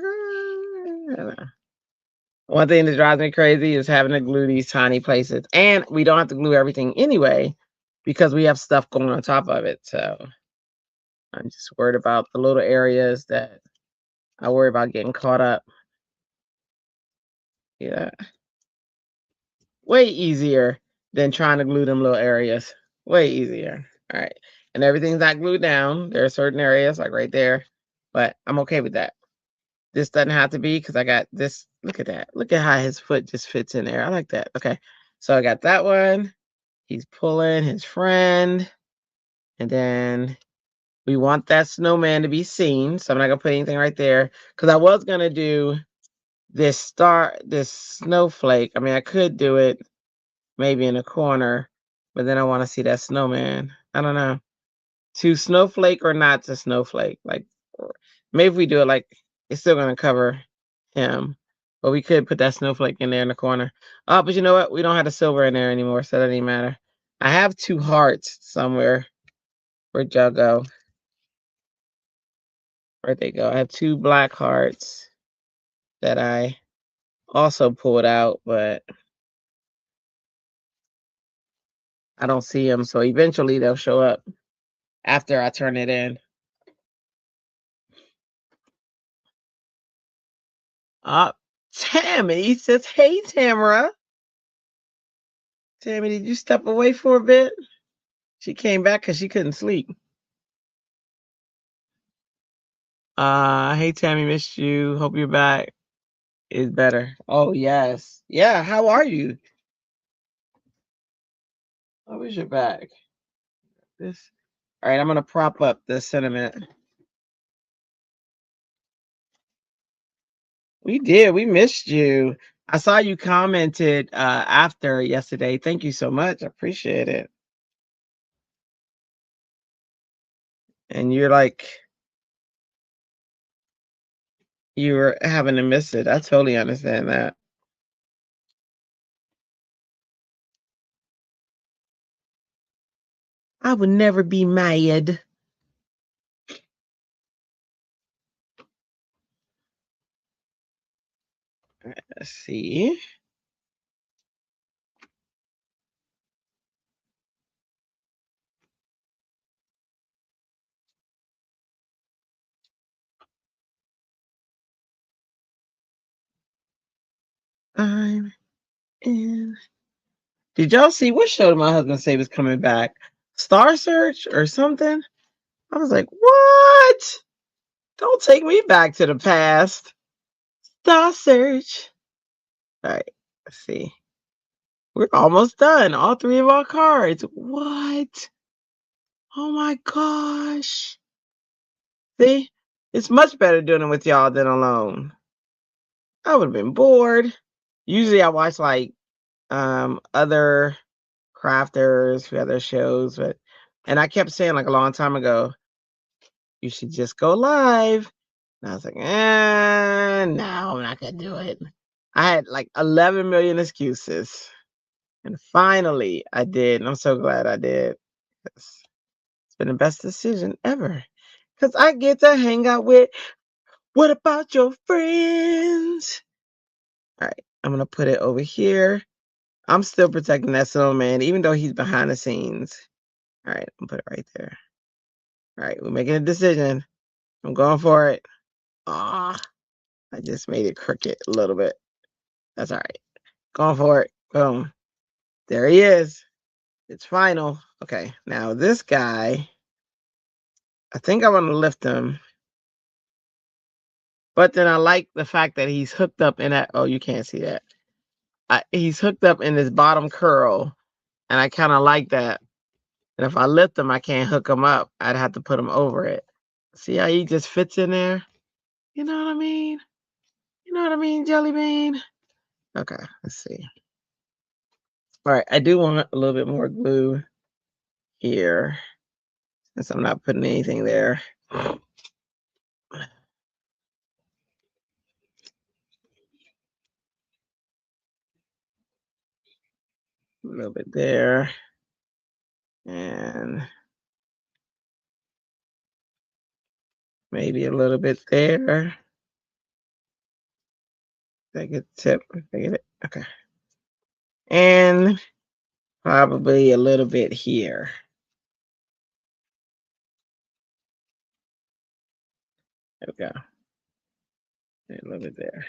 One thing that drives me crazy is having to glue these tiny places. And we don't have to glue everything anyway because we have stuff going on top of it. So I'm just worried about the little areas that I worry about getting caught up. Yeah. Way easier than trying to glue them little areas. Way easier. All right. And everything's not glued down. There are certain areas like right there, but I'm okay with that. This doesn't have to be because I got this. Look at that. Look at how his foot just fits in there. I like that. Okay. So I got that one. He's pulling his friend. And then we want that snowman to be seen. So I'm not going to put anything right there because I was going to do this snowflake. I mean, I could do it maybe in a corner, but then I want to see that snowman. I don't know. To snowflake or not to snowflake. Like, maybe if we do it like it's still going to cover him, but we could put that snowflake in there in the corner. Oh, but you know what? We don't have the silver in there anymore, so that doesn't even matter. I have 2 hearts somewhere. Where'd y'all go? Where'd they go? I have 2 black hearts that I also pulled out, but I don't see them. So eventually they'll show up after I turn it in. Tammy says, "Hey, Tamara." Tammy, did you step away for a bit? She came back because she couldn't sleep. Hey, Tammy, missed you. Hope you're back. Is better. Oh, yes. Yeah, how are you? I wish you're back. This. All right, I'm gonna prop up the sentiment. We did. We missed you. I saw you commented after yesterday. Thank you so much. I appreciate it. And you're like, you were having to miss it. I totally understand that. I would never be mad. Let's see. I'm in. Did y'all see what show did my husband say was coming back? Star Search or something? I was like, what? Don't take me back to the past. Star Search. All right, let's see. We're almost done. All 3 of our cards. What? Oh my gosh. See? It's much better doing it with y'all than alone. I would have been bored. Usually I watch like other crafters, other shows, but and I kept saying like a long time ago, you should just go live. And I was like, no, I'm not gonna do it. I had like 11 million excuses. And finally I did. And I'm so glad I did. It's been the best decision ever. Because I get to hang out with what about your friends? All right, I'm gonna put it over here. I'm still protecting that snowman, even though he's behind the scenes. All right, I'm gonna put it right there. All right, we're making a decision. I'm going for it. Ah, I just made it crooked a little bit. That's all right. Going for it. Boom. There he is. It's final. Okay, now this guy, I think I want to lift him. But then I like the fact that he's hooked up in that. Oh, you can't see that. He's hooked up in his bottom curl. And I kind of like that. And if I lift him, I can't hook him up. I'd have to put him over it. See how he just fits in there? You know what I mean? You know what I mean, Jelly Bean? Okay, let's see. All right, I do want a little bit more glue here since I'm not putting anything there. A little bit there. And maybe a little bit there. Take a tip. Okay. And probably a little bit here. There we go. A little bit there.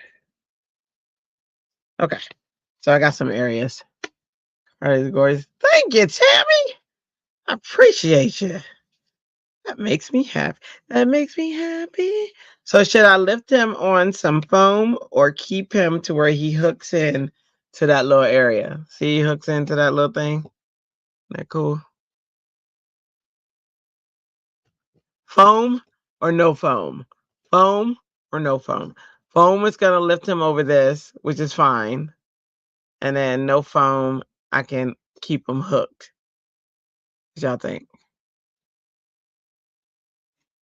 Okay. So I got some areas. All right, gorgeous. Thank you, Tammy. I appreciate you. That makes me happy. That makes me happy. So should I lift him on some foam or keep him to where he hooks in to that little area? See, he hooks into that little thing. Isn't that cool? Foam or no foam? Foam or no foam? Foam is gonna lift him over this, which is fine. And then no foam, I can keep him hooked. What y'all think?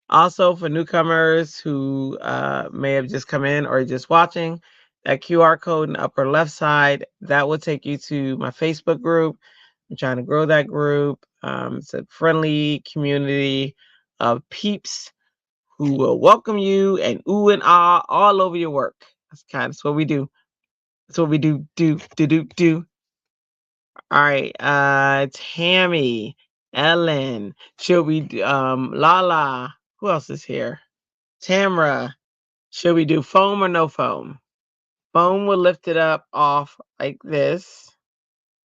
Also, for newcomers who may have just come in or just watching, that QR code in the upper left side, that will take you to my Facebook group. I'm trying to grow that group. It's a friendly community of peeps who will welcome you and ooh and ah all over your work. That's what we do. That's what we do. All right, Tammy, Ellen, should we Lala, who else is here? Tamra, should we do foam or no foam? Foam will lift it up off like this,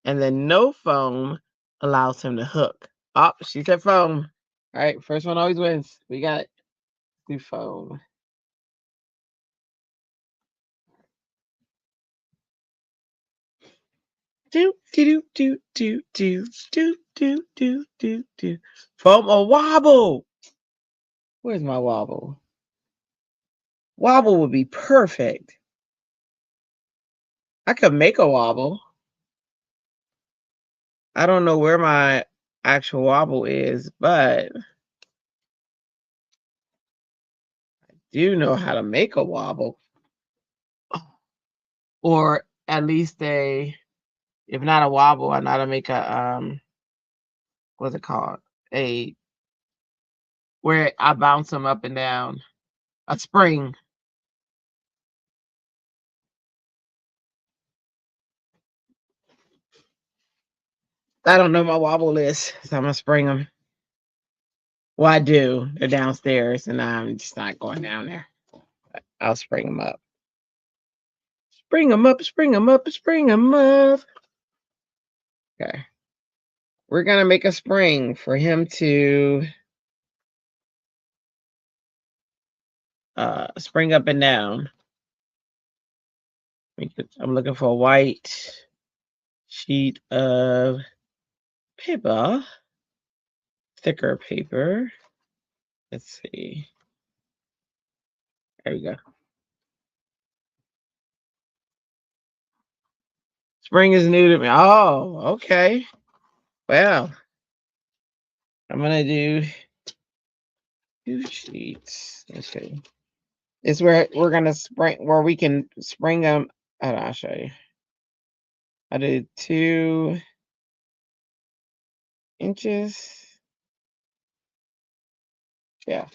and then no foam allows him to hook. Oh, she said foam. All right, first one always wins. We got it. Do foam. Do. Foam or wobble? Where's my wobble? Wobble would be perfect. I could make a wobble. I don't know where my actual wobble is, but I do know how to make a wobble. Or at least if not a wobble, I know how to make a what's it called? Where I bounce them up and down. A spring. I don't know my wobble is, so I'm gonna spring them. Well, I do. They're downstairs, and I'm just not going down there. I'll spring them up. Spring them up, spring them up, spring them up. Okay. We're gonna make a spring for him to spring up and down. I'm looking for a white sheet of paper, thicker paper. Let's see. There we go. Spring is new to me. Oh, okay. Well, I'm gonna do 2 sheets. Let's see. It's where we're gonna spring, where we can spring them. I'll show you. I did 2 inches. Yeah.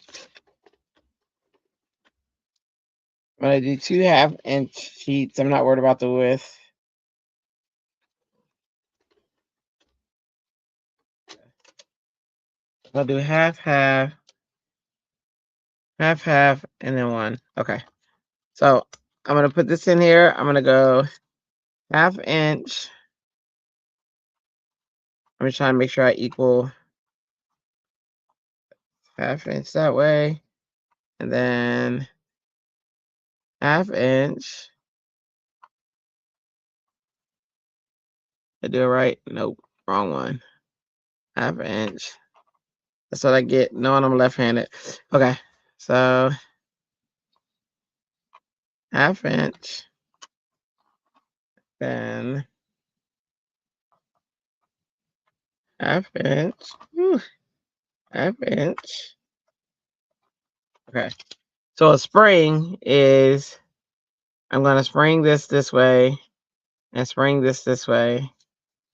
I'm gonna do 2 half-inch sheets. I'm not worried about the width. I'll do half, half, half, half, and then one. Okay. So I'm gonna put this in here. I'm gonna go 1/2 inch. I'm just trying to make sure I equal. 1/2 inch that way, and then 1/2 inch. I do it right? Nope, wrong one. 1/2 inch. That's what I get knowing I'm left-handed. Okay, so 1/2 inch, then 1/2 inch, 1/2 inch. Okay, so a spring is, I'm gonna spring this way and spring this way.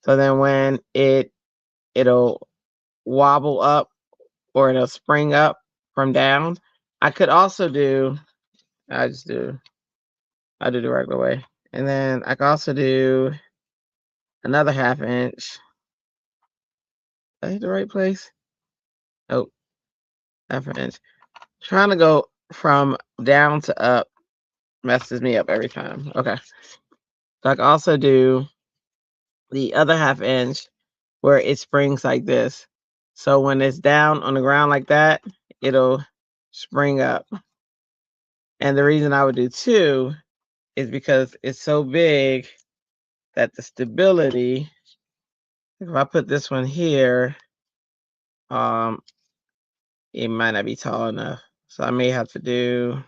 So then when it'll wobble up or it'll spring up from down. I could also do, I just do, I do the regular way. And then I could also do another 1/2 inch. Did I hit the right place? Nope, 1/2 inch. Trying to go from down to up messes me up every time. Okay. So I can also do the other 1/2 inch where it springs like this. So when it's down on the ground like that, it'll spring up. And the reason I would do 2 is because it's so big that the stability, if I put this one here, um, it might not be tall enough. So I may have to do,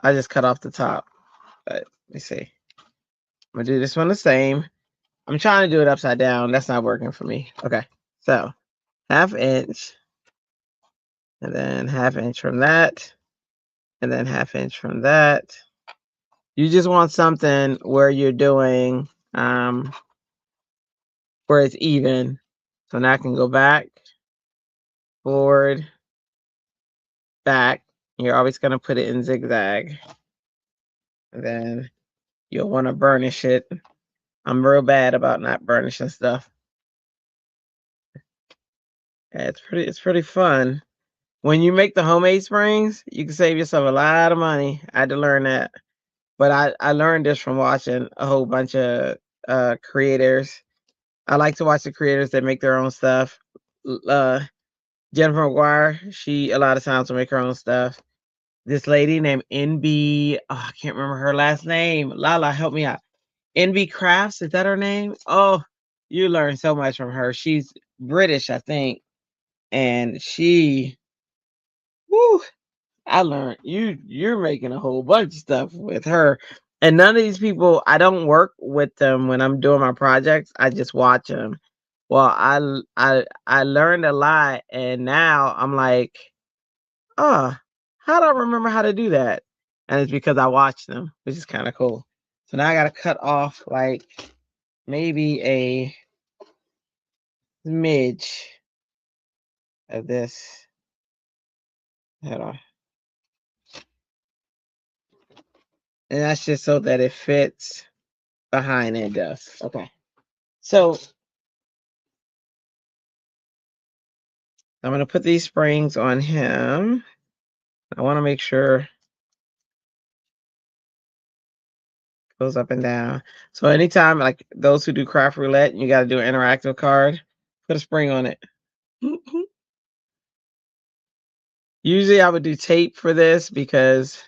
I just cut off the top. But let me see. I'm gonna do this one the same. I'm trying to do it upside down. That's not working for me. Okay. So 1/2 inch, and then 1/2 inch from that, and then 1/2 inch from that. You just want something where you're doing, where it's even. So now I can go back, forward, back. You're always going to put it in zigzag. And then you'll want to burnish it. I'm real bad about not burnishing stuff. Yeah, it's pretty fun. When you make the homemade springs, you can save yourself a lot of money. I had to learn that. But I learned this from watching a whole bunch of creators. I like to watch the creators that make their own stuff. Jennifer McGuire, she a lot of times will make her own stuff. This lady named NB, oh, I can't remember her last name. Lala, help me out. NB Crafts, is that her name? Oh, you learn so much from her. She's British, I think. And she, whoo, I learned you're making a whole bunch of stuff with her. And none of these people, I don't work with them when I'm doing my projects. I just watch them. Well, I learned a lot, and now I'm like, oh, how do I remember how to do that? And it's because I watch them, which is kind of cool. So now I got to cut off like maybe a smidge of this. Hold on. And that's just so that it fits behind it does. Okay. So I'm going to put these springs on him. I want to make sure it goes up and down. So anytime, like those who do craft roulette, you got to do an interactive card, put a spring on it. Usually I would do tape for this because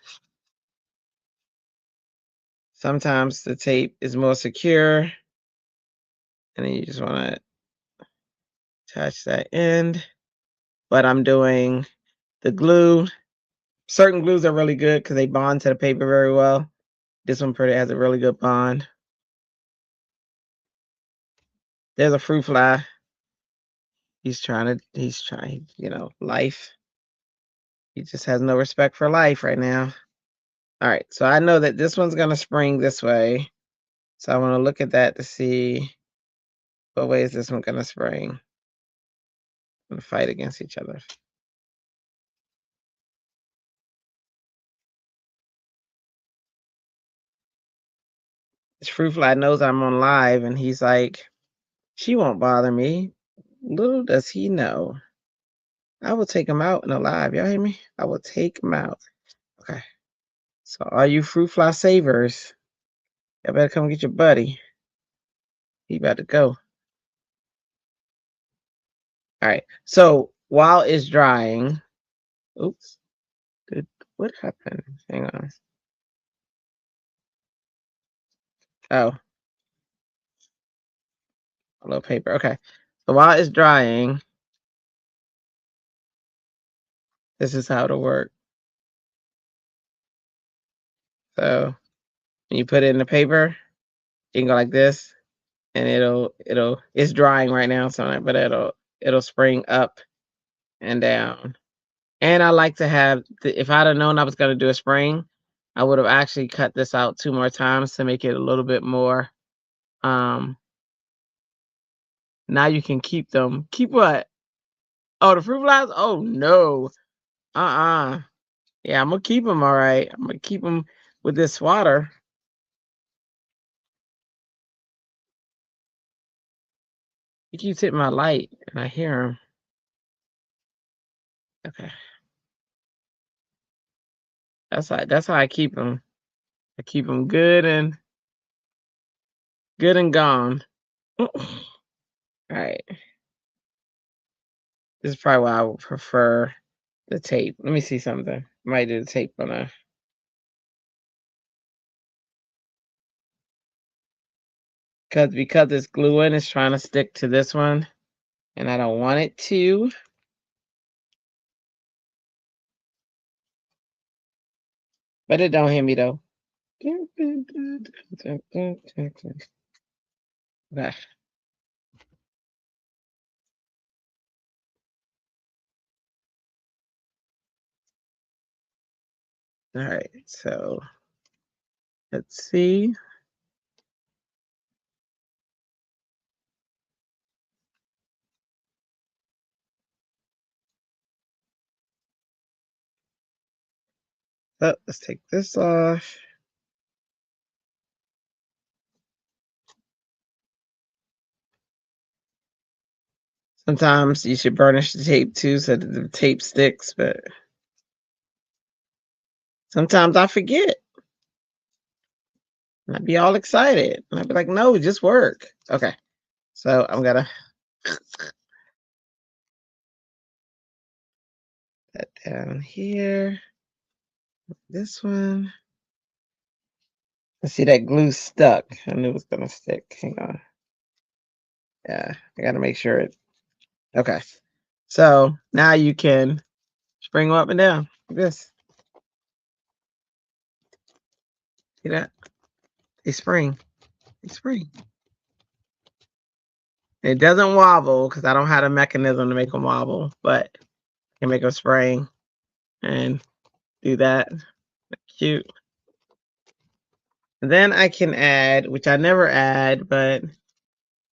sometimes the tape is more secure. And then you just want to attach that end. But I'm doing the glue. Certain glues are really good because they bond to the paper very well. This one pretty has a really good bond. There's a fruit fly. He's trying, life. He just has no respect for life right now. All right, so I know that this one's going to spring this way. So I want to look at that to see what way is this one going to spring. I'm going to fight against each other. This fruit fly knows I'm on live, and he's like, she won't bother me. Little does he know. I will take him out in a live. Y'all hear me? I will take him out. Okay. So all you fruit fly savers, y'all better come get your buddy. He about to go. All right. So while it's drying. Oops. What happened? Hang on. Oh, a little paper. Okay. So while it's drying, this is how it'll work. So when you put it in the paper, you can go like this, and it's drying right now, so but it'll spring up and down. And I like to have if I'd have known I was gonna do a spring, I would have actually cut this out 2 more times to make it a little bit more. Um, Now you can keep them. Keep what? Oh, the fruit flies? Oh no. Uh-uh. Yeah, I'm gonna keep them all right. I'm gonna keep them with this swatter. He keeps hitting my light, and I hear him. Okay, that's how I keep them. I keep them good and gone. All right. This is probably why I would prefer the tape. Let me see something. Might do the tape on a because it's gluing, it's trying to stick to this one, and I don't want it to. But it don't hit me though. Okay. All right, so let's see. Oh, let's take this off. Sometimes you should burnish the tape too so that the tape sticks, but sometimes I forget. And I'd be all excited. And I'd be like, no, just work. Okay. So I'm gonna put that down here. This one. Let's see, that glue stuck. I knew it was gonna stick. Hang on. Yeah, I gotta make sure it okay. So now you can spring them up and down like this. See that? They spring. They spring. It doesn't wobble because I don't have a mechanism to make them wobble, but I can make them spring and do that. Cute. And then I can add, which I never add, but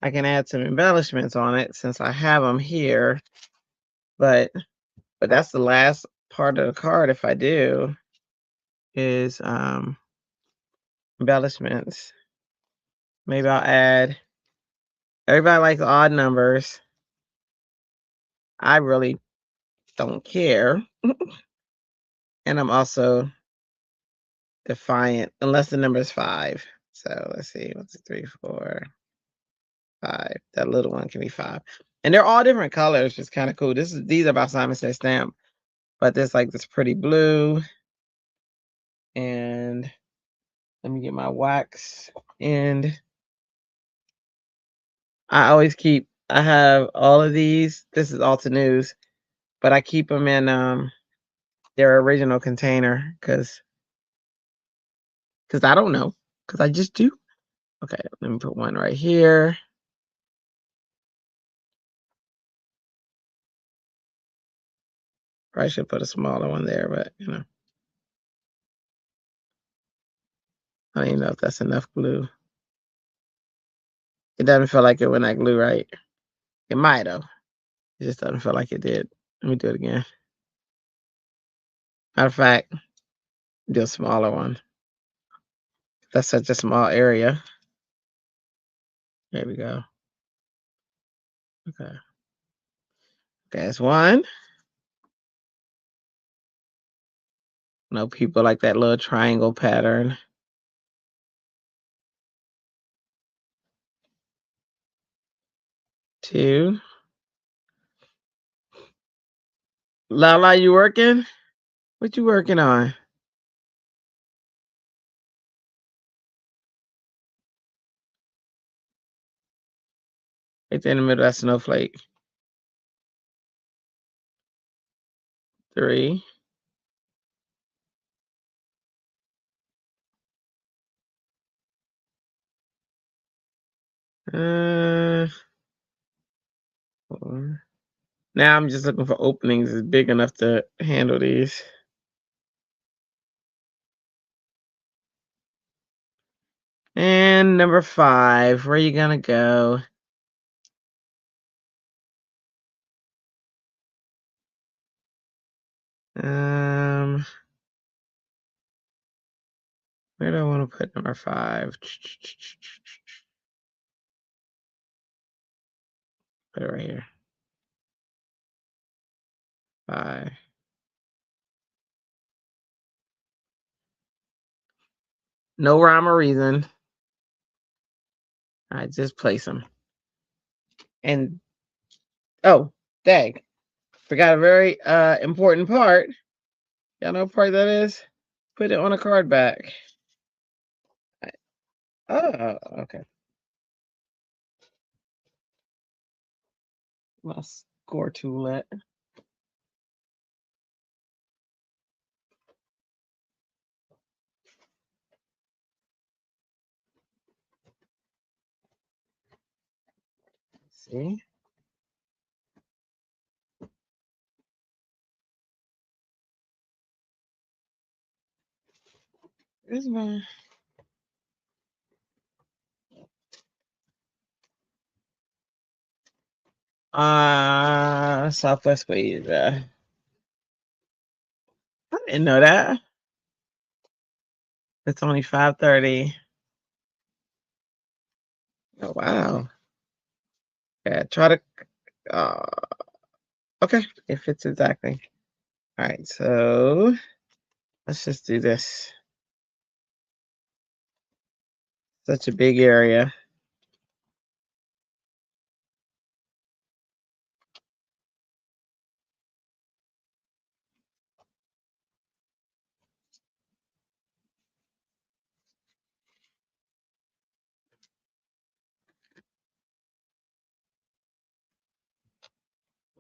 I can add some embellishments on it since I have them here. But that's the last part of the card. If I do, is embellishments. Maybe I'll add. Everybody likes odd numbers. I really don't care, and I'm also defiant unless the number is 5. So let's see, 1, 2, 3, 4, 5. That little one can be 5, and they're all different colors, which is kind of cool. These are by Simon Says Stamp, but there's like this pretty blue, and let me get my wax. And I always keep. I have all of these. This is Alta News, but I keep them in their original container because I don't know because I just do. Okay, let me put one right here. Probably should put a smaller one there, but I don't even know if that's enough glue. It doesn't feel like it when I glue, right? It might have. It just doesn't feel like it did. Let me do it again. Matter of fact, do a smaller one. That's such a small area. There we go. Okay. That's one. No people like that little triangle pattern. 2. Lala, you working? What you working on? It's in the middle of that snowflake. 3. Uh, 4. Now I'm just looking for openings that's big enough to handle these. And number 5, where you gonna go? Where do I want to put number 5? Put it right here. 5. No rhyme or reason. I just place them. And oh, dang. Forgot a very important part. Y'all know what part that is? Put it on a card back. Oh, okay. My score toolette. See? Where's my Southwest Wade. I didn't know that. It's only 5:30. Oh wow. Yeah, try to okay, it fits exactly. All right, so let's just do this. Such a big area.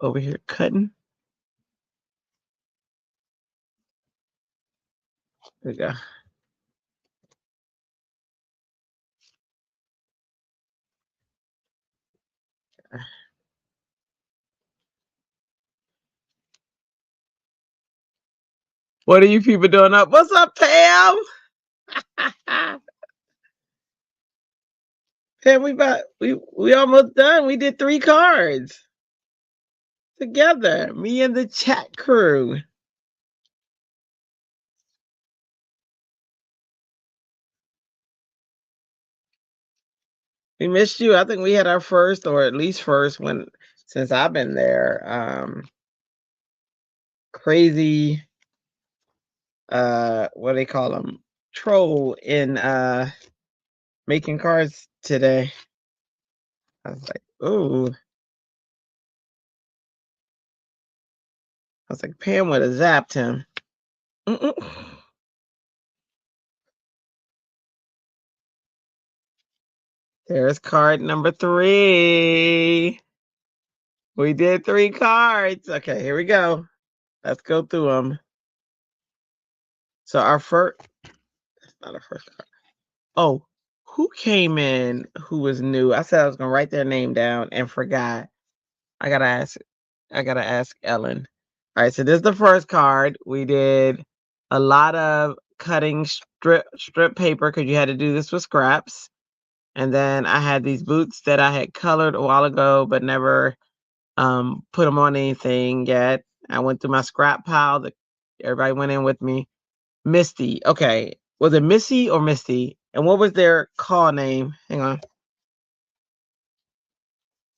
Over here cutting. There we go. What are you people doing up? What's up, Pam? Pam, we almost done. We did 3 cards together. Me and the chat crew. We missed you. I think we had our first, or at least first, when since I've been there. Crazy. What do they call them? Troll in making cards today. I was like, ooh. I was like, Pam would have zapped him. There's card number 3. We did 3 cards. Okay, here we go. Let's go through them. So our first, that's not our first card. Oh, who came in who was new? I said I was gonna write their name down and forgot. I gotta ask Ellen. All right, so this is the first card. We did a lot of cutting strip paper because you had to do this with scraps. And then I had these boots that I had colored a while ago, but never put them on anything yet. I went through my scrap pile that everybody went in with me. Misty. Okay. Was it Missy or Misty? And what was their call name? Hang on.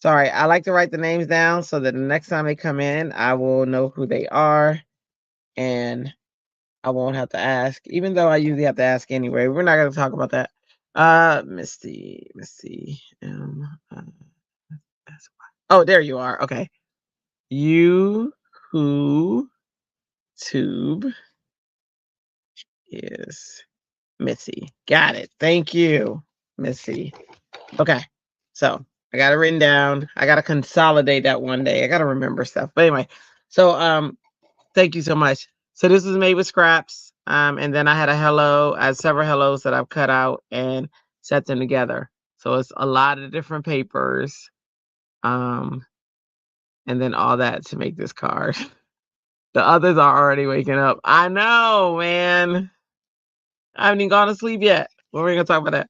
Sorry, I like to write the names down so that the next time they come in, I will know who they are and I won't have to ask, even though I usually have to ask anyway. We're not going to talk about that. Misty. Oh, there you are. Okay. You Who tube is Missy? Got it. Thank you, Missy. Okay. So I got it written down. I gotta consolidate that one day. I gotta remember stuff. But anyway, so thank you so much. So this was made with scraps. And then I had a hello. I had several hellos that I've cut out and set them together. So it's a lot of different papers. Um, and then all that to make this card. The others are already waking up. I know, man. I haven't even gone to sleep yet. Well, we're gonna talk about that.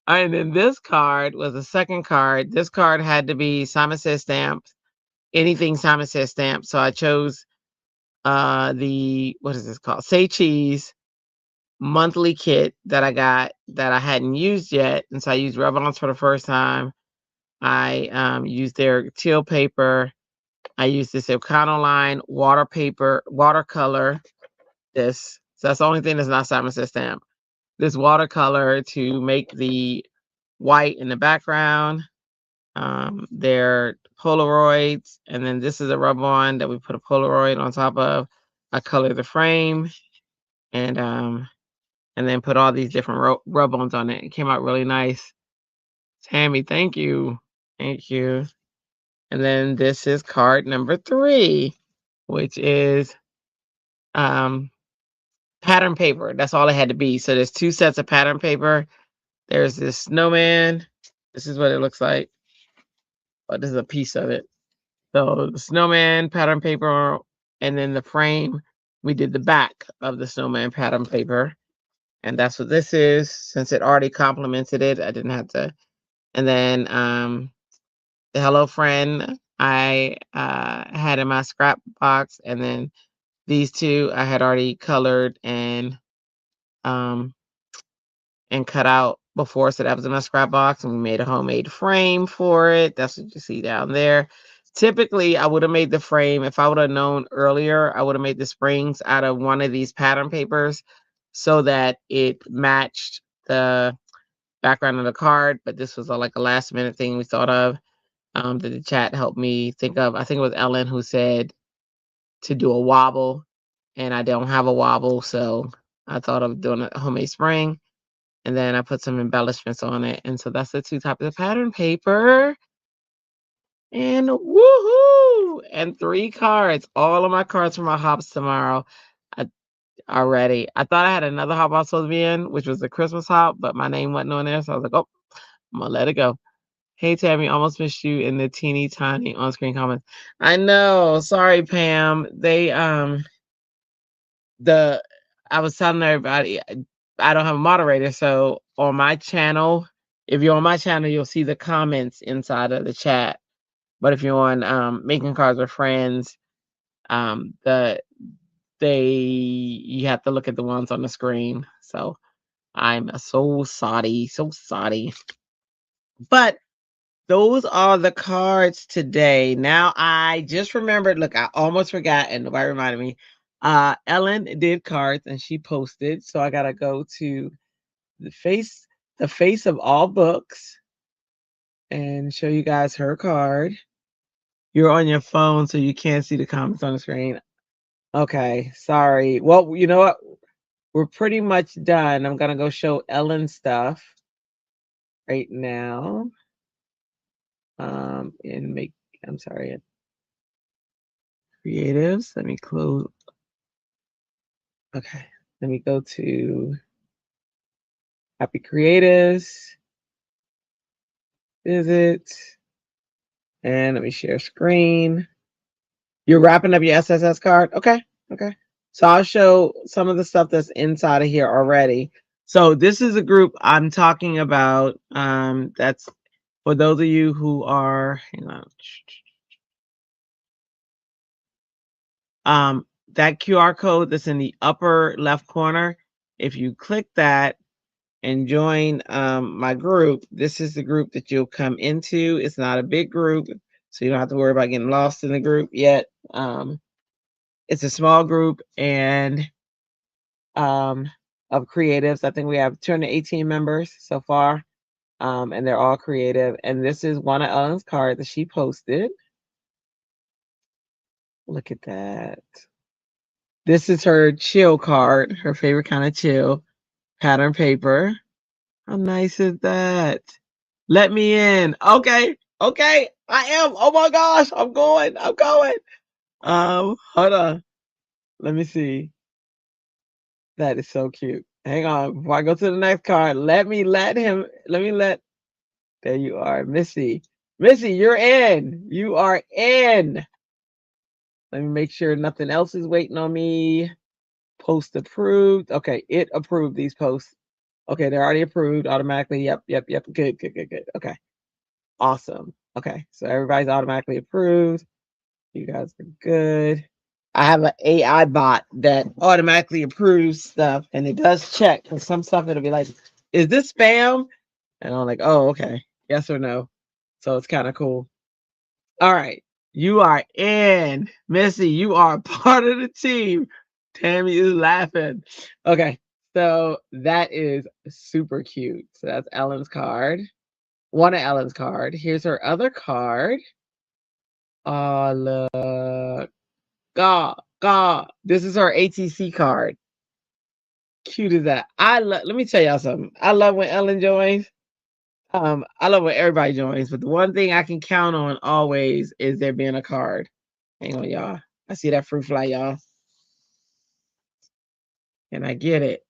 All right, and then this card was the second card. This card had to be Simon Says stamped. Anything Simon Says stamped. So I chose the what is this called? Say Cheese monthly kit that I got that I hadn't used yet. And so I used Revlon's for the first time. I used their teal paper. I used this Econoline water paper, watercolor. This. So that's the only thing that's not Simon Says stamp. This watercolor to make the white in the background. They're Polaroids. And then this is a rub-on that we put a Polaroid on top of. I colored the frame and then put all these different rub-ons on it. It came out really nice. Tammy, thank you. Thank you. And then this is card number 3, which is pattern paper. That's all it had to be. So there's 2 sets of pattern paper. There's this snowman. This is what it looks like. Oh, this is a piece of it. So the snowman pattern paper, and then the frame. We did the back of the snowman pattern paper. And that's what this is. Since it already complemented it, I didn't have to. And then the Hello Friend I had in my scrap box, and then these 2 I had already colored and cut out before, so that was in my scrap box, and we made a homemade frame for it. That's what you see down there. Typically, I would have made the frame if I would have known earlier. I would have made the springs out of one of these pattern papers so that it matched the background of the card. But this was like a last minute thing we thought of. That the chat helped me think of. I think it was Ellen who said to do a wobble, and I don't have a wobble, so I thought of doing a homemade spring. And then I put some embellishments on it. And so that's the 2 types of pattern paper. And woohoo! And 3 cards. All of my cards for my hops tomorrow already. I thought I had another hop I was supposed to be in, which was the Christmas hop, but my name wasn't on there. So I was like, oh, I'm going to let it go. Hey, Tammy, almost missed you in the teeny tiny on-screen comments. I know. Sorry, Pam. I was telling everybody I don't have a moderator, so on my channel, if you're on my channel, you'll see the comments inside of the chat. But if you're on Making Cards with Friends, you have to look at the ones on the screen. So I'm so sorry, so sorry. But those are the cards today. Now I just remembered. Look, I almost forgot, and nobody reminded me. Ellen did cards, and she posted. So I gotta go to the face of all books, and show you guys her card. You're on your phone, so you can't see the comments on the screen. Okay, sorry. Well, you know what? We're pretty much done. I'm gonna go show Ellen stuff right now. And make. I'm sorry. Creatives. Let me close. Okay, let me go to Happy Creatives. Visit. And let me share screen. You're wrapping up your SSS card? Okay, okay. So I'll show some of the stuff that's inside of here already. So this is a group I'm talking about. That's for those of you who are, hang on. That QR code that's in the upper left corner, if you click that and join my group, this is the group that you'll come into. It's not a big group, so you don't have to worry about getting lost in the group yet. It's a small group and of creatives. I think we have 218 members so far, and they're all creative. And this is one of Ellen's cards that she posted. Look at that. This is her chill card, her favorite kind of chill pattern paper. How nice is that? Let me in. Okay. Okay. I am. Oh my gosh. I'm going. I'm going. Hold on. Let me see. That is so cute. Hang on. Before I go to the next card, let me let him. Let me let. There you are, Missy. Missy, you're in. You are in. Let me make sure nothing else is waiting on me. Post approved. Okay, it approved these posts. Okay, they're already approved automatically. Yep, yep, yep. Good, good, good, good. Okay, awesome. Okay, so everybody's automatically approved. You guys are good. I have an AI bot that automatically approves stuff, and it does check. And some stuff it'll be like, "Is this spam?" And I'm like, "Oh, okay, yes or no." So it's kind of cool. All right, you are in, Missy. You are part of the team. Tammy is laughing. Okay, so that is super cute. So that's Ellen's card. One of Ellen's card. Here's her other card. Oh, look. God, God. This is her ATC card. Cute as that. Let me tell y'all something. I love when Ellen joins. I love when everybody joins, but the one thing I can count on always is there being a card. Hang on, y'all. I see that fruit fly, y'all. And I get it.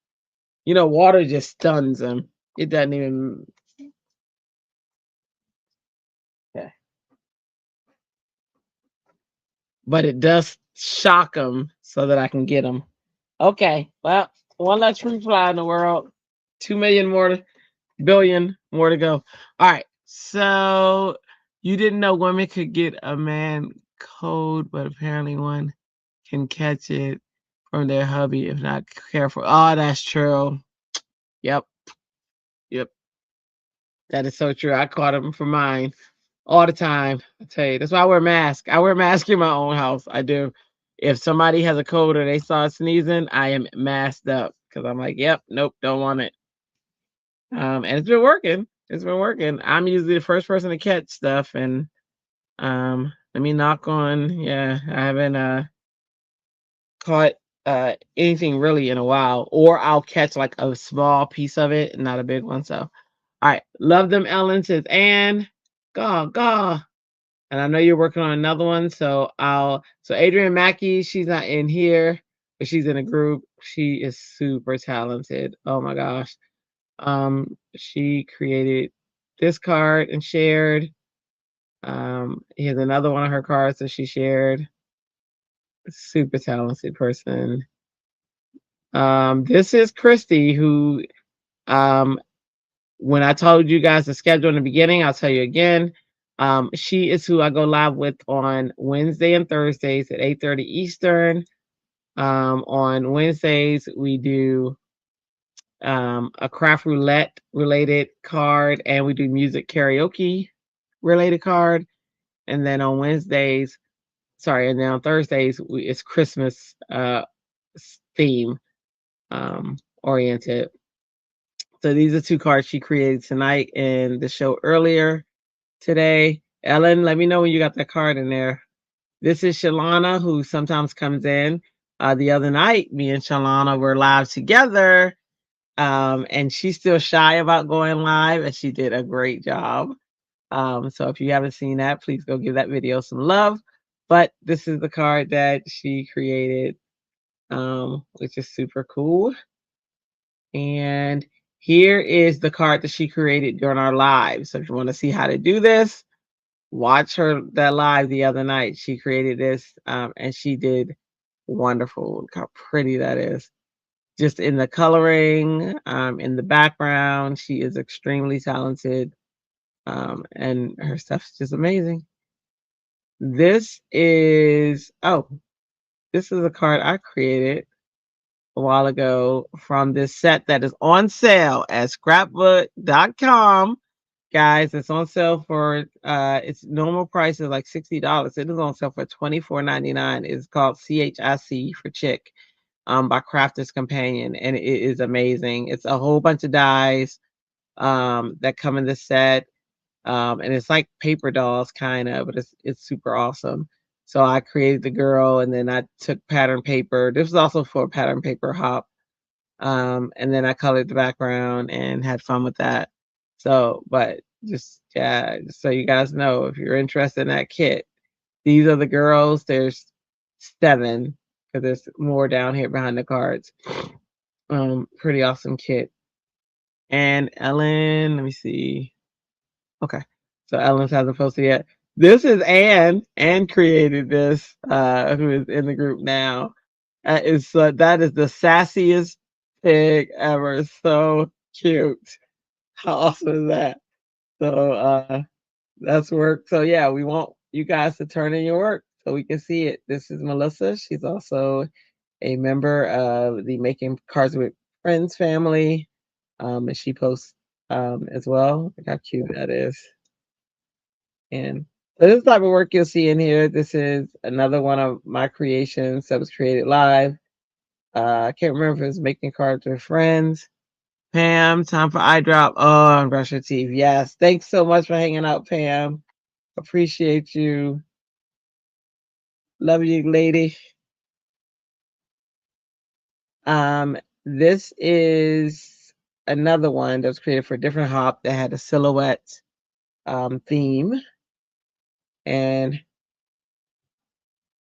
You know, water just stuns them. It doesn't even. Yeah. But it does shock them so that I can get them. Okay. Well, one less fruit fly in the world. 2 million more, billion more to go. All right. So you didn't know women could get a man code, but apparently one can catch it from their hubby if not careful. Oh, that's true. Yep. Yep. That is so true. I caught them for mine all the time. I tell you, that's why I wear a mask. I wear a mask in my own house. I do. If somebody has a cold or they start sneezing, I am masked up because I'm like, yep, nope, don't want it. And it's been working. It's been working. I'm usually the first person to catch stuff, and let me knock on. Yeah, I haven't caught anything really in a while, or I'll catch like a small piece of it, not a big one. So, all right, love them, Ellen says, and gaw. And I know you're working on another one, so Adrian Mackey, she's not in here, but she's in a group. She is super talented. Oh my gosh. She created this card and shared. Here's another one of her cards that she shared. Super talented person. This is Christy, who when I told you guys the schedule in the beginning, I'll tell you again. She is who I go live with on Wednesday and Thursdays at 8:30 Eastern. On Wednesdays, we do a craft roulette related card, and we do music karaoke related card. And then on Wednesdays, sorry, and then on Thursdays, it's Christmas theme oriented. So these are two cards she created tonight in the show earlier today. Ellen, let me know when you got that card in there. This is Shalana, who sometimes comes in. The other night, me and Shalana were live together, and she's still shy about going live, and she did a great job. So if you haven't seen that, please go give that video some love. But this is the card that she created, which is super cool. And here is the card that she created during our live. So if you want to see how to do this, watch her that live the other night. She created this, and she did wonderful. Look how pretty that is. Just in the coloring, in the background, she is extremely talented, and her stuff is just amazing. This is this is a card I created a while ago from this set that is on sale at scrapbook.com. Guys, it's on sale for its normal price is like $60. It is on sale for $24.99. It's called CHIC for Chick by Crafter's Companion, and it is amazing. It's a whole bunch of dies that come in the set. And it's like paper dolls kind of, but it's super awesome. So I created the girl, and then I took pattern paper. This was also for a pattern paper hop. And then I colored the background and had fun with that. So, but just yeah, just so you guys know, if you're interested in that kit, these are the girls. There's 7 because there's more down here behind the cards. Pretty awesome kit. And Ellen, let me see. Okay, so Ellen hasn't posted yet. This is Anne. Anne created this. Who is in the group now? That is the sassiest pig ever. So cute. How awesome is that? So that's work. So yeah, we want you guys to turn in your work so we can see it. This is Melissa. She's also a member of the Making Cards with Friends family. And she posts as well. Look how cute that is. And so this type of work you'll see in here. This is another one of my creations that was created live. I can't remember if it was Making Cards with Friends. Pam, time for eye drop. Oh, and brush your teeth. Yes. Thanks so much for hanging out, Pam. Appreciate you. Love you, lady. This is another one that was created for a different hop that had a silhouette theme. And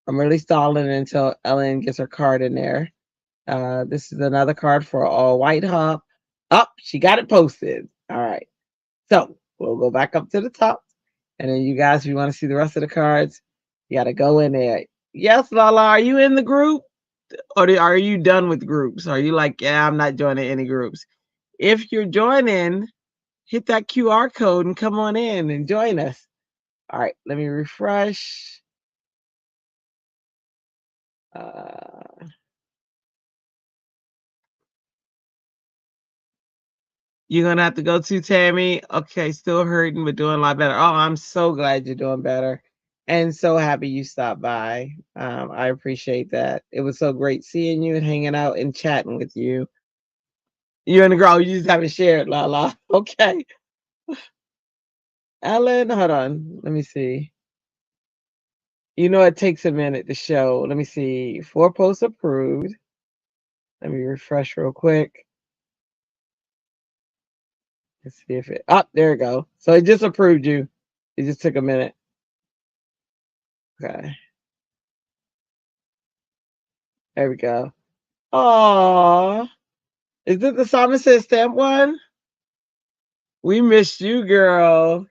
I'm really stalling until Ellen gets her card in there. This is another card for all white hop. Oh, she got it posted. All right. So we'll go back up to the top. And then you guys, if you want to see the rest of the cards, you got to go in there. Yes, Lala, are you in the group? Or are you done with groups? Are you like, yeah, I'm not joining any groups? If you're joining, hit that QR code and come on in and join us. All right, let me refresh. You're going to have to go to Tammy. Okay, still hurting, but doing a lot better. Oh, I'm so glad you're doing better. And so happy you stopped by. I appreciate that. It was so great seeing you and hanging out and chatting with you. You're in the girl, you just haven't shared, Lala. Okay. Ellen, hold on. Let me see. You know, it takes a minute to show. Let me see. 4 posts approved. Let me refresh real quick. Let's see if it. Oh, there we go. So it just approved you. It just took a minute. Okay. There we go. Oh, is it the Simon Says Stamp one? We missed you, girl.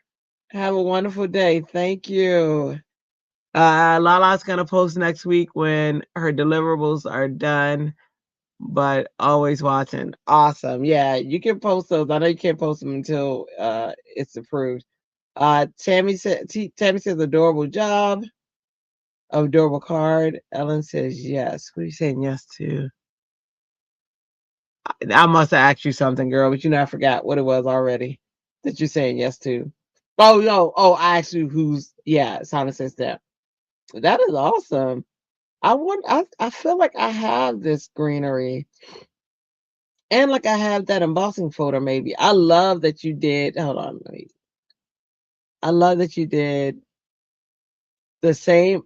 Have a wonderful day. Thank you. Lala's gonna post next week when her deliverables are done, but always watching. Awesome. Yeah, you can post those. I know you can't post them until it's approved. Tammy says adorable job. Adorable card. Ellen says yes. What are you saying yes to? I must have asked you something, girl, but you know I forgot what it was already that you're saying yes to. Oh no, I asked you who's Simon Says that. That is awesome. I feel like I have this greenery. And like I have that embossing folder, maybe. I love that you did. Hold on, I love that you did the same.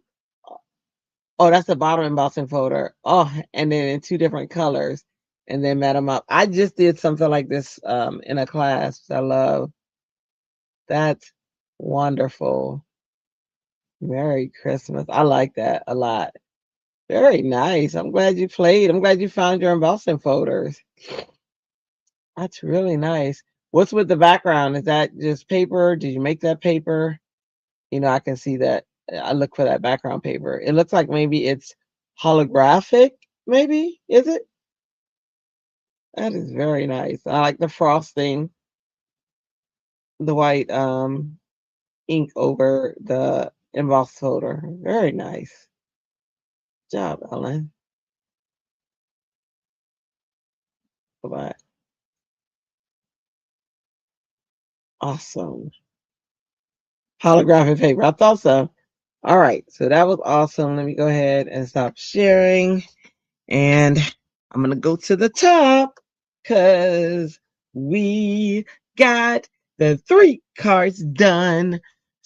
Oh, that's the bottom embossing folder. Oh, and then in 2 different colors, and then met them up. I just did something like this in a class. I love that's wonderful. Merry Christmas. I like that a lot. Very nice. I'm glad you played. I'm glad you found your embossing folders. That's really nice. What's with the background? Is that just paper? Did you make that paper? You know, I can see that. I look for that background paper. It looks like maybe it's holographic, maybe? Is it? That is very nice. I like the frosting, the white ink over the embossed folder. Very nice. Good job, Ellen. Bye-bye. Awesome. Holographic paper. I thought so. All right. So that was awesome. Let me go ahead and stop sharing. And I'm going to go to the top because we got the 3 cards done.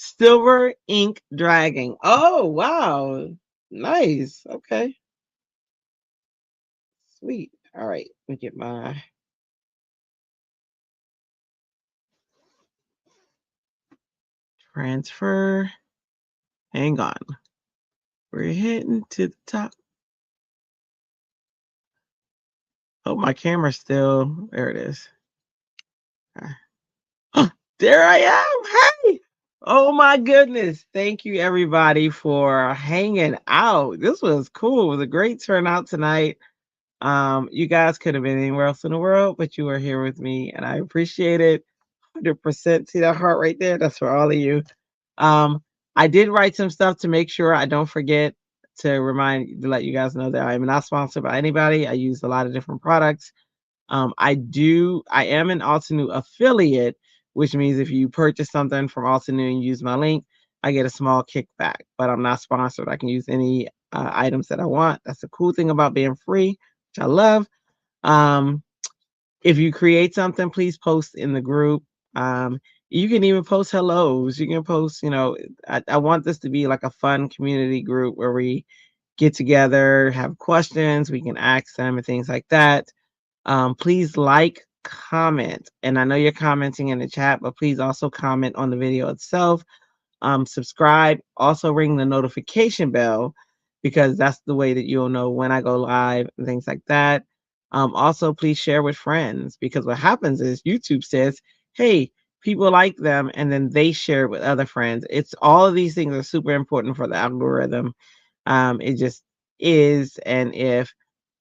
Silver ink dragon. Oh, wow. Nice. Okay. Sweet. All right. Let me get my transfer. Hang on. We're heading to the top. Oh, my camera's still. There it is. There I am. Hey. Oh my goodness. Thank you everybody for hanging out. This was cool. It was a great turnout tonight. You guys could have been anywhere else in the world, but you were here with me and I appreciate it. 100%. See that heart right there? That's for all of you. Um, I did write some stuff to make sure I don't forget to let you guys know that I am not sponsored by anybody. I use a lot of different products. I am an Altenew affiliate, which means if you purchase something from Altenew and use my link, I get a small kickback, but I'm not sponsored. I can use any items that I want. That's the cool thing about being free, which I love. Um, if you create something, please post in the group. You can even post hellos. You can post, I want this to be like a fun community group where we get together, have questions, we can ask them and things like that. Please like, comment, and I know you're commenting in the chat, but please also comment on the video itself. Subscribe, also ring the notification bell because that's the way that you'll know when I go live and things like that. Also, please share with friends because what happens is YouTube says, hey, people like them, and then they share it with other friends. It's all of these things are super important for the algorithm. It just is, and if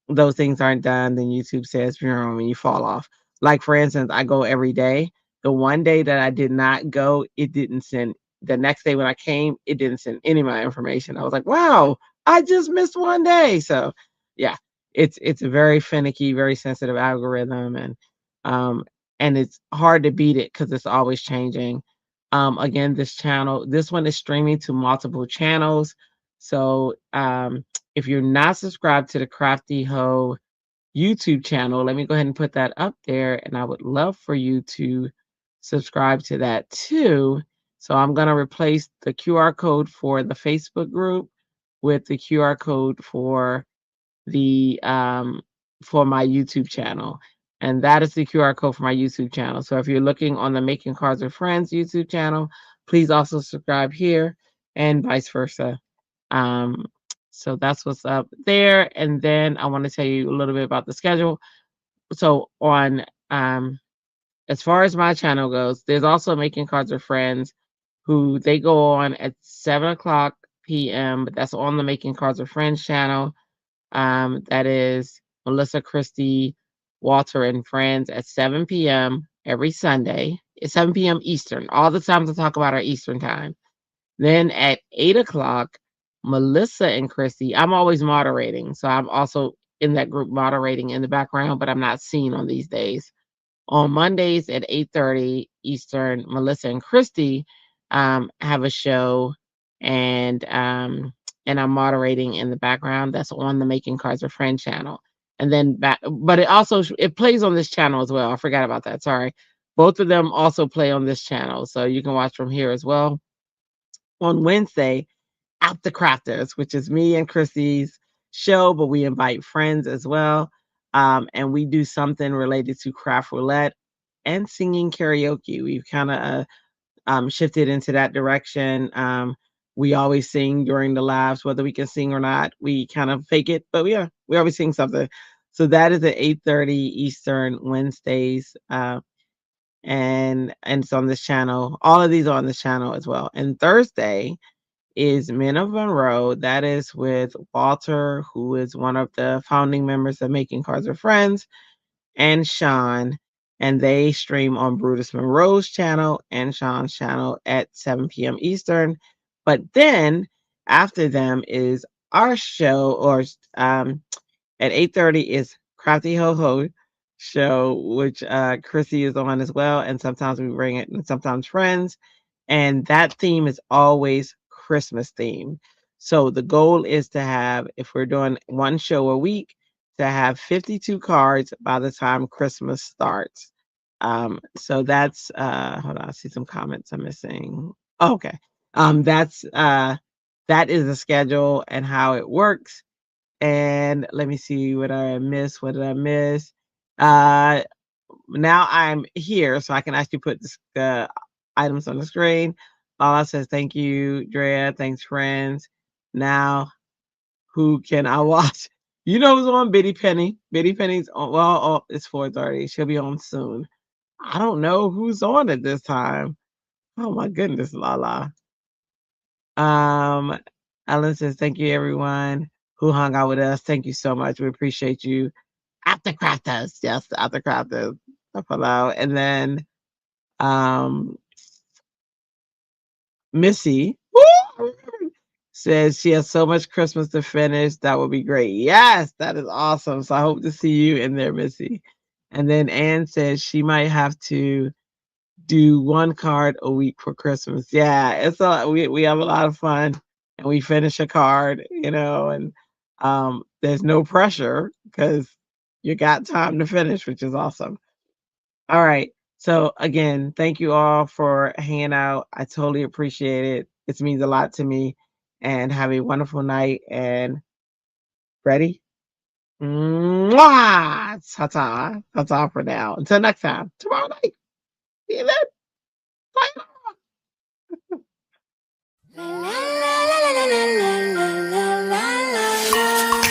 those things aren't done, then YouTube says, and you fall off. Like for instance, I go every day. The one day that I did not go, it didn't send. The next day when I came, it didn't send any of my information. I was like, wow, I just missed one day. So yeah, it's a very finicky, very sensitive algorithm, um and it's hard to beat it because it's always changing. Again, this one is streaming to multiple channels. So if you're not subscribed to the Crafty Ho YouTube channel, let me go ahead and put that up there. And I would love for you to subscribe to that too. So I'm going to replace the QR code for the Facebook group with the QR code the for my YouTube channel. And that is the QR code for my YouTube channel. So if you're looking on the Making Cards with Friends YouTube channel, please also subscribe here and vice versa. Um, so that's what's up there. And then I want to tell you a little bit about the schedule. So on as far as my channel goes, there's also Making Cards with Friends who they go on at 7 o'clock p.m. But that's on the Making Cards with Friends channel. That is Melissa, Christie, Walter, and Friends at 7 p.m. every Sunday. It's 7 p.m. Eastern. All the times to talk about our Eastern time. Then at 8 o'clock, Melissa and Christy, I'm always moderating. So I'm also in that group moderating in the background, but I'm not seen on these days. On Mondays at 8:30 Eastern, Melissa and Christy have a show and I'm moderating in the background. That's on the Making Cards with Friends channel. And then but it plays on this channel as well. I forgot about that. Sorry. Both of them also play on this channel. So you can watch from here as well. On Wednesday, Out the Crafters, which is me and Chrissy's show, but we invite friends as well. And we do something related to craft roulette and singing karaoke. We've kind of shifted into that direction. We always sing during the lives, whether we can sing or not. We kind of fake it, but yeah, we always sing something. So that is at 8:30 Eastern Wednesdays. And it's on this channel. All of these are on this channel as well. And Thursday is Men of Monroe. That is with Walter, who is one of the founding members of Making Cards with Friends, and Sean. And they stream on Brutus Monroe's channel and Sean's channel at 7 p.m. Eastern. But then after them is our show, or at 8:30 is Crafty Ho Ho show, which Chrissy is on as well. And sometimes we bring it, and sometimes friends. And that theme is always Christmas theme. So the goal is to have, if we're doing one show a week, to have 52 cards by the time Christmas starts. So that's hold on, I see some comments I'm missing. Oh, okay. That's that is the schedule and how it works. And let me see what I missed. What did I miss? Uh, Now I'm here, so I can actually put the items on the screen. Lala says, "Thank you, Drea. Thanks, friends." Now, who can I watch? You know who's on? Biddy Penny. Biddy Penny's on. Well, oh, it's 4:30. She'll be on soon. I don't know who's on at this time. Oh my goodness, Lala. Um, Ellen says, "Thank you, everyone who hung out with us. Thank you so much. We appreciate you." After crafters, yes, after crafters. Hello, and then um, Missy woo, says she has so much Christmas to finish. That would be great. Yes, that is awesome. So I hope to see you in there, Missy. And then Anne says she might have to do one card a week for Christmas. Yeah, we have a lot of fun and we finish a card, and there's no pressure because you got time to finish, which is awesome. All right. So again, thank you all for hanging out. I totally appreciate it. It means a lot to me. And have a wonderful night. And ready? Mwah! Ta-ta. Ta-ta for now. Until next time. Tomorrow night. See you then. Bye. La la la la la la la la la la la.